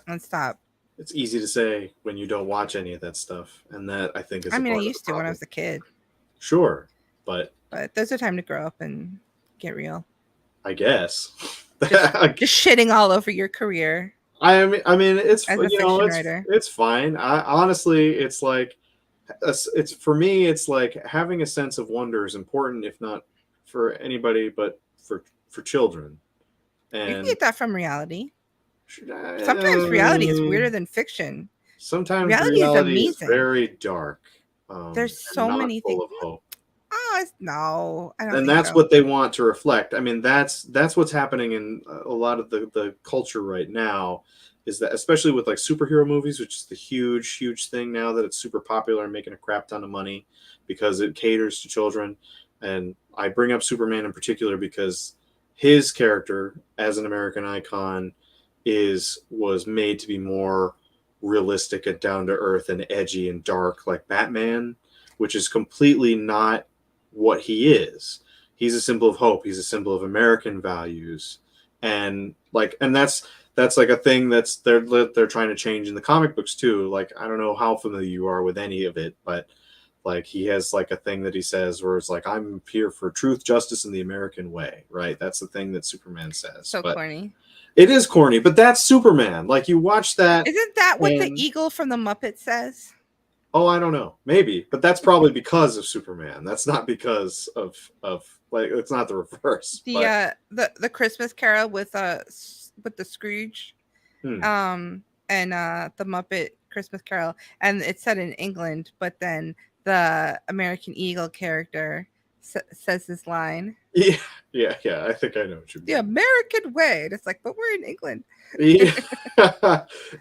and stop. It's easy to say when you don't watch any of that stuff, and that I think is I a mean, I part of the used to when I problem. was a kid, Sure, but but there's a time to grow up and get real. I guess. Just just shitting all over your career I mean, it's as a you know, fiction writer. it's fine. I honestly, it's like, it's for me, it's like having a sense of wonder is important, if not for anybody, but for children. You can And get that from reality. Sometimes reality is uh, weirder than fiction. sometimes Reality is reality is amazing. very dark, There's and so not many full things. of hope. Oh, no, I don't And think that's so. what they want to reflect. I mean, that's what's happening in a lot of the culture right now, is that especially with like superhero movies, which is the huge thing now that it's super popular and making a crap ton of money because it caters to children. And I bring up Superman in particular because his character as an American icon is was made to be more realistic and down to earth and edgy and dark like Batman, which is completely not what he is. He's a symbol of hope. He's a symbol of American values, and that's like a thing that's they're trying to change in the comic books too. Like, I don't know how familiar you are with any of it, but like he has like a thing that he says where it's like, I'm here for truth, justice, and the American way. Right? That's the thing that Superman says. So But corny. it is corny. But that's Superman. Like, you watch that, Isn't that what the and eagle from the Muppet says? oh, I don't know. Maybe, but that's probably because of Superman. That's not because of like, it's not the reverse. But The Christmas Carol with the Scrooge, hmm. and the Muppet Christmas Carol, and it's set in England, but then the American Eagle character says this line, Yeah, yeah. I think I know what you "The mean. American way," and it's like, but we're in England. Yeah,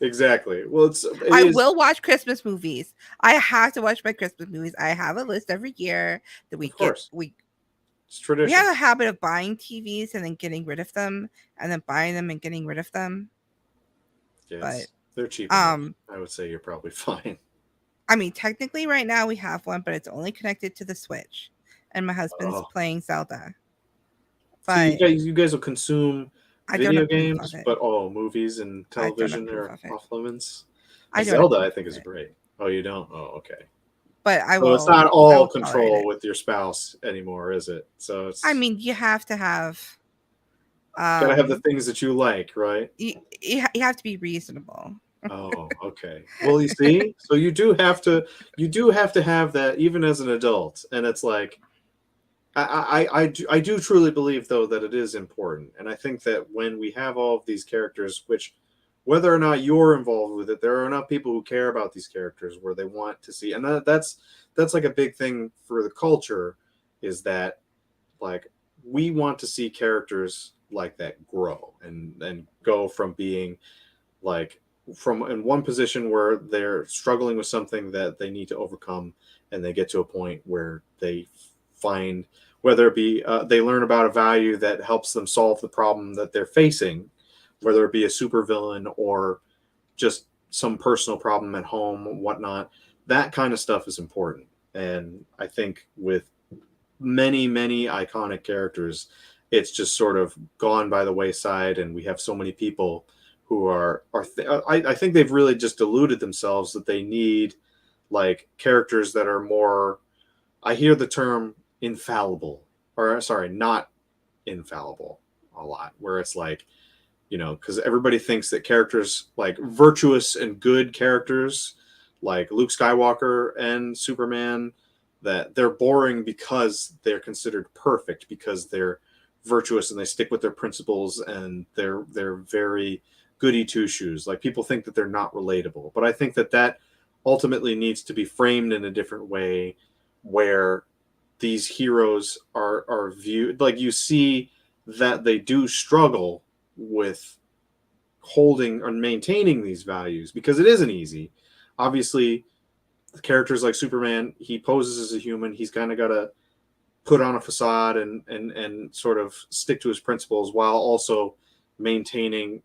exactly. Well, it I is, will watch Christmas movies. I have to watch my Christmas movies. I have a list every year that we of get. course, it's We tradition. have a habit of buying TVs and then getting rid of them, and then buying them and getting rid of them. But Yes, they're cheap enough. um, I would say you're probably fine. I mean, technically, right now we have one, but it's only connected to the Switch, and my husband's Oh, playing Zelda. so But you guys will consume I don't video approve of games, it. but oh, movies and I don't television approve are of it. off limits. I don't Zelda, approve I think, of is it. great. Oh, you don't? Oh, okay. But So it's not all I will tolerate control it. with your spouse anymore, is it? So I it's mean, you have to have gotta have the um, things that you like, right? you have to be reasonable. Oh, okay. Well, you see, so you do have to have that even as an adult, and it's like, I do truly believe though that it is important, and I think that when we have all of these characters, which whether or not you're involved with it, there are enough people who care about these characters where they want to see, and that's like a big thing for the culture, is that like we want to see characters like that grow and go from being like from in one position where they're struggling with something that they need to overcome, and they get to a point where they find, whether it be they learn about a value that helps them solve the problem that they're facing, whether it be a supervillain or just some personal problem at home, whatnot. That kind of stuff is important. And I think with many iconic characters, it's just sort of gone by the wayside, and we have so many people who I think they've really just deluded themselves that they need like characters that are more, I hear the term infallible, or sorry, not infallible a lot, where it's like, because everybody thinks that characters like virtuous and good characters like Luke Skywalker and Superman, that they're boring because they're considered perfect, because they're virtuous and they stick with their principles, and they're very goody two shoes. Like, people think that they're not relatable, but I think that ultimately needs to be framed in a different way, where these heroes are viewed like, you see that they do struggle with holding or maintaining these values, because it isn't easy. Obviously, characters like Superman, he poses as a human. He's kind of got to put on a facade and sort of stick to his principles while also maintaining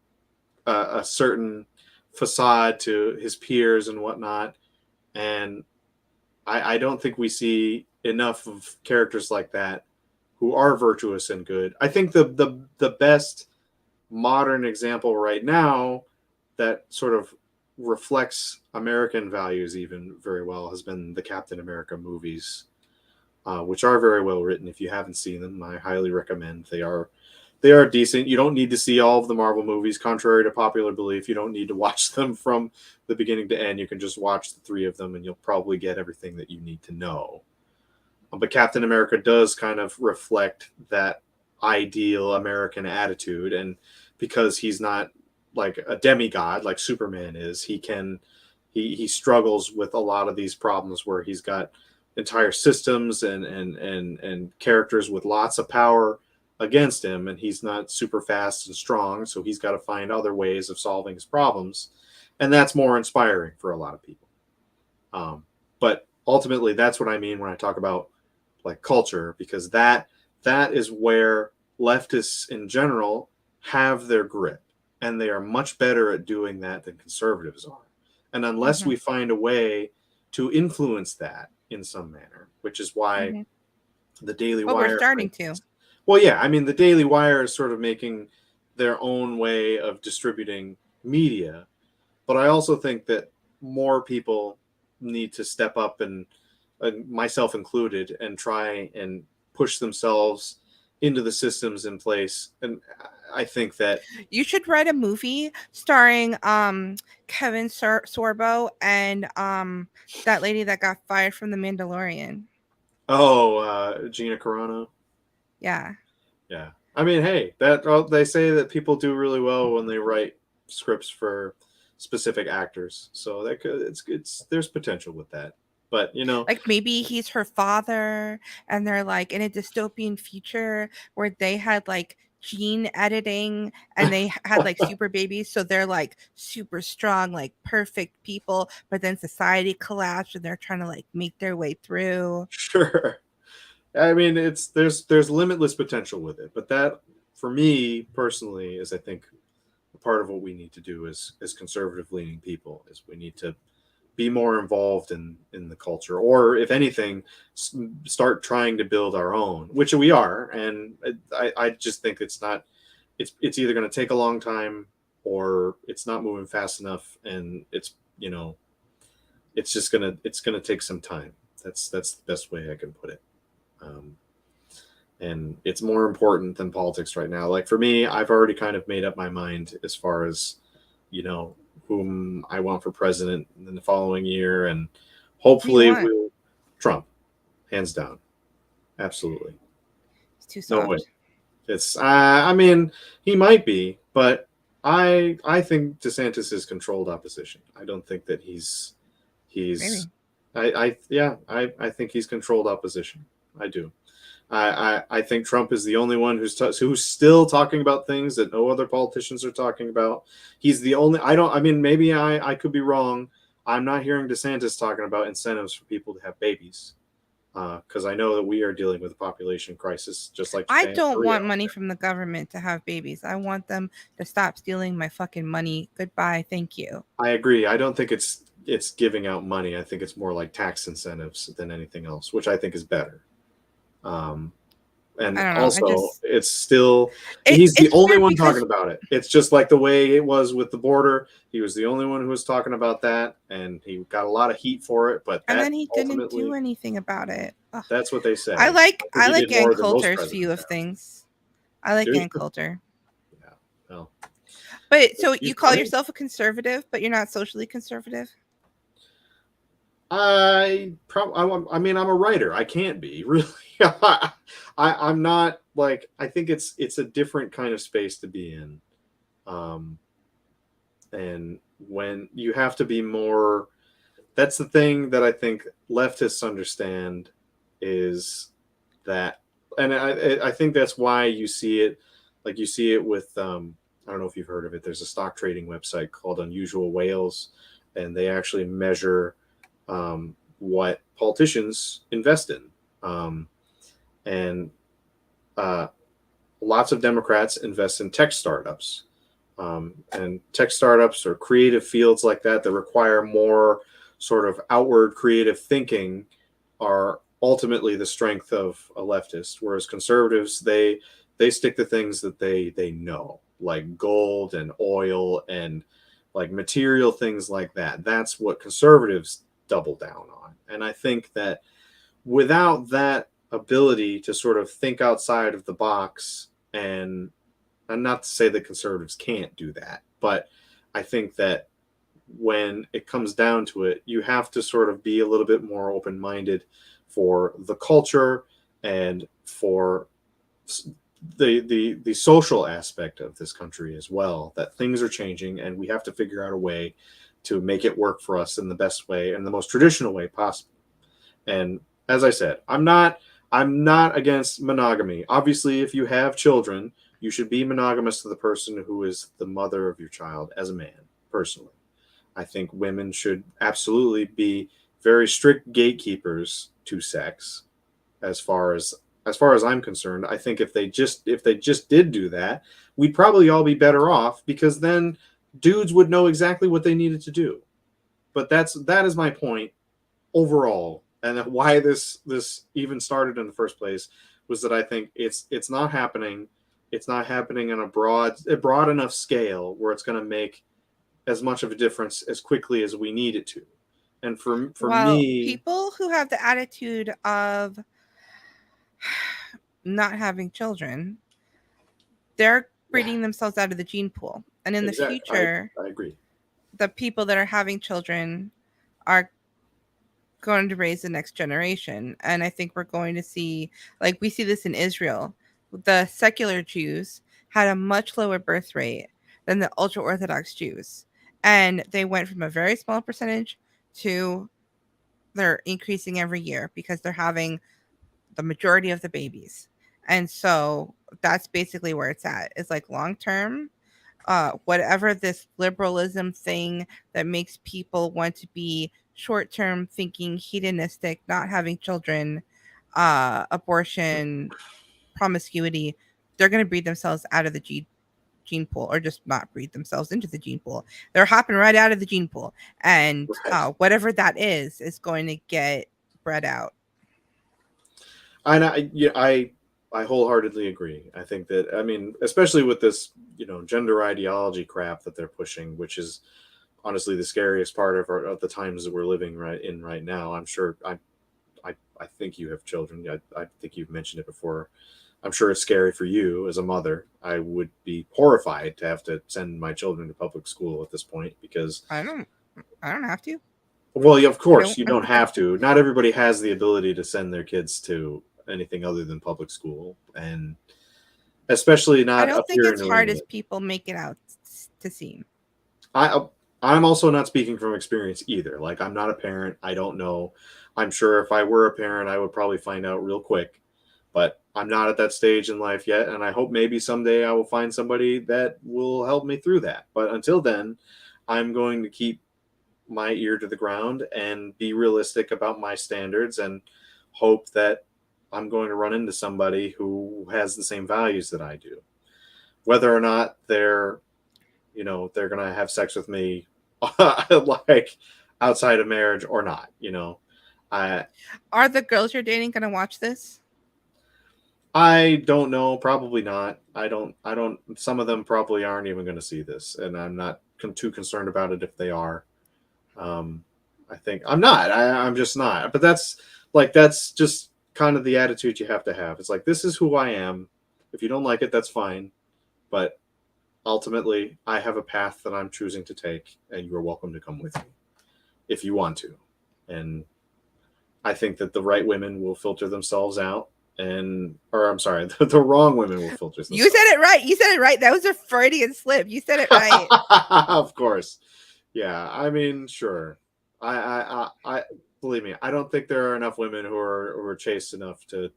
a certain facade to his peers and whatnot. And I don't think we see enough of characters like that who are virtuous and good. I think the best modern example right now that sort of reflects American values even very well has been the Captain America movies, which are very well written. If you haven't seen them, I highly recommend. They are decent. You don't need to see all of the Marvel movies, contrary to popular belief. You don't need to watch them from the beginning to end. You can just watch the three of them, and you'll probably get everything that you need to know. But Captain America does kind of reflect that ideal American attitude, and because he's not like a demigod like Superman is, he struggles with a lot of these problems where he's got entire systems and characters with lots of power against him, and he's not super fast and strong, so he's got to find other ways of solving his problems, and that's more inspiring for a lot of people. But ultimately, that's what I mean when I talk about like culture, because that is where leftists in general have their grip, and they are much better at doing that than conservatives are. And unless Mm-hmm. we find a way to influence that in some manner, which is why Mm-hmm. the Daily Well, we're Wire, for starting to. instance, well, yeah, I mean, the Daily Wire is sort of making their own way of distributing media, but I also think that more people need to step up, and myself included, and try and push themselves into the systems in place. And I think that, You should write a movie starring Kevin Sorbo and that lady that got fired from The Mandalorian. oh, Gina Carano. Yeah. Yeah. I mean, hey, they say that people do really well when they write scripts for specific actors. So that could, it's there's potential with that. But, Like maybe he's her father and they're like in a dystopian future where they had like gene editing and they had like super babies, so they're like super strong, like perfect people, but then society collapsed and they're trying to like make their way through. sure. I mean, it's there's limitless potential with it, but that, for me personally, is, I think, part of what we need to do as conservative leaning people, is we need to be more involved in the culture, or if anything, start trying to build our own, which we are. And I just think it's either going to take a long time, or it's not moving fast enough, and it's gonna take some time. That's the best way I can put it. um, and it's more important than politics right now. Like, for me, I've already kind of made up my mind as far as, you know whom I want for president in the following year, and Who you hopefully want? we'll Trump, hands down, absolutely. It's too No way. soft. It's I mean, he might be, but I think DeSantis is controlled opposition. I don't think that he's Maybe. I think he's controlled opposition. I do. I think Trump is the only one who's still talking about things that no other politicians are talking about. He's the only. I don't. I mean, maybe I could be wrong. I'm not hearing DeSantis talking about incentives for people to have babies, because I know that we are dealing with a population crisis, just like I Japan and don't Korea. want money from the government to have babies. I want them to stop stealing my fucking money. Goodbye. Thank you. I agree. I don't think it's giving out money. I think it's more like tax incentives than anything else, which I think is better. Um, and I don't know. I also, just it's still it he's the it's only weird one talking because about it. It's just like the way it was with the border. He was the only one who was talking about that, and he got a lot of heat for it. But and that then he didn't do ultimately, anything about it. Ugh. that's what they I say. like I think I he like did Ann more than most Coulter's view presidents of have. things. I like Do you? Ann Coulter. Yeah. Well, But so she's you call funny. yourself a conservative, but you're not socially conservative? I mean, I'm a writer. I can't be really. I'm not like. I think it's a different kind of space to be in. Um, and when you have to be more, that's the thing that I think leftists understand is that, and I think that's why you see it, like you see it with I don't know if you've heard of it. There's a stock trading website called Unusual Whales, and they actually measure what politicians invest in, and uh, lots of Democrats invest in tech startups. And tech startups or creative fields like that require more sort of outward creative thinking are ultimately the strength of a leftist, whereas conservatives they stick to things that they know, like gold and oil and like material things like that. That's what conservatives double down on. And I think that without that ability to sort of think outside of the box, and not to say that conservatives can't do that, but I think that when it comes down to it, you have to sort of be a little bit more open minded for the culture and for the social aspect of this country as well. That things are changing, and we have to figure out a way to make it work for us in the best way and the most traditional way possible. And as I said, I'm not against monogamy. Obviously, if you have children, you should be monogamous to the person who is the mother of your child as a man, personally. I think women should absolutely be very strict gatekeepers to sex as far as I'm concerned. I think if they just did do that, we'd probably all be better off because then dudes would know exactly what they needed to do. But that is my point overall, and why this even started in the first place was that I think it's not happening. It's not happening on a broad enough scale where it's going to make as much of a difference as quickly as we need it to. And for Well, me, people who have the attitude of not having children, they're yeah, breeding themselves out of the gene pool. And in the exactly. I future, I agree. the people that are having children are going to raise the next generation. And I think we're going to see, like, we see this in Israel. The secular Jews had a much lower birth rate than the ultra Orthodox Jews. And they went from a very small percentage to they're increasing every year because they're having the majority of the babies. And so that's basically where it's at. It's like long term, whatever this liberalism thing that makes people want to be short term thinking, hedonistic, not having children, abortion, promiscuity, they're going to breed themselves out of the gene pool or just not breed themselves into the gene pool. They're hopping right out of the gene pool. And Right. whatever that is going to get bred out. And I wholeheartedly agree. I think that, I mean, especially with this, gender ideology crap that they're pushing, which is honestly the scariest part of the times that we're living right now. I'm sure I think you have children. I think you've mentioned it before. I'm sure it's scary for you as a mother. I would be horrified to have to send my children to public school at this point because, I don't I don't have to. well, yeah, of I course don't. you don't have to. Not everybody has the ability to send their kids to anything other than public school, and especially I not don't up think here in it's New hard as England. people make it out to see. I I'm also not speaking from experience either. Like, I'm not a parent. I don't know. I'm sure if I were a parent, I would probably find out real quick. But I'm not at that stage in life yet, and I hope maybe someday I will find somebody that will help me through that. But until then, I'm going to keep my ear to the ground and be realistic about my standards and hope that I'm going to run into somebody who has the same values that I do. Whether or not they're going to have sex with me like outside of marriage or not. I Are the girls you're dating going to watch this? I don't know, probably not. I don't some of them probably aren't even going to see this, and I'm not too concerned about it if they are. Um, I think I'm not. I'm just not. But that's just kind of the attitude you have to have. It's like, this is who I am. If you don't like it, that's fine. But ultimately, I have a path that I'm choosing to take, and you are welcome to come with me if you want to. And I think that the right women will filter themselves out, or I'm sorry, the wrong women will filter You themselves. said it right. You said it right. That was a Freudian slip. You said it right. Of course. Yeah, I mean, sure. I believe me. I don't think there are enough women who are chaste enough to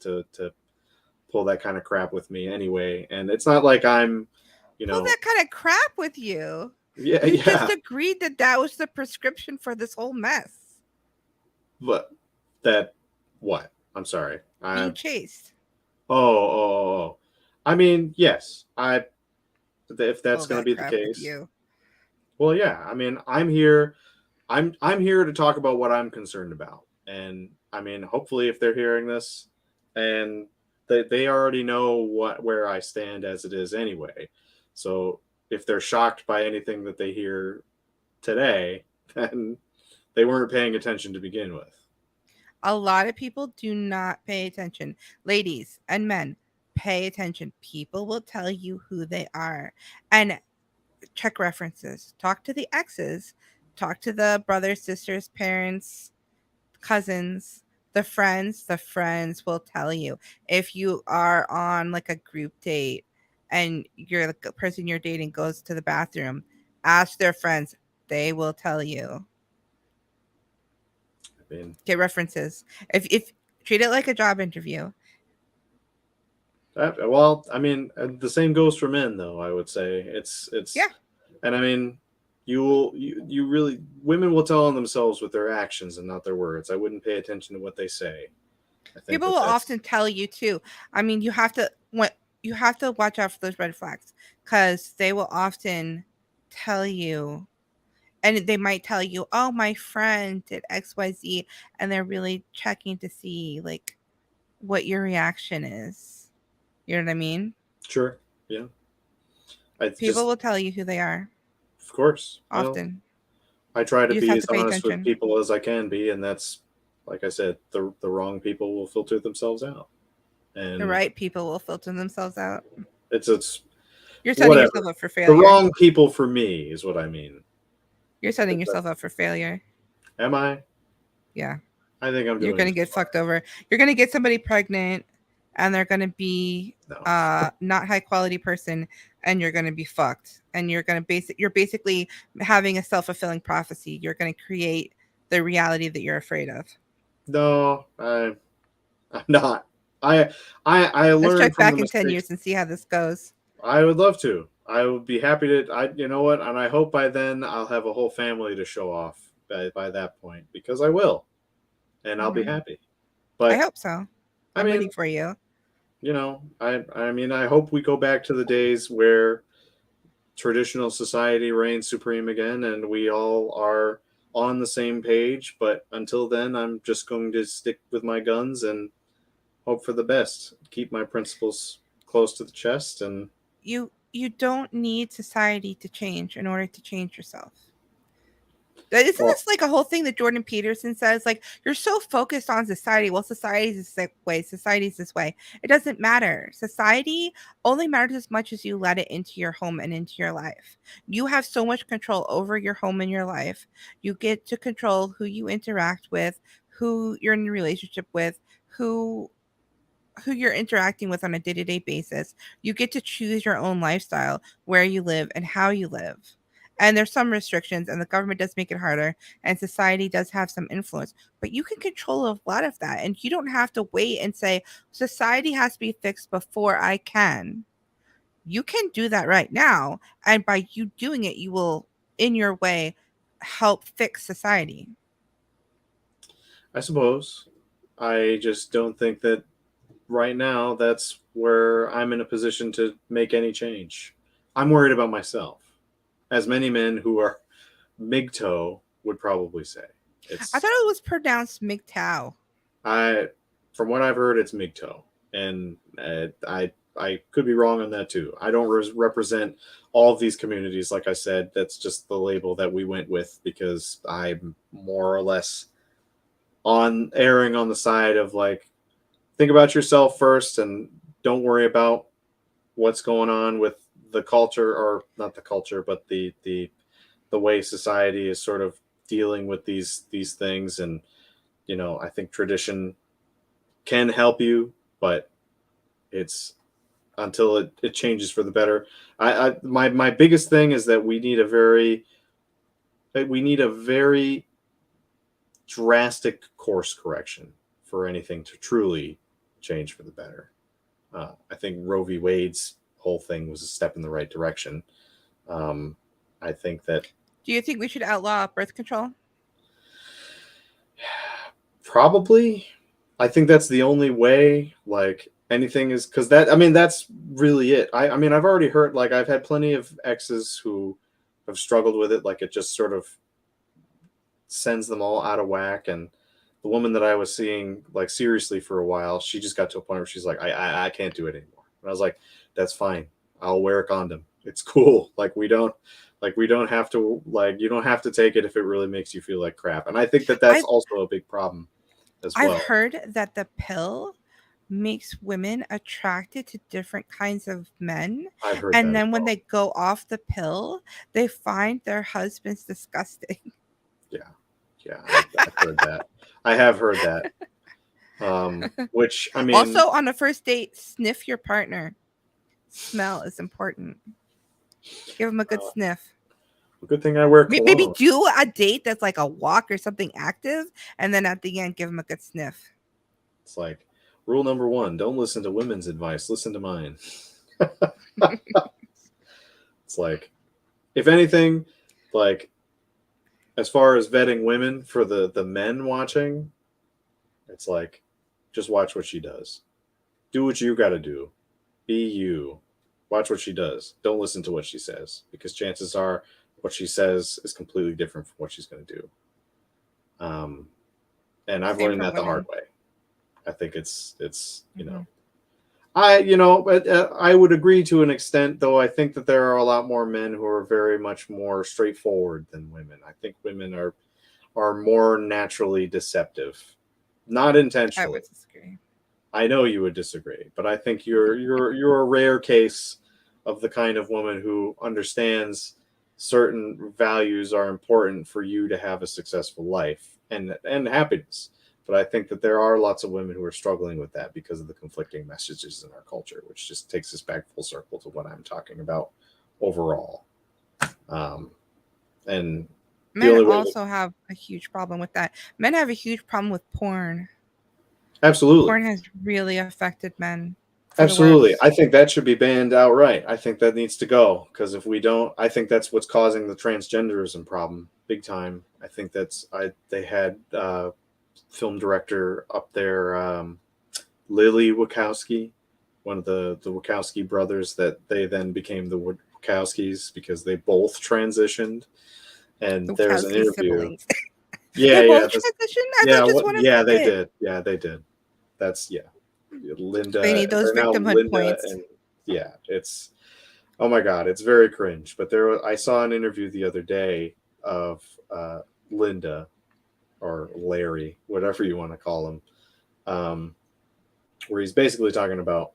pull that kind of crap with me anyway. And it's not like I'm, you Pull know, that kind of crap with you. yeah, You just yeah. agreed that that was the prescription for this whole mess. But that what? I'm sorry. Being chased. Oh. I mean, yes. If that's Pull going to that be the crap with case, you. well, yeah. I mean, I'm here. I'm here to talk about what I'm concerned about, and I mean, hopefully, if they're hearing this, and they already know where I stand as it is anyway. So if they're shocked by anything that they hear today, then they weren't paying attention to begin with. A lot of people do not pay attention. Ladies and men, pay attention. People will tell you who they are. And check references. Talk to the exes. Talk to the brothers, sisters, parents, cousins, the friends. The friends will tell you. If you are on like a group date and you're the person you're dating goes to the bathroom, ask their friends. They will tell you. I mean, Get references. If treat it like a job interview. well, I mean, the same goes for men, though. I would say Yeah. and I mean, you really women will tell on themselves with their actions and not their words. I wouldn't pay attention to what they say. I think People will that's often tell you too. I mean, you have to watch out for those red flags because they will often tell you, and they might tell you, "Oh, my friend did XYZ," and they're really checking to see like what your reaction is. You know what I mean? sure. Yeah, I People just will tell you who they are of course. Well, often. I try to You just be have as to pay honest with attention. people as I can be, and that's like I said, the wrong people will filter themselves out, The and right people will filter themselves out. it's You're setting yourself whatever. up for The failure. wrong people for me is what I mean. You're setting It's yourself up for failure. am I? Yeah. I think I'm You're doing gonna just get fine. fucked over. You're gonna get somebody pregnant, and they're gonna be No. not high quality person, and you're gonna be fucked. And you're basically having a self fulfilling prophecy. You're gonna create the reality that you're afraid of. No, I'm not. I I Let's learned check from the back in 10 years mistakes. and see how this goes. I would love to. I would be happy to. You know what? And I hope by then I'll have a whole family to show off by that point, because I will, and I'll be Hmm. happy. I But hope so. I I'm rooting mean, for you. I mean, I hope we go back to the days where traditional society reigns supreme again, and we all are on the same page. But until then, I'm just going to stick with my guns and hope for the best. Keep my principles close to the chest, and You don't need society to change in order to change yourself. Isn't well, this like a whole thing that Jordan Peterson says? Like, you're so focused on society. Well, society's this way, society's this way. It doesn't matter. Society only matters as much as you let it into your home and into your life. You have so much control over your home and your life. You get to control who you interact with, who you're in a relationship with, who who you're interacting with on a day-to-day basis. You get to choose your own lifestyle, where you live and how you live. And there's some restrictions, and the government does make it harder, and society does have some influence, but you can control a lot of that, and you don't have to wait and say society has to be fixed before I can. You can do that right now, and by you doing it, you will, in your way, help fix society. I suppose. I just don't think that right now that's where I'm in a position to make any change. I'm worried about myself, as many men who are MGTOW would probably say. I It's thought it was pronounced MGTOW. I, from what I've heard, it's MGTOW, and I could be wrong on that too. I don't represent all of these communities. Like I said, that's just the label that we went with because I'm more or less on erring on the side of like think about yourself first and don't worry about what's going on with the culture, or not the culture, but the way society is sort of dealing with these things. And I think tradition can help you, but it's until it changes for the better. My biggest thing is that we need a very drastic course correction for anything to truly change for the better. I think Roe v. Wade's whole thing was a step in the right direction. Um, I think that Do you think we should outlaw birth control? probably, I think that's the only way. Like anything is because that. I mean, that's really it. I mean, I've already heard. Like, I've had plenty of exes who have struggled with it. Like, it just sort of sends them all out of whack. And the woman that I was seeing like seriously for a while, she just got to a point where she's like, I can't do it anymore. And I was like, that's fine. I'll wear a condom. It's cool. Like we don't have to, like, you don't have to take it if it really makes you feel like crap. And I think that that's I've also a big problem as I've well. heard that the pill makes women attracted to different kinds of men, I've heard and that as then when well. they go off the pill, they find their husbands disgusting. Yeah. Yeah. I've heard that. I have heard that. Which, I mean, Also, on a first date, sniff your partner. Smell is important. Give them a good uh, sniff. good thing I wear Maybe cologne. do a date that's like a walk or something active, and then at the end, give them a good sniff. It's like rule number one: don't listen to women's advice. Listen to mine. It's like, if anything, like as far as vetting women for the men watching, it's like just watch what she does. Do what you got to do. Be you. Watch what she does. Don't listen to what she says because chances are what she says is completely different from what she's going to do. Um, and I've Same learned for that the hard women. way. I think it's. Hmm. But I would agree to an extent, though. I think that there are a lot more men who are very much more straightforward than women. I think women are more naturally deceptive, not I intentionally. would disagree. I know you would disagree, but I think you're a rare case of the kind of woman who understands certain values are important for you to have a successful life and happiness. But I think that there are lots of women who are struggling with that because of the conflicting messages in our culture, which just takes us back full circle to what I'm talking about overall. Um, and the Men only way that also have a huge problem with that. Men have a huge problem with porn. absolutely. Porn has really affected men for the Absolutely. worse. I think that should be banned outright. I think that needs to go because if we don't, I think that's what's causing the transgenderism problem big time. I think they had film director up there, Lily Wachowski, one of the Wachowski brothers that they then became the Wachowskis because they both transitioned. And The there's an Wachowski interview. siblings. Yeah, They're yeah, both transition? I yeah, thought just one of yeah, them they did. did. Yeah, they did. That's yeah. They Linda. need those They're now victimhood Linda, points. and yeah, it's oh my god, it's very cringe. But I saw an interview the other day of uh, Linda or Larry, whatever you want to call him, where he's basically talking about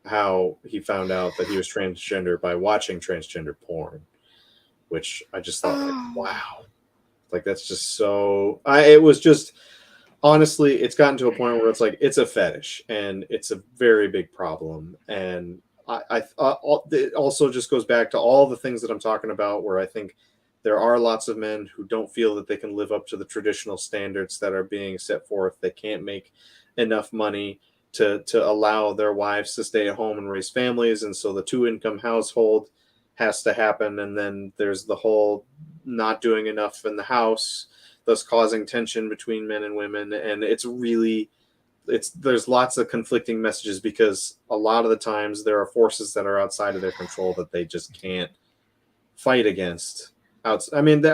how he found out that he was transgender by watching transgender porn, which I just thought like, Oh. wow, like that's just so. It was just honestly, it's gotten to a point where it's like it's a fetish and it's a very big problem. And it also just goes back to all the things that I'm talking about, where I think there are lots of men who don't feel that they can live up to the traditional standards that are being set forth. They can't make enough money to allow their wives to stay at home and raise families, and so the two income household has to happen. And then there's the whole not doing enough in the house, thus causing tension between men and women. And it's really, it's there's lots of conflicting messages, because a lot of the times there are forces that are outside of their control that they just can't fight against. I mean,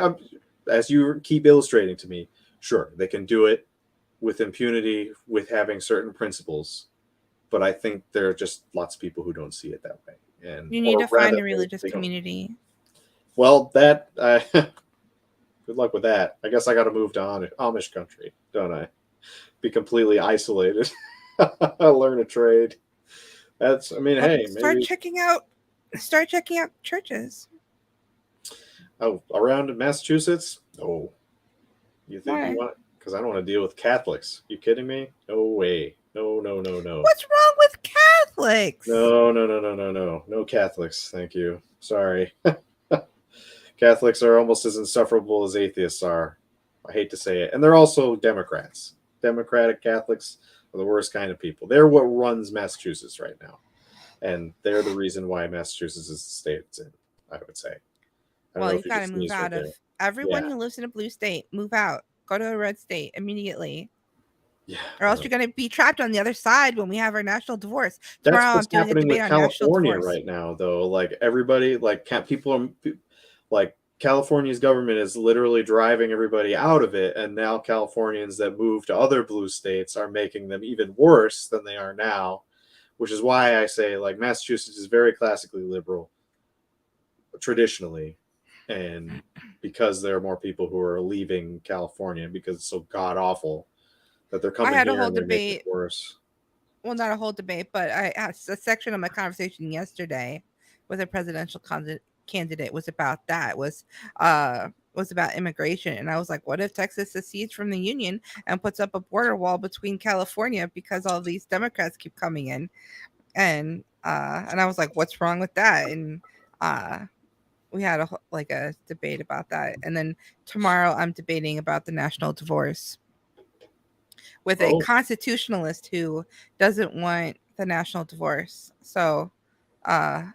as you keep illustrating to me, sure, they can do it with impunity, with having certain principles, but I think there are just lots of people who don't see it that way. And You need or to find rather, a religious they don't. community. Well, that good luck with that. I guess I got to move to Amish country, don't I? Be completely isolated. Learn a trade. That's, I mean, Well, hey, maybe. start checking out churches. Oh, around Massachusetts? Oh, you think you Why? want? Because I don't want to deal with Catholics. You kidding me? No way. No, no, no, no. What's wrong with Catholics? No, no, no, no, no, no. No Catholics. Thank you. Sorry. Catholics are almost as insufferable as atheists are. I hate to say it. And they're also Democrats. Democratic Catholics are the worst kind of people. They're what runs Massachusetts right now. And they're the reason why Massachusetts is the state it's in, I would say. I don't Well, know you if you got just to move sneezed right out of there. everyone Yeah. who lives in a blue state. Move out. Go to a red state immediately, Yeah. or else you're going to be trapped on the other side when we have our national divorce. That's Tomorrow, I'm what's doing a happening debate with on national California divorce. right now, though. Like everybody, like people are like California's government is literally driving everybody out of it, and now Californians that move to other blue states are making them even worse than they are now, which is why I say like Massachusetts is very classically liberal traditionally, and because there are more people who are leaving California because it's so god awful that they're I coming had a here whole and they're making it debate. worse. Well, not a whole debate, but I asked a section of my conversation yesterday with a presidential candidate was about that was about immigration, and I was like, what if Texas secedes from the union and puts up a border wall between California because all these Democrats keep coming in? And I was like, what's wrong with that? And uh we had like a debate about that. And then tomorrow I'm debating about the national divorce with a Oh, constitutionalist who doesn't want the national divorce. Uh,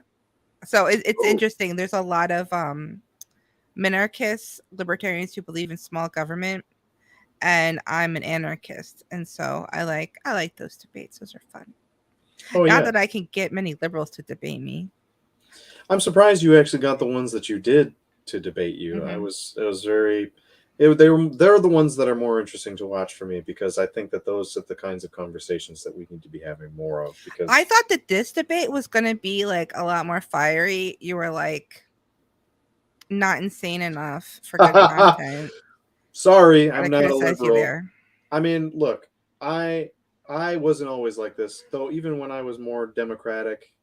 it's oh, interesting. There's a lot of minarchists, libertarians who believe in small government, and I'm an anarchist, and so I like those debates. Those are fun. oh Now yeah. that I can get many liberals to debate me. I'm surprised you actually got the ones that you did to debate you. Hmm. It was very they're the ones that are more interesting to watch for me, because I think that those are the kinds of conversations that we need to be having more of, I because thought that this debate was gonna be like a lot more fiery. You were like not insane enough for good content. sorry, I'm Gotta not a criticize you liberal. there. I mean, look, I I wasn't always like this, though. Even when I was more democratic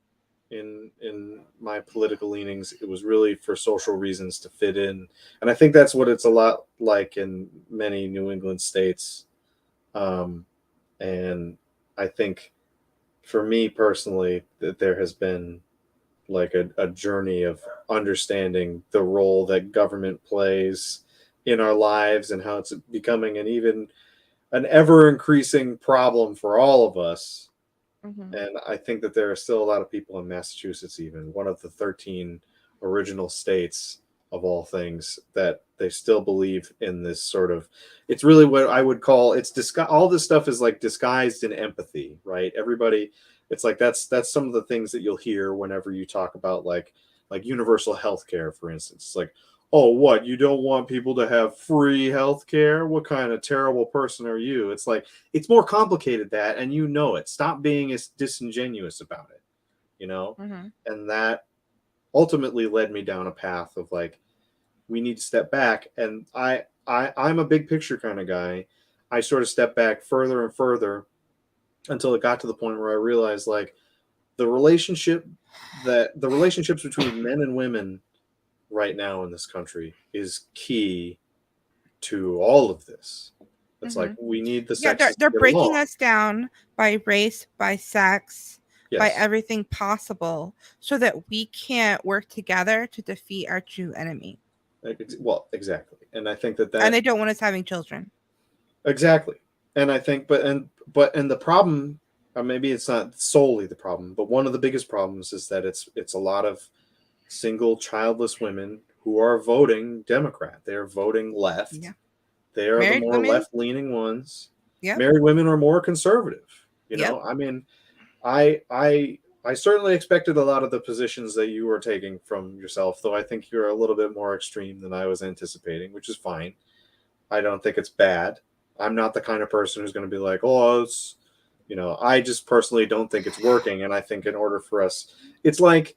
in my political leanings, it was really for social reasons, to fit in. And I think that's what it's a lot like in many New England states. Um, and I think for me personally, that there has been like a journey of understanding the role that government plays in our lives, and how it's becoming an ever increasing problem for all of us. Hmm. And I think that there are still a lot of people in Massachusetts, even one of the 13 original states of all things, that they still believe in this sort of, it's really what I would call, it's all this stuff is like disguised in empathy, right? Everybody, it's like that's some of the things that you'll hear whenever you talk about like universal health care, for instance. It's like, oh, what, you don't want people to have free health care? What kind of terrible person are you? It's like, it's more complicated that, and you know it. Stop being as disingenuous about it, you know? Hmm. And that ultimately led me down a path of like, we need to step back. And I'm a big picture kind of guy. I sort of stepped back further and further until it got to the point where I realized like the the relationships between men and women right now in this country is key to all of this. It's like Hmm. we need the Yeah, sexes to they're get breaking along. us down by race, by sex, by Yes. everything possible, so that we can't work together to defeat our true enemy. Well, exactly. And I think that And that they don't want us having children. exactly. And I think, but the problem, or maybe it's not solely the problem, but one of the biggest problems is that it's a lot of single childless women who are voting Democrat. They are voting left. Yeah. They are the Married more women. left leaning ones. Yep. Married women are more conservative. You Yep. know, I mean, I certainly expected a lot of the positions that you were taking from yourself, though I think you're a little bit more extreme than I was anticipating, which is fine. I don't think it's bad. I'm not the kind of person who's going to be like, oh, it's, I just personally don't think it's working. And I think in order for us, it's like,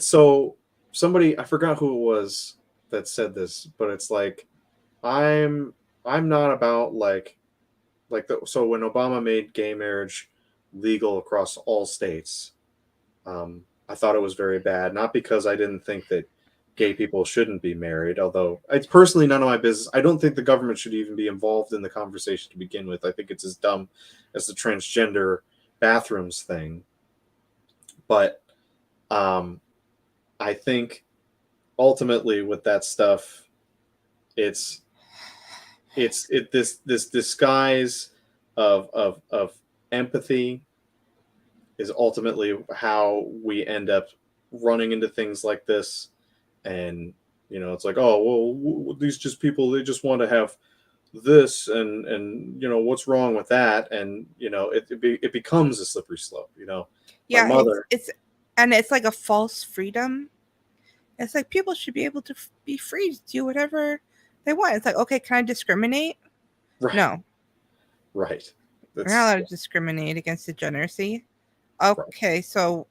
so somebody, I forgot who it was that said this, but it's like, I'm, I'm not about so when Obama made gay marriage legal across all states, I thought it was very bad. Not because I didn't think that gay people shouldn't be married, although it's personally none of my business. I don't think the government should even be involved in the conversation to begin with. I think it's as dumb as the transgender bathrooms thing. But um, I think ultimately with that stuff, it's this disguise of empathy is ultimately how we end up running into things like this. And it's like, oh well, these just people, they just want to have this, and what's wrong with that? And it becomes a slippery slope. My Yeah, mother. and it's like a false freedom. It's like people should be able to be free to do whatever they want. It's like, okay, can I discriminate? Right. No, Right. we're not That's allowed to discriminate against degeneracy. right. Okay, so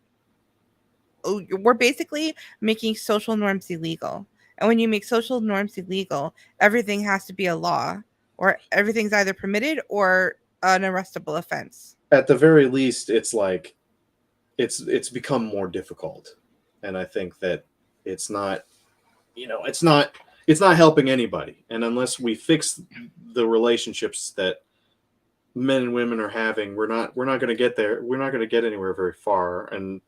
we're basically making social norms illegal. And when you make social norms illegal, everything has to be a law, or everything's either permitted or an arrestable offense. At the very least, it's like it's become more difficult. And I think that it's not it's not helping anybody. And unless we fix the relationships that men and women are having, we're not going to get there. We're not going to get anywhere very far. And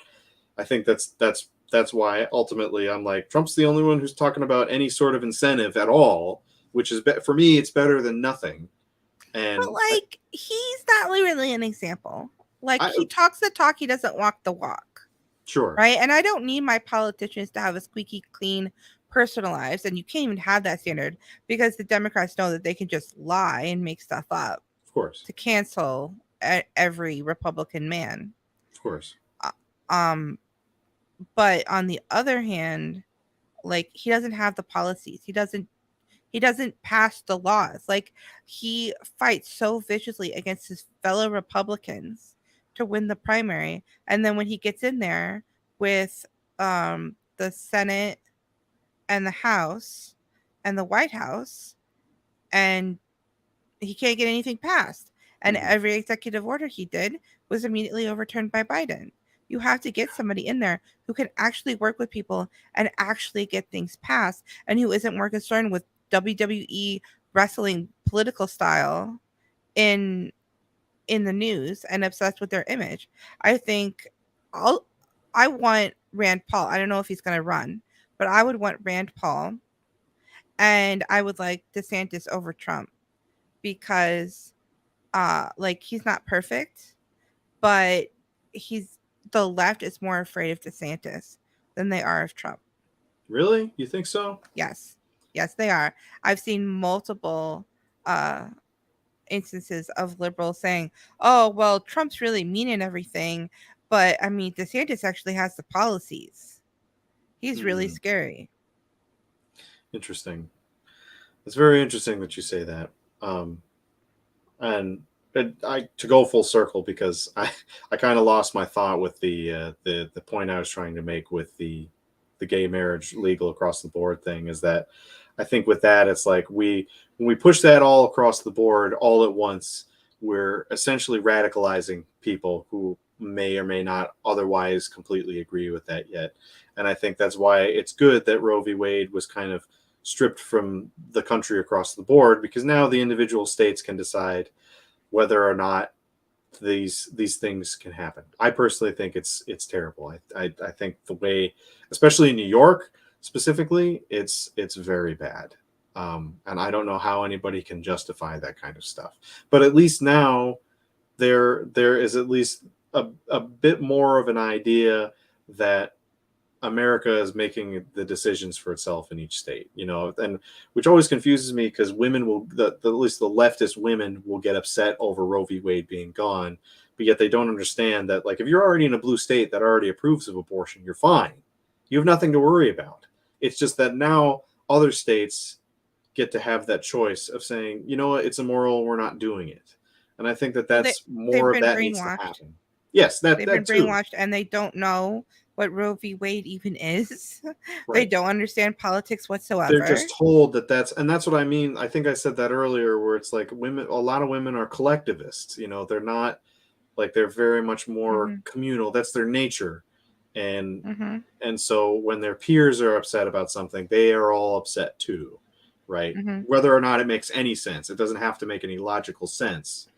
I think that's why ultimately I'm like, Trump's the only one who's talking about any sort of incentive at all, which is for me, it's better than nothing. But And like, he's not really an example. Like, I he talks the talk, he doesn't walk the walk. sure, Right? And I don't need my politicians to have a squeaky clean personal lives, and you can't even have that standard because the Democrats know that they can just lie and make stuff up of course, to cancel every Republican man. of course. Uh, Um, but on the other hand, like, he doesn't have the policies. He doesn't pass the laws. Like, he fights so viciously against his fellow Republicans to win the primary, and then when he gets in there with the Senate and the House and the White House, and he can't get anything passed. And Hmm. every executive order he did was immediately overturned by Biden. You have to get somebody in there who can actually work with people and actually get things passed, and who isn't more concerned with WWE wrestling political style in the news and obsessed with their image. I think I'll I want Rand Paul. I don't know if he's going to run, but I would want Rand Paul, and I would like DeSantis over Trump, because like, he's not perfect, but he's the left is more afraid of DeSantis than they are of Trump. Really, you think so? Yes. Yes, they are. I've seen multiple uh instances of liberals saying, "Oh, well, Trump's really mean and everything, but I mean, DeSantis actually has the policies. He's really Hmm. scary." Interesting. It's very interesting that you say that. Um, and I to go full circle because I kind of lost my thought with the point I was trying to make with the gay marriage legal across the board thing is that I think with that it's like when we push that all across the board all at once, we're essentially radicalizing people who may or may not otherwise completely agree with that yet. And I think that's why it's good that Roe v. Wade was kind of stripped from the country across the board, because now the individual states can decide whether or not these things can happen. I personally think it's terrible. I think the way, especially in New York specifically, it's very bad. And I don't know how anybody can justify that kind of stuff. But at least now there is at least a bit more of an idea that America is making the decisions for itself in each state, and which always confuses me, because women will, at least the leftist women will get upset over Roe v. Wade being gone, but yet they don't understand that, like, if you're already in a blue state that already approves of abortion, you're fine. You have nothing to worry about. It's just that now other states get to have that choice of saying, you know what, it's immoral, we're not doing it. And I think that Well, that's they've more of been that needs to brainwashed. happen. Yes, that They've been that too. brainwashed and they don't know what Roe v. Wade even is. They Right. don't understand politics They're whatsoever. just told that that's what I mean. I think I said that earlier, where it's like women, a lot of women are collectivists. They're not, like, they're very much more Mhm. communal. That's their nature. and Mhm. and so when their peers are upset about something, they are all upset too, right? Mhm. Whether or not it makes any sense, it doesn't have to make any logical sense,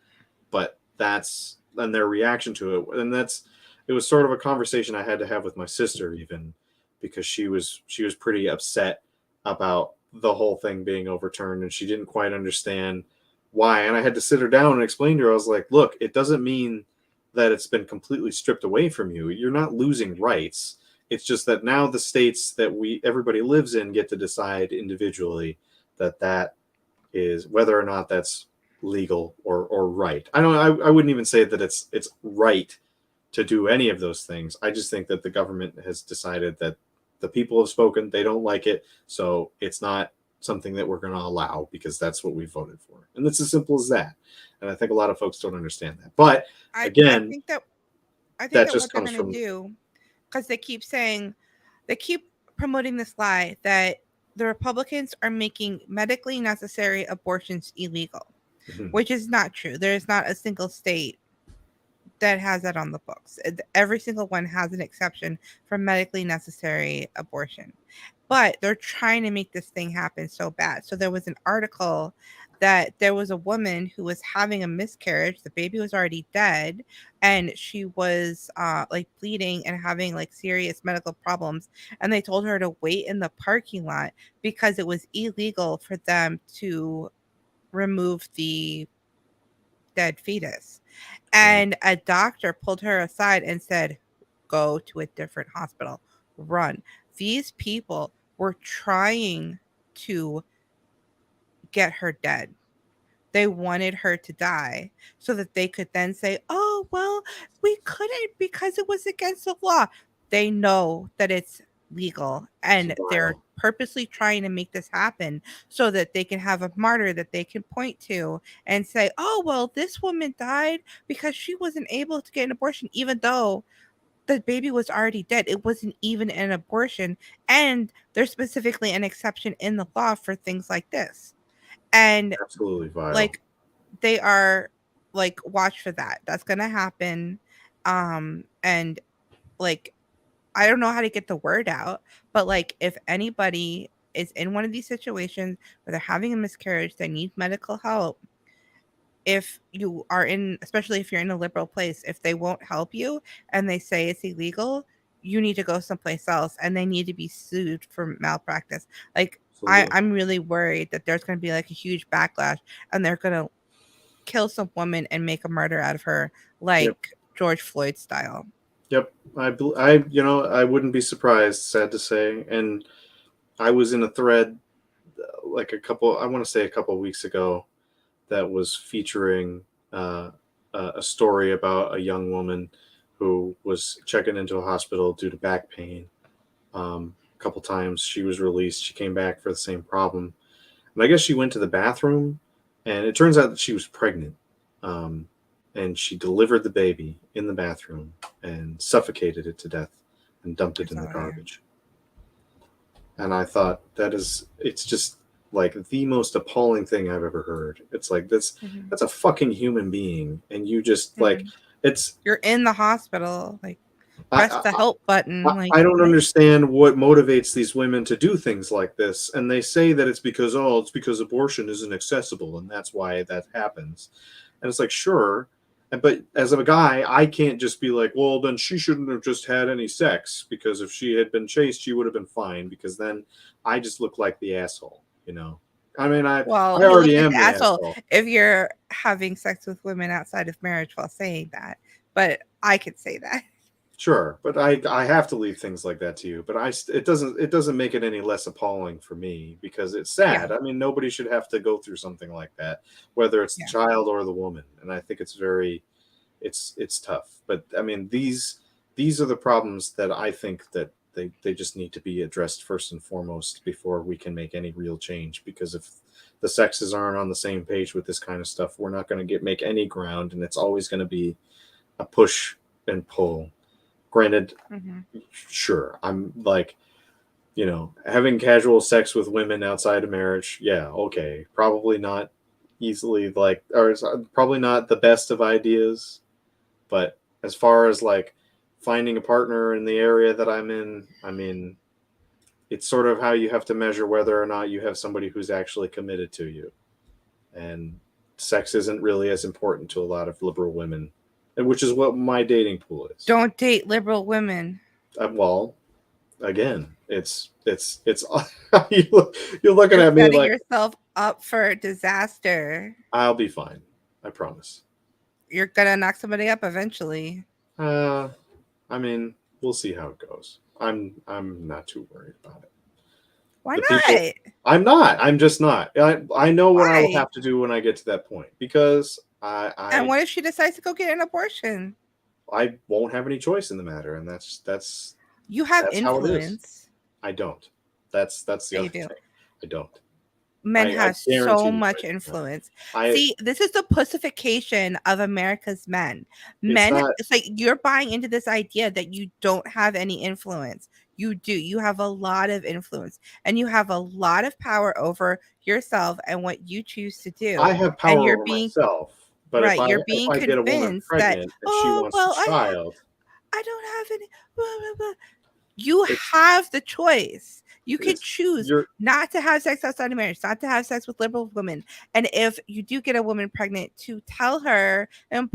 but that's and their reaction to it. And it was sort of a conversation I had to have with my sister, even, because she was pretty upset about the whole thing being overturned, and she didn't quite understand why. And I had to sit her down and explain to her. I was like, look, it doesn't mean that it's been completely stripped away from you. You're not losing rights. It's just that now the states that everybody lives in get to decide individually that is whether or not that's legal or right. I wouldn't even say that it's right to do any of those things. I just think that the government has decided that the people have spoken, they don't like it, so it's not something that we're going to allow, because that's what we voted for. And it's as simple as that. And I think a lot of folks don't understand that. But I again, think that that what just they're comes going to from do, cuz they keep promoting this lie that the Republicans are making medically necessary abortions illegal, which is not true. There is not a single state that has that on the books. Every single one has an exception for medically necessary abortion. But they're trying to make this thing happen so bad. So there was an article that there was a woman who was having a miscarriage. The baby was already dead, and she was like bleeding and having like serious medical problems. And they told her to wait in the parking lot because it was illegal for them to remove the dead fetus. right. And a doctor pulled her aside and said, "Go to a different hospital. Run." These people were trying to get her dead. They wanted her to die so that they could then say, "Oh, well, we couldn't because it was against the law." They know that it's legal, It's and they're vile. purposely trying to make this happen so that they can have a martyr that they can point to and say, "Oh, well, this woman died because she wasn't able to get an abortion," even though the baby was already dead. It wasn't even an abortion. And there's specifically an exception in the law for things like this. And Absolutely vile. like they are like, watch for that. That's gonna happen. And like I don't know how to get the word out, but like if anybody is in one of these situations where they're having a miscarriage, they need medical help. If you are in, especially if you're in a liberal place, if they won't help you and they say it's illegal, you need to go someplace else and they need to be sued for malpractice. Like Absolutely. I'm really worried that there's going to be like a huge backlash and they're going to kill some woman and make a murder out of her, Yep. like George Floyd style. Yep. I wouldn't be surprised, sad to say. And I was in a thread, like I want to say a couple of weeks ago, that was featuring uh, a story about a young woman who was checking into a hospital due to back pain. A couple times she was released. She came back for the same problem. And I guess she went to the bathroom, and it turns out that she was pregnant. Um, and she delivered the baby in the bathroom and suffocated it to death and dumped I it in saw the that. garbage. And I thought, it's just like the most appalling thing I've ever heard. It's like Hmm. that's a fucking human being, and you just like Hmm. it's You're in the hospital, like. press I, the help button. Like, I don't what? understand what motivates these women to do things like this. And they say that it's because abortion isn't accessible and that's why that happens. And it's like, sure. But as a guy, I can't just be like, well, then she shouldn't have just had any sex because if she had been chaste, she would have been fine because then I just look like the asshole, you know? I mean, Well, I you look already like am the the asshole asshole. if you're having sex with women outside of marriage while saying that. But I could say that. Sure, but I have to leave things like that to you. But it doesn't make it any less appalling for me because it's Yeah. sad. I mean, nobody should have to go through something like that, whether it's the Yeah. child or the woman. And I think it's very it's tough. But I mean, these are the problems that I think that they just need to be addressed first and foremost before we can make any real change. Because if the sexes aren't on the same page with this kind of stuff, we're not going to get make any ground, and it's always going to be a push and pull. Granted, Hmm. sure, I'm like, having casual sex with women outside of marriage, yeah, okay, probably not easily like, or it's probably not the best of ideas, but as far as like finding a partner in the area that I'm in, I mean, it's sort of how you have to measure whether or not you have somebody who's actually committed to you. And sex isn't really as important to a lot of liberal women, and which is what my dating pool is. Don't date liberal women. Well, again, it's you're looking You're at me setting like yourself up for disaster. I'll be fine. I promise. You're gonna knock somebody up eventually. Uh, I mean, we'll see how it goes. I'm not too worried about it. Why The people, not? I'm not. I'm just not. I know what I will Why? have to do when I get to that point because And what if she decides to go get an abortion? I won't have any choice in the matter, and You have that's how it is. influence. I don't. That's the Yeah, other you do. thing. I don't. Men I have guarantee so you much I don't. influence. I See, this is the pussification of America's men. It's Men, not. it's like you're buying into this idea that you don't have any influence. You do. You have a lot of influence and you have a lot of power over yourself and what you choose to do. I have And power you're over being myself, but right. You're if being I get a woman convinced that, pregnant and she oh, wants a well, child, I don't have any. Blah, blah, blah. You it's have the choice. You can it's choose you're not to have sex outside of marriage, not to have sex with liberal women. And if you do get a woman pregnant, to tell her and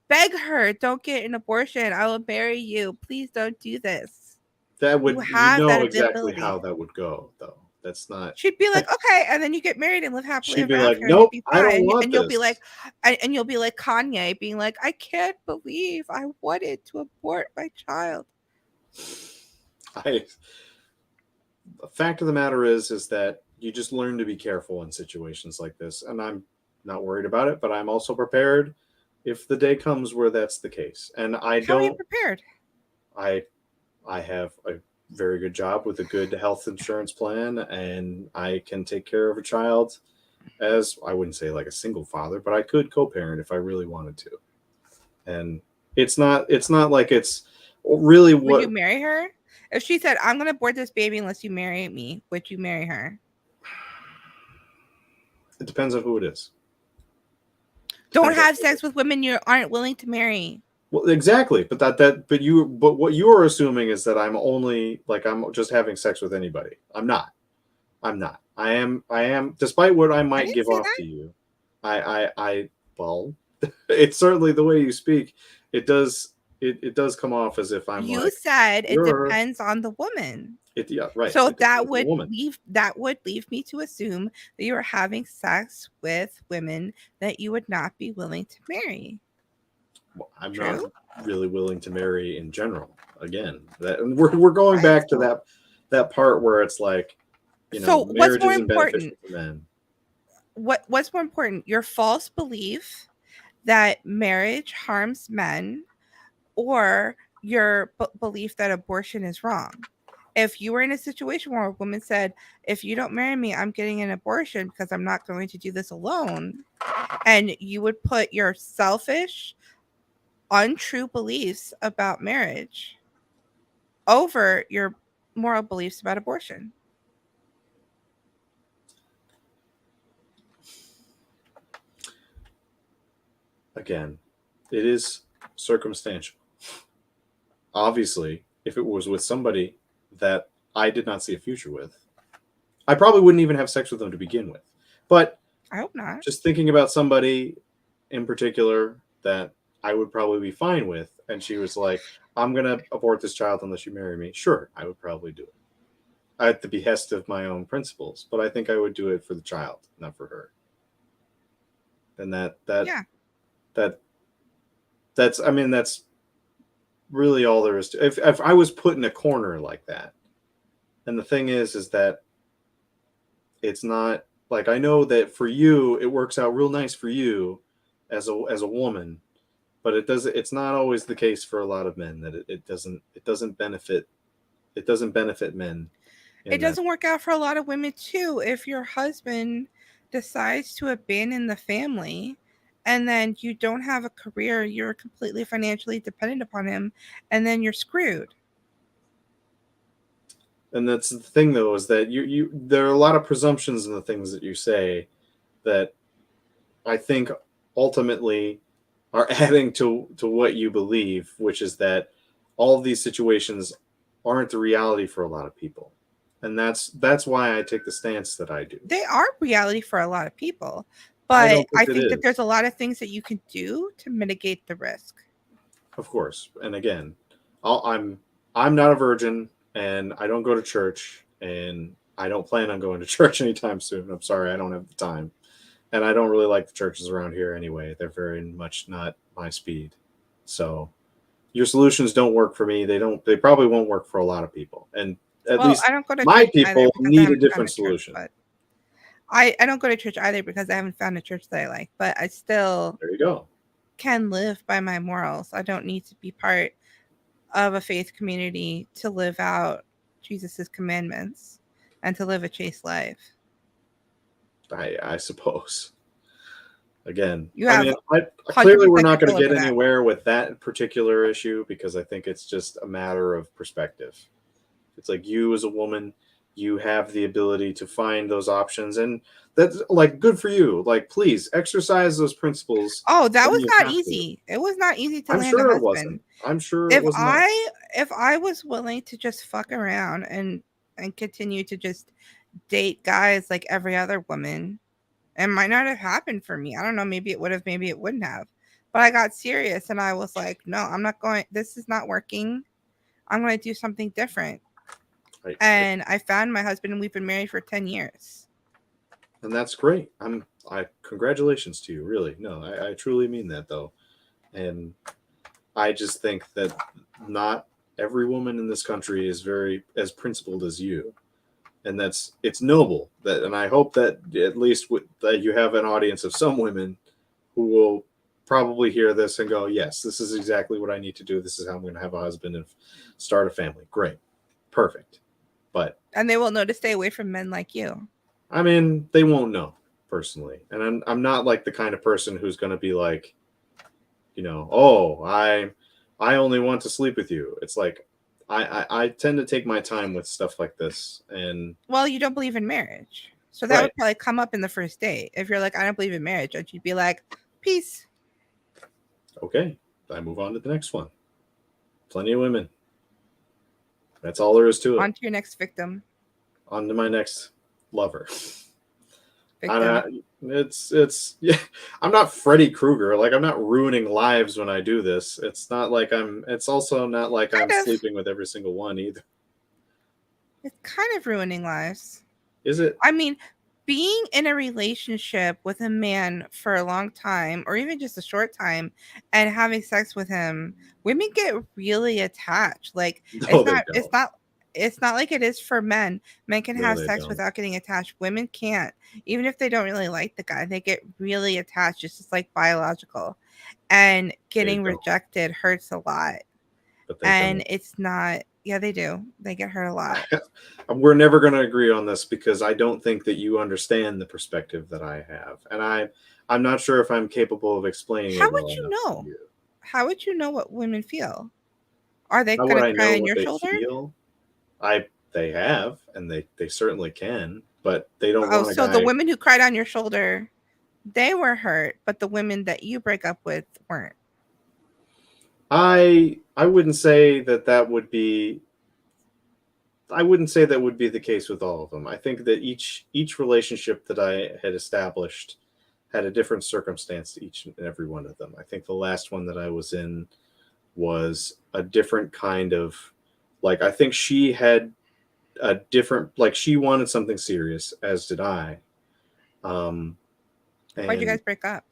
beg her, don't get an abortion. I will marry you. Please don't do this. that You would have that exactly how ability. that would go though. That's not. She'd be like, okay, and then you get married and live happily She'd ever be like, after, and you'd nope, be I don't fine. want And you'll be this. like, and you'll be like Kanye, being like, I can't believe I wanted to abort my child. I The fact of the matter is that you just learn to be careful in situations like this, and I'm not worried about it, but I'm also prepared if the day comes where that's the case. And How are you prepared? I I have a very good job with a good health insurance plan, and I can take care of a child as I wouldn't say like a single father, but I could co-parent if I really wanted to. And it's not like it's really Would you what marry her? If she said, I'm gonna abort this baby unless you marry me, would you marry her? it depends on who it is. Don't Depends on have who it is. sex with women you aren't willing to marry. Well, exactly, but but what you are assuming is that I'm only like I'm just having sex with anybody. I'm not. I'm not. I am despite what I I might didn't give say off that. to you. I well, it's certainly the way you speak. It does it does come off as if I'm You like said it you're depends on the woman. it yeah, right. So It depends on the woman. that would leave me to assume that you are having sex with women that you would not be willing to marry. Well, I'm not True? really willing to marry in general. Again, that and we're going Right. back to that part where it's like, So what's marriage more isn't beneficial important? to men. What's more important? Your false belief that marriage harms men or your belief that abortion is wrong. If you were in a situation where a woman said, if you don't marry me, I'm getting an abortion because I'm not going to do this alone, and you would put your selfish, untrue beliefs about marriage over your moral beliefs about abortion. Again, it is circumstantial. obviously, if it was with somebody that I did not see a future with, I probably wouldn't even have sex with them to begin with. But I hope not. just thinking about somebody in particular that I would probably be fine with, and she was like, "I'm gonna abort this child unless you marry me." Sure, I would probably do it at the behest of my own principles, but I think I would do it for the child, not for her. And Yeah. that that's I mean that's really all there is to. If I was put in a corner like that, and the thing is that it's not like I know that for you it works out real nice for you as a woman, but it's not always the case for a lot of men that it doesn't benefit men It in that. doesn't work out for a lot of women too if your husband decides to abandon the family and then you don't have a career, you're completely financially dependent upon him, and then you're screwed. And that's the thing though, is that you there are a lot of presumptions in the things that you say that I think ultimately are adding to what you believe, which is that all of these situations aren't the reality for a lot of people. And that's why I take the stance that I do. They are reality for a lot of people, I but don't think I it think that is, there's a lot of things that you can do to mitigate the risk. of course. And again, I'm not a virgin, and I don't go to church, and I don't plan on going to church anytime soon. I'm sorry, I don't have the time. And I don't really like the churches around here anyway. They're very much not my speed. So your solutions don't work for me. They probably won't work for a lot of people. And at Well, least I don't go to my church either people because I need a haven't found different a church, solution. but I don't go to church either because I haven't found a church that I like, but I still There you go. can live by my morals. I don't need to be part of a faith community to live out Jesus's commandments and to live a chaste life. I suppose. Again, You I have mean, clearly we're 100% not going to control get over that. anywhere with that particular issue because I think it's just a matter of perspective. It's like you as a woman, you have the ability to find those options, and that's like good for you. Like, please exercise those principles Oh, that when was you not have to. easy. It was not easy to I'm land a sure it wasn't. husband. I'm sure it If was not. I was willing to just fuck around and continue to just date guys like every other woman, it might not have happened for me. I don't know, maybe it would have, maybe it wouldn't have. But I got serious and I was like, "No, I'm not going, this is not working. I'm going to do something different." I And I found my husband and we've been married for 10 years. and that's great. I congratulations to you. Really, no, I truly mean that though, and I just think that not every woman in this country is very as principled as you, and it's noble. That, and I hope that at least that you have an audience of some women who will probably hear this and go, "Yes, this is exactly what I need to do. This is how I'm going to have a husband and start a family." Great, perfect. But And they will know to stay away from men like you. I mean, they won't know personally, and I'm not like the kind of person who's going to be like, oh, I only want to sleep with you. It's like I tend to take my time with stuff like this, and Well, you don't believe in marriage. So that right, would probably come up in the first date. If you're like, I don't believe in marriage, and you'd be like, peace. okay, I move on to the next one. Plenty of women. That's all there is to On it. to your next victim. On to my next lover. I'm Victim. not, it's yeah. I'm not Freddy Krueger. Like I'm not ruining lives when I do this. It's not like I'm. It's also not like I'm Kind of. sleeping with every single one either. It's kind of ruining lives. Is it? I mean, being in a relationship with a man for a long time or even just a short time and having sex with him, women get really attached. Like No, they don't. it's not like it is for men. Men can No, have they sex don't. without getting attached. Women can't. Even if they don't really like the guy, they get really attached. It's just like biological. And They getting don't. rejected hurts a lot. But they And don't. it's not, yeah, they do. They get hurt a lot. We're never going to agree on this because I don't think that you understand the perspective that I have, and I'm not sure if I'm capable of explaining How it well would you enough to know? you. How would you know what women feel? Are they How would gonna I cry know on what your they shoulder? feel? I They have, and they certainly can, but they don't Oh, want a so the guy. women who cried on your shoulder, they were hurt, but the women that you break up with weren't. I wouldn't say that that would be. I wouldn't say that would be the case with all of them. I think that each relationship that I had established had a different circumstance to each and every one of them. I think the last one that I was in was a different kind of, like, I think she had a different, like, she wanted something serious, as did I. Um, Why'd you and guys break up?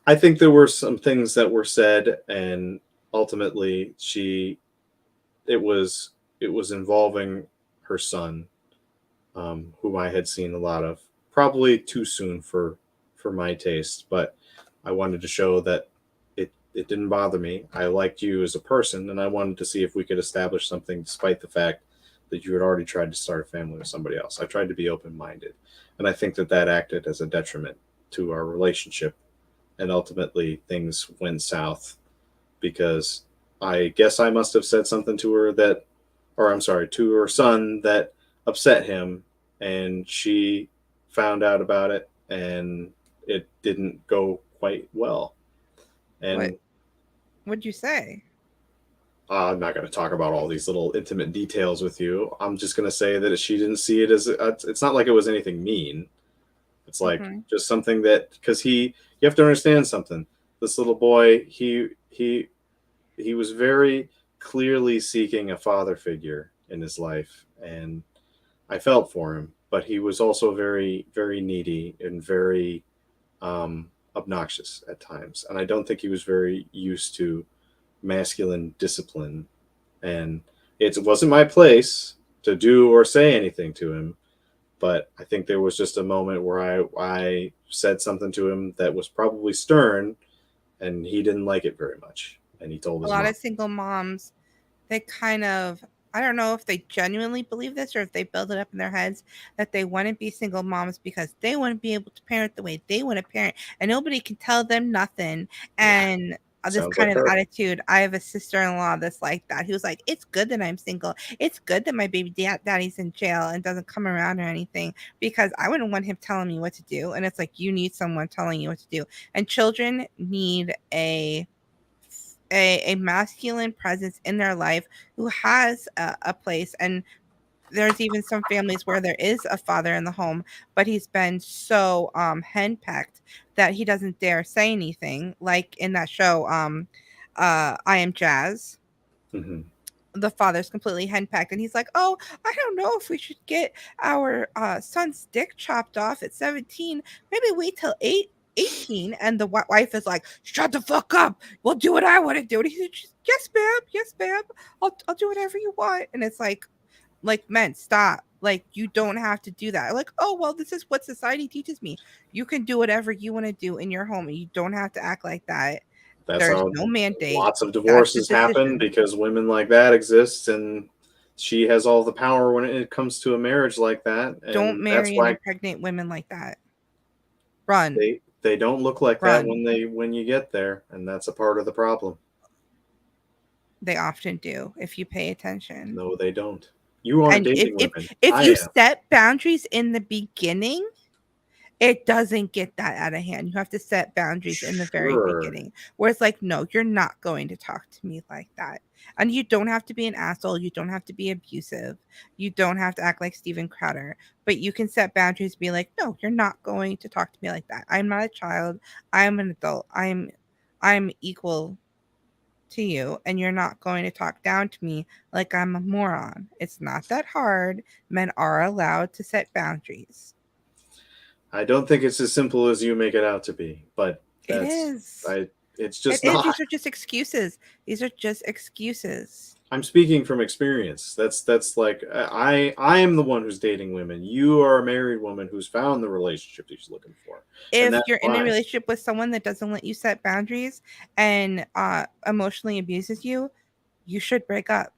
I think there were some things that were said, and ultimately it was it was involving her son, whom I had seen a lot of, probably too soon for my taste. But I wanted to show that it didn't bother me. I liked you as a person, and I wanted to see if we could establish something, despite the fact that you had already tried to start a family with somebody else. I tried to be open minded, and I think that that acted as a detriment to our relationship, and ultimately things went south because I guess I must have said something to her that, or I'm sorry, to her son that upset him, and she found out about it, and it didn't go quite well. What And would you say? I'm not going to talk about all these little intimate details with you. I'm just going to say that she didn't see it as it's not like it was anything mean. It's like Hmm. just something that, because you have to understand something. This little boy, he was very clearly seeking a father figure in his life, and I felt for him. But he was also very, very needy and very um, obnoxious at times, and I don't think he was very used to masculine discipline. And it wasn't my place to do or say anything to him. But I think there was just a moment where I said something to him that was probably stern, and he didn't like it very much. And he told A his lot mom. of single moms, they kind of, I don't know if they genuinely believe this or if they build it up in their heads that they want to be single moms because they want to be able to parent the way they want to parent and nobody can tell them nothing. Yeah, And this sounds kind like of her. attitude, I have a sister-in-law that's like that. He was like, it's good that I'm single. It's good that my baby daddy's in jail and doesn't come around or anything because I wouldn't want him telling me what to do. And it's like, you need someone telling you what to do. And children need a masculine presence in their life who has a place. And there's even some families where there is a father in the home, but he's been so henpecked that he doesn't dare say anything, like in that show, I Am Jazz. Hmm. The father's completely henpecked and he's like, oh, I don't know if we should get our son's dick chopped off at 17. Maybe wait till 18. And the wife is like, shut the fuck up, we'll do what I want to do. And he's like, yes ma'am, yes ma'am, I'll do whatever you want. And it's like men, stop, like you don't have to do that. Like, oh well, this is what society teaches me. You can do whatever you want to do in your home and you don't have to act like that. That's There's how no mandate. lots of That's the divorces happen, decision. because women like that exist, and she has all the power when it comes to a marriage like that, Don't and that's marry and why impregnate women like that. Run, they don't look like that run. when you get there, and that's a part of the problem. They often do if you pay attention. No, they don't. You aren't And if dating if women. if I you am. set boundaries in the beginning, it doesn't get that out of hand. You have to set boundaries in the very Sure. beginning. Where it's like, no, you're not going to talk to me like that. And you don't have to be an asshole. You don't have to be abusive. You don't have to act like Steven Crowder. But you can set boundaries, be like, no, you're not going to talk to me like that. I'm not a child. I'm an adult. I'm equal to you, and you're not going to talk down to me like I'm a moron. It's not that hard. Men are allowed to set boundaries. I don't think it's as simple as you make it out to be, but It that's is. I it's It just is. not. These are just excuses. These are just excuses. I'm speaking from experience. That's like I am the one who's dating women. You are a married woman who's found the relationship that she's looking for, and If that's you're in a fine. relationship with someone that doesn't let you set boundaries and emotionally abuses you, you should break up.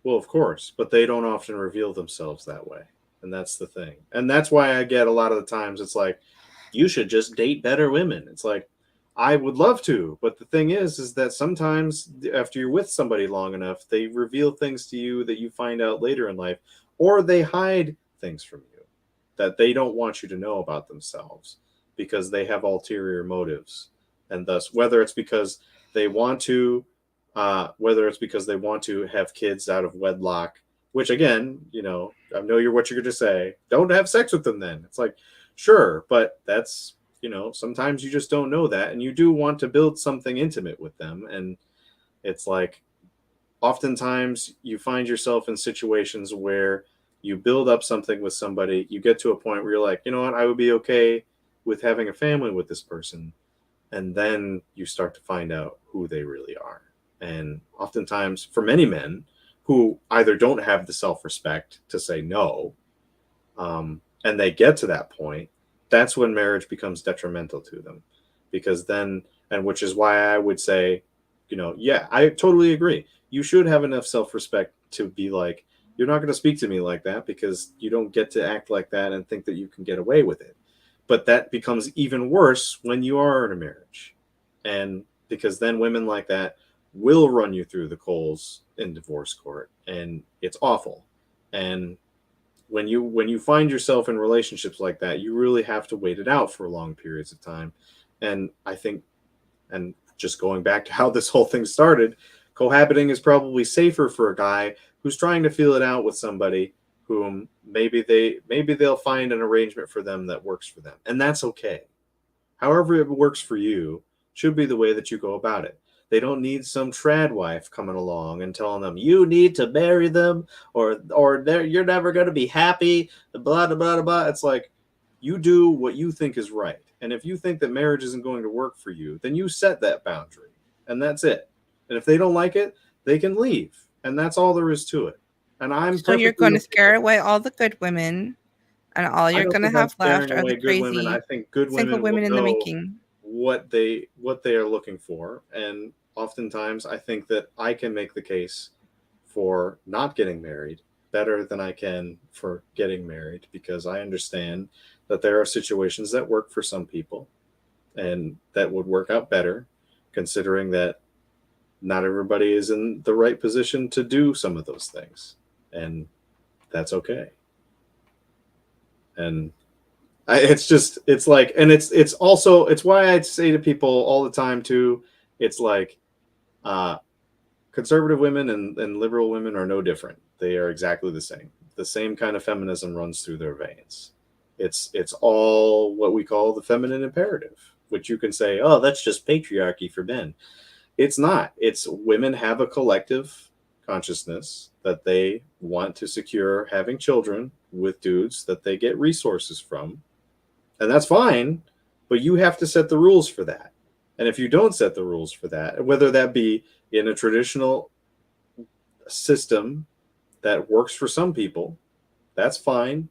Well, of course, but they don't often reveal themselves that way, and that's the thing. And that's why I get a lot of the times it's like, you should just date better women. It's like, I would love to, but the thing is that sometimes after you're with somebody long enough, they reveal things to you that you find out later in life, or they hide things from you that they don't want you to know about themselves because they have ulterior motives. And thus, whether it's because they want to have kids out of wedlock, which again, I know what you're going to say. Don't have sex with them then. It's like, sure, but that's, sometimes you just don't know that, and you do want to build something intimate with them, and it's like, oftentimes you find yourself in situations where you build up something with somebody, you get to a point where you're like, you know what, I would be okay with having a family with this person, and then you start to find out who they really are. And oftentimes, for many men who either don't have the self respect to say no, and they get to that point, that's when marriage becomes detrimental to them. Because then, and which is why I would say, yeah, I totally agree. You should have enough self respect to be like, you're not going to speak to me like that because you don't get to act like that and think that you can get away with it. But that becomes even worse when you are in a marriage. And because then women like that will run you through the coals in divorce court, and it's awful. And when you find yourself in relationships like that, you really have to wait it out for long periods of time. And I think, and just going back to how this whole thing started, cohabiting is probably safer for a guy who's trying to feel it out with somebody whom maybe they'll find an arrangement for them that works for them, and that's okay. However it works for you should be the way that you go about it. They don't need some trad wife coming along and telling them you need to marry them, or you're never going to be happy, blah blah blah blah. It's like, you do what you think is right. And if you think that marriage isn't going to work for you, then you set that boundary. And that's it. And if they don't like it, they can leave. And that's all there is to it. And I'm So you're perfectly going to okay scare with away all the good women, and all it. I you're don't going to think I'm have left scaring are the away good women. I crazy think good single women will women in the know making. what they are looking for. And oftentimes I think that I can make the case for not getting married better than I can for getting married, because I understand that there are situations that work for some people and that would work out better, considering that not everybody is in the right position to do some of those things. And that's okay. And it's like, and it's also, it's why I'd say to people all the time too, it's like, uh, conservative women and liberal women are no different. They are exactly the same. The same kind of feminism runs through their veins. It's all what we call the feminine imperative, which you can say, oh, that's just patriarchy for men. It's not. It's women have a collective consciousness that they want to secure having children with dudes that they get resources from, and that's fine, but you have to set the rules for that. And if you don't set the rules for that, whether that be in a traditional system that works for some people, that's fine.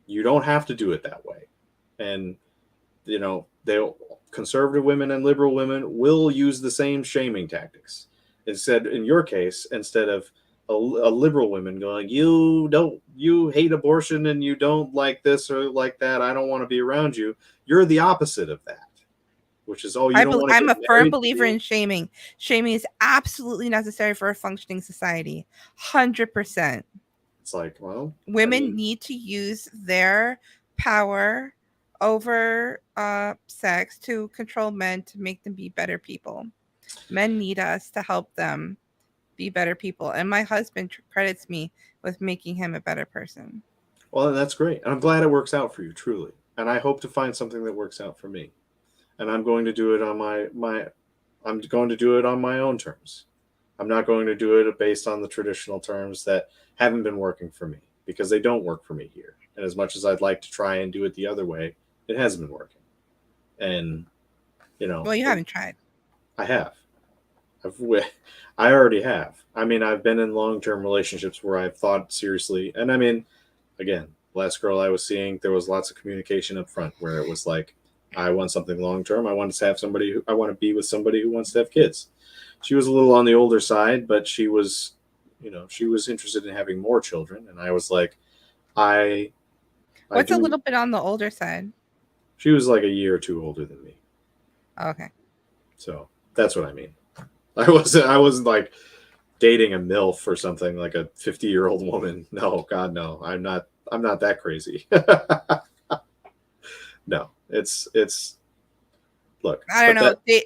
You don't have to do it that way. And they'll conservative women and liberal women will use the same shaming tactics. Instead, in your case, instead of a liberal woman going, you hate abortion and you don't like this or like that, I don't want to be around you. You're the opposite of that, which is, oh, you don't want to I'm get a firm married to believer me. in shaming. Shaming is absolutely necessary for a functioning society. 100%. It's like, well, I Women mean, need to use their power over sex to control men to make them be better people. Men need us to help them be better people. And my husband credits me with making him a better person. well, and that's great. And I'm glad it works out for you, truly. And I hope to find something that works out for me. And I'm going to do it on I'm going to do it on my own terms. I'm not going to do it based on the traditional terms that haven't been working for me, because they don't work for me here. And as much as I'd like to try and do it the other way, it hasn't been working. And you know, Well, you haven't tried. I have. I've I already have. I mean, I've been in long-term relationships where I've thought seriously, and I mean, again, last girl I was seeing, there was lots of communication up front where it was like, I want something long term. I want to have somebody I want to be with somebody who wants to have kids. She was a little on the older side, but she was interested in having more children, and I was like, I I What's a do. little bit on the older side? She was like a year or two older than me, Okay. so that's what I mean. I wasn't like dating a milf or something, like a 50-year-old woman. No, God, no. I'm not that crazy. No, it's look, I don't but know. that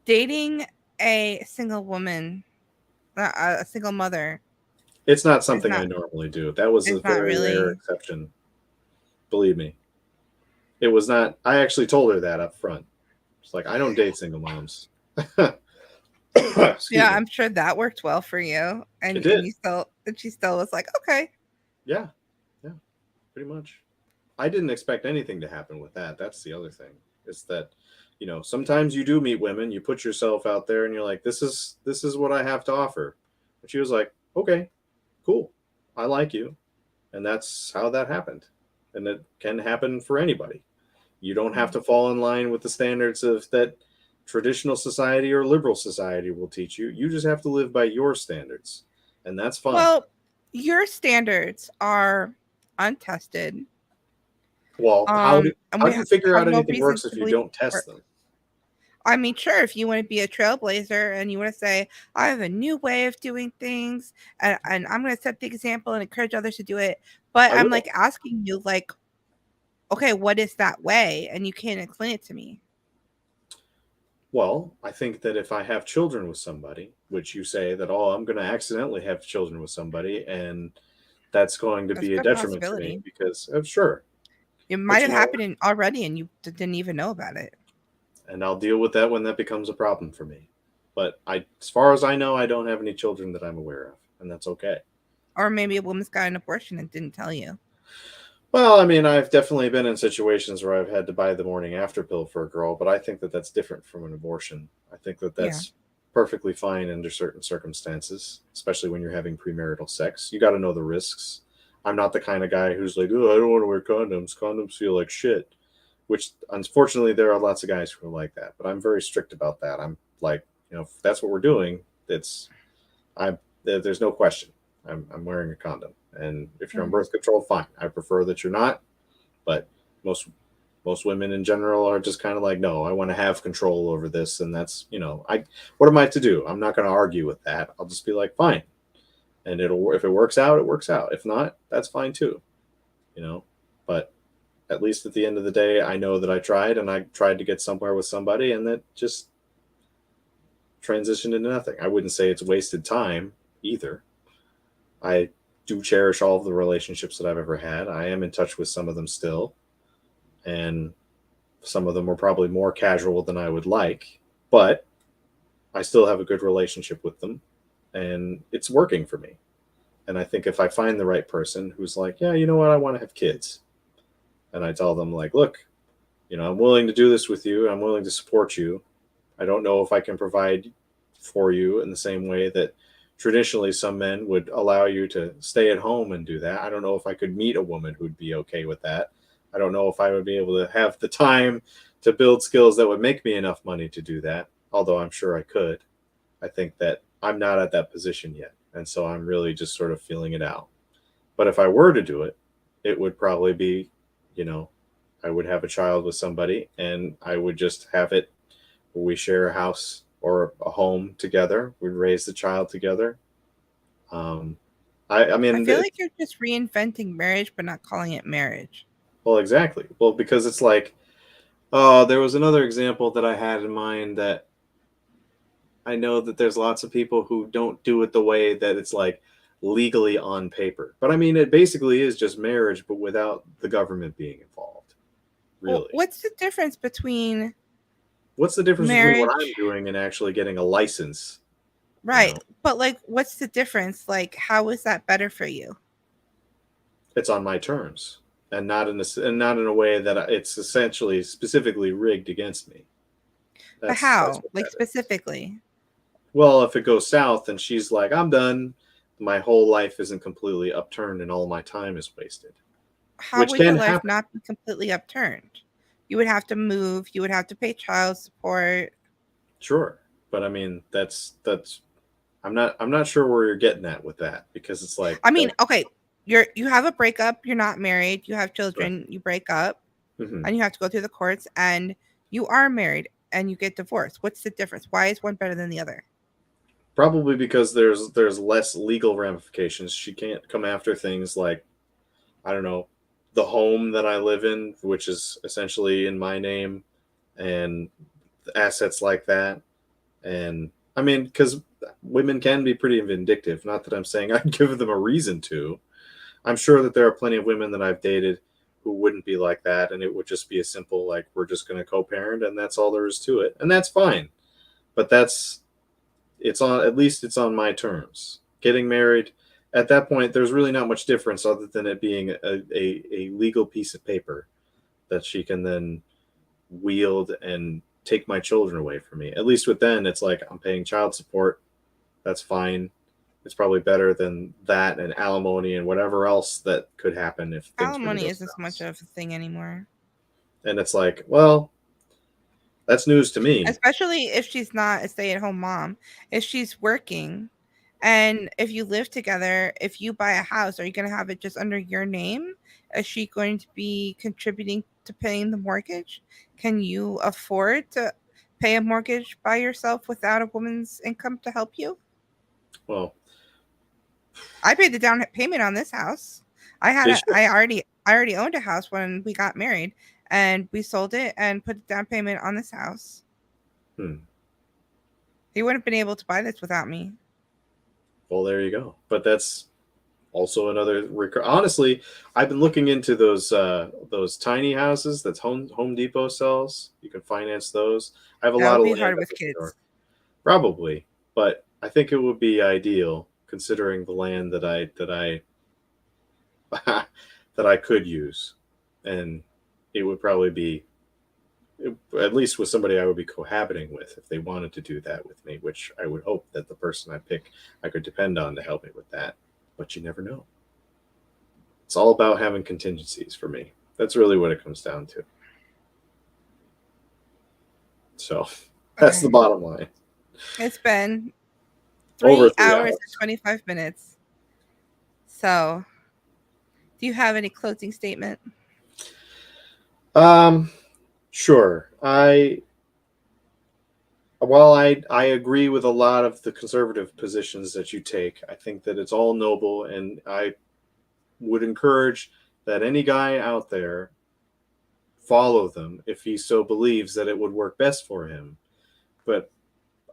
dating a single woman, a single mother, It's not is something I not normally do. That was a is not very rare really. exception. Believe me, it was not. I actually told her that up front. It's like I don't date single moms. Excuse Yeah, me. I'm sure that worked well for you, It and did. you still and she still was like, okay. Yeah, yeah, pretty much. I didn't expect anything to happen with that. That's the other thing. Is that, sometimes you do meet women, you put yourself out there and you're like, this is what I have to offer. And she was like, okay, cool. I like you. And that's how that happened. And it can happen for anybody. You don't have to fall in line with the standards of that traditional society or liberal society will teach you. You just have to live by your standards. And that's fine. Well, your standards are untested. Well, how do And how we do you figure have out no anything reason works if to you believe don't it. test them? I mean, sure, if you want to be a trailblazer and you want to say, I have a new way of doing things and I'm going to set the example and encourage others to do it. But I I'm will. like asking you, like, okay, what is that way? And you can't explain it to me. Well, I think that if I have children with somebody, which you say that, oh, I'm going to accidentally have children with somebody, and that's going to That's a be a good detriment to me possibility. because, sure, It might but have happened already and you didn't even know about it. and I'll deal with that when that becomes a problem for me. But as far as I know, I don't have any children that I'm aware of, and that's okay. Or maybe a woman's got an abortion and didn't tell you. Well, I mean, I've definitely been in situations where I've had to buy the morning after pill for a girl, but I think that that's different from an abortion. I think that Yeah. that's perfectly fine under certain circumstances, especially when you're having premarital sex. You got to know the risks. I'm not the kind of guy who's like, oh, I don't want to wear condoms. Condoms feel like shit. Which, unfortunately, there are lots of guys who are like that. But I'm very strict about that. I'm like, if that's what we're doing, it's there's no question. I'm wearing a condom, and if you're on Mm. birth control, fine. I prefer that you're not, but most most women in general are just kind of like, no, I want to have control over this, and that's I what am I to do? I'm not going to argue with that. I'll just be like, fine, and it'll if it works out, it works out. If not, that's fine too, you know. But at least at the end of the day, I know that I tried, and I tried to get somewhere with somebody, and that just transitioned into nothing. I wouldn't say it's wasted time either. I do cherish all of the relationships that I've ever had. I am in touch with some of them still, and some of them are probably more casual than I would like, but I still have a good relationship with them, and it's working for me. And I think if I find the right person who's like, yeah, you know what, I want to have kids, and I tell them like, look, I'm willing to do this with you. I'm willing to support you. I don't know if I can provide for you in the same way that traditionally some men would allow you to stay at home and do that. I don't know if I could meet a woman who'd be okay with that. I don't know if I would be able to have the time to build skills that would make me enough money to do that, although I'm sure I could. I think that I'm not at that position yet. And so I'm really just sort of feeling it out. But if I were to do it, it would probably be, you know, I would have a child with somebody and I would just have it where we share a house or a home together. We'd raise the child together. Um, I I mean, feel like you're just reinventing marriage, but not calling it marriage. well, exactly. Well, because it's like, there was another example that I had in mind that I know that there's lots of people who don't do it the way that it's like legally on paper. But I mean, it basically is just marriage, but without the government being involved, Well, really. what's the difference between What's the difference between what I'm marriage? doing and actually getting a license? You Right. know, But like what's the difference? Like how is that better for you? it's on my terms and not in a way that it's essentially specifically rigged against me. But That's how? what Like that is. specifically. Well, if it goes south and she's like, I'm done, my whole life isn't completely upturned and all my time is wasted, How which would your can life happen. not be completely upturned? You would have to move, you would have to pay child support. Sure. But I mean, that's I'm not sure where you're getting at with that because it's like I that. mean, okay, you have a breakup, you're not married, you have Right. children, you break up, Hmm. and you have to go through the courts, and you are married and you get divorced. What's the difference? Why is one better than the other? Probably because there's less legal ramifications. She can't come after things like, I don't know, the home that I live in, which is essentially in my name, and assets like that. And I mean, because women can be pretty vindictive. Not that I'm saying I'd give them a reason to. I'm sure that there are plenty of women that I've dated who wouldn't be like that, and it would just be a simple like we're just going to co-parent, and that's all there is to it, and that's fine. But that's it's on at least it's on my terms. Getting married at that point, there's really not much difference other than it being a legal piece of paper that she can then wield and take my children away from me. At least with then, it's like I'm paying child support. That's fine. It's probably better than that and alimony and whatever else that could happen if things were to Alimony go isn't so much south. of a thing anymore. And it's like, well, that's news to me. Especially if she's not a stay-at-home mom. If she's working and if you live together, if you buy a house, are you going to have it just under your name? Is she going to be contributing to paying the mortgage? Can you afford to pay a mortgage by yourself without a woman's income to help you? Well, I paid the down payment on this house. I had did a you? I already owned a house when we got married, and we sold it and put the down payment on this house. Hmm. He wouldn't have been able to buy this without me. Well, there you go. But that's also another. Honestly, I've been looking into those tiny houses that Home Depot sells. You can finance those. I have a That lot would of be land hard up with in New York, kids. probably, but I think it would be ideal considering the land that I could use, and it would probably be at least with somebody I would be cohabiting with if they wanted to do that with me, which I would hope that the person I pick I could depend on to help me with that. But you never know. It's all about having contingencies for me. That's really what it comes down to. So that's the Okay. bottom line. It's been Over 3 hours and hours. 25 minutes. So, do you have any closing statement? Um, sure. While I agree with a lot of the conservative positions that you take, I think that it's all noble, and I would encourage that any guy out there follow them if he so believes that it would work best for him. But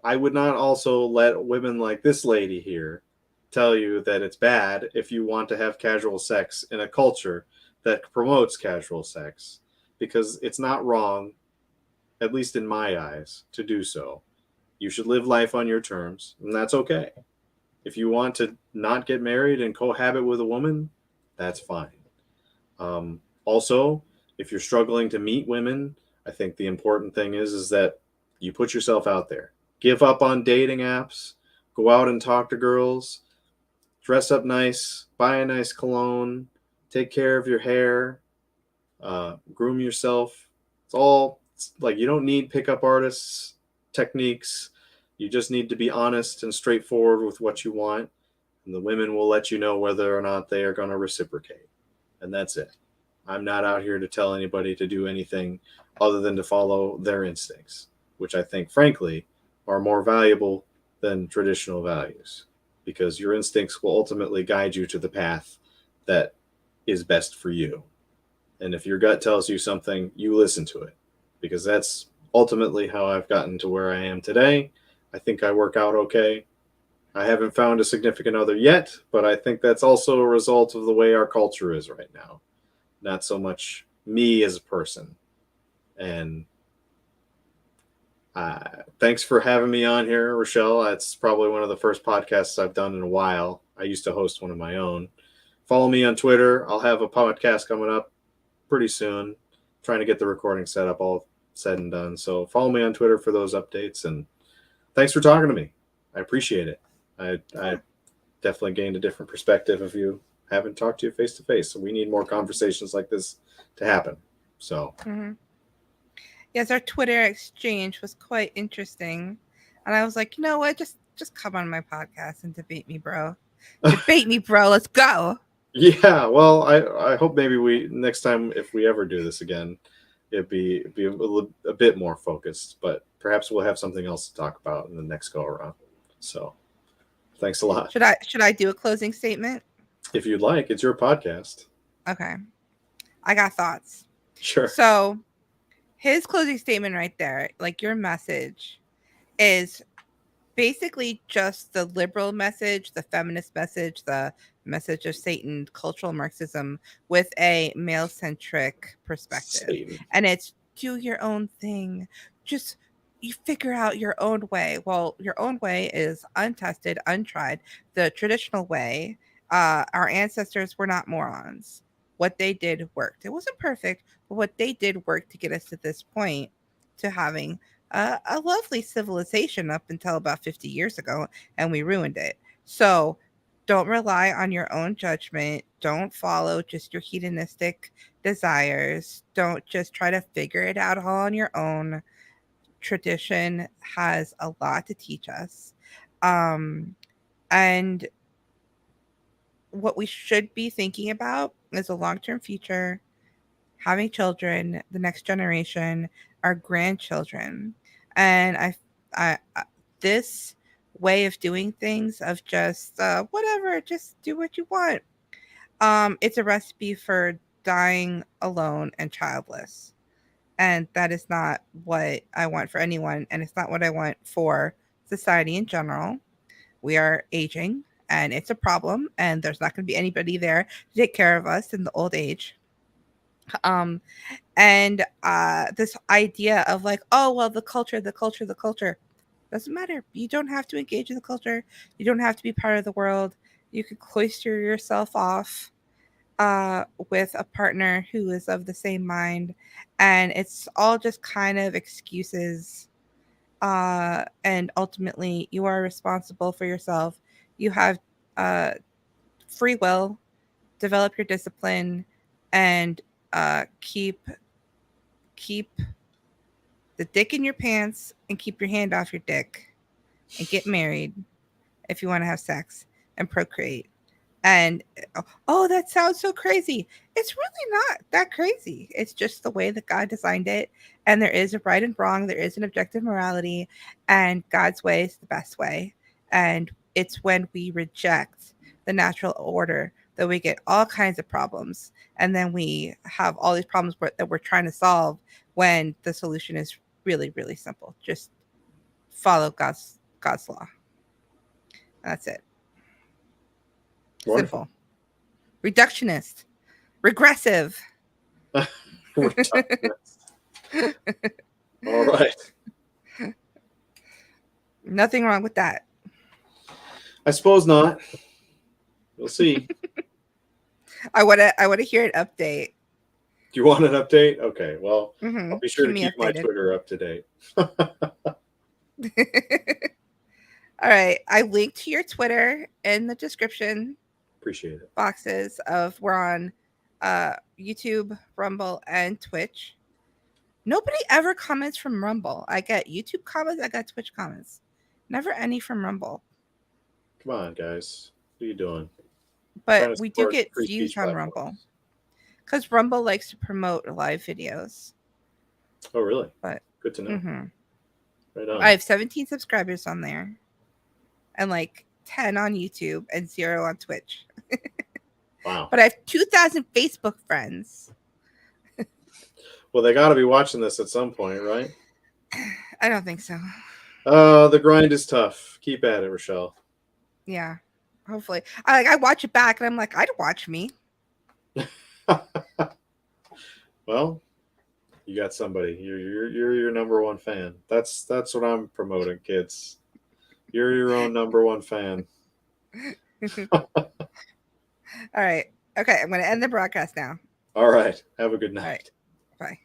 I would not also let women like this lady here tell you that it's bad if you want to have casual sex in a culture that promotes casual sex, because it's not wrong, at least in my eyes, to do so. You should live life on your terms, and that's okay. If you want to not get married and cohabit with a woman, that's fine. Also, if you're struggling to meet women, I think the important thing is that you put yourself out there. Give up on dating apps. Go out and talk to girls. Dress up nice. Buy a nice cologne. Take care of your hair. Groom yourself. It's like you don't need pickup artists techniques. You just need to be honest and straightforward with what you want, and the women will let you know whether or not they are going to reciprocate. And that's it. I'm not out here to tell anybody to do anything other than to follow their instincts, which I think, frankly, are more valuable than traditional values, because your instincts will ultimately guide you to the path that is best for you. And if your gut tells you something, you listen to it, because that's ultimately how I've gotten to where I am today. I think I work out okay. I haven't found a significant other yet, but I think that's also a result of the way our culture is right now. Not so much me as a person. And uh, thanks for having me on here, Rochelle. It's probably one of the first podcasts I've done in a while. I used to host one of my own. Follow me on Twitter. I'll have a podcast coming up pretty soon. Trying to get the recording set up all said and done. So follow me on Twitter for those updates. And thanks for talking to me. I appreciate it. I Yeah. definitely gained a different perspective of you. Haven't talked to you face to face. So we need more conversations like this to happen. So Mm-hmm. Yes, our Twitter exchange was quite interesting, and I was like, you know what, just come on my podcast and debate me, bro. Debate me, bro. Let's go. yeah, well, I hope maybe we next time if we ever do this again, it'd be a bit more focused. But perhaps we'll have something else to talk about in the next go around. So thanks a lot. Should I do a closing statement? If you'd like, it's your podcast. Okay, I got thoughts. Sure. So his closing statement right there, like your message, is basically just the liberal message, the feminist message, the message of Satan, cultural Marxism with a male centric perspective. Satan. And it's do your own thing. Just you figure out your own way. Well, your own way is untested, untried. The traditional way, our ancestors were not morons. What they did worked. It wasn't perfect, but what they did worked to get us to this point to having a lovely civilization up until about 50 years ago, and we ruined it. So don't rely on your own judgment. Don't follow just your hedonistic desires. Don't just try to figure it out all on your own. Tradition has a lot to teach us. Um, and what we should be thinking about is a long term future, having children, the next generation, our grandchildren. And this way of doing things of just whatever, just do what you want. It's a recipe for dying alone and childless. And that is not what I want for anyone. And it's not what I want for society in general. We are aging and it's a problem. And there's not going to be anybody there to take care of us in the old age. Um, and this idea of like, oh well, the culture doesn't matter. You don't have to engage in the culture. You don't have to be part of the world. You could cloister yourself off with a partner who is of the same mind, and it's all just kind of excuses. And ultimately, you are responsible for yourself. You have uh, free will. Develop your discipline, and keep the dick in your pants and keep your hand off your dick and get married if you want to have sex and procreate. And oh, that sounds so crazy. It's really not that crazy. It's just the way that God designed it. And there is a right and wrong, there is an objective morality, and God's way is the best way. And it's when we reject the natural order that we get all kinds of problems. And then we have all these problems that we're trying to solve when the solution is really, really simple. Just follow God's law. That's it. Wonderful. Simple. Reductionist. Regressive. We're done. All right. Nothing wrong with that. I suppose not. We'll see. I wanna hear an update. Do you want an update? Okay. Well, I'll be sure Keep to me keep my updated. Twitter up to date. All right. I linked to your Twitter in the description Appreciate it. boxes of we're on YouTube, Rumble, and Twitch. Nobody ever comments from Rumble. I get YouTube comments, I got Twitch comments. Never any from Rumble. Come on, guys. What are you doing? But Trying to we do support get free views speech on Rumble. platforms. Because Rumble likes to promote live videos. Oh, really? But Good to know. mm-hmm. Right on. I have 17 subscribers on there and like 10 on YouTube and 0 on Twitch. Wow. But I have 2,000 Facebook friends. Well, they got to be watching this at some point, right? I don't think so. The grind is tough. Keep at it, Rochelle. Yeah. Hopefully. I watch it back and I'm like, I'd watch me. Well, you got somebody. You're your number one fan. That's what I'm promoting, kids. You're your own number one fan. All right. Okay, I'm going to end the broadcast now. All right. Have a good All right. night. Bye.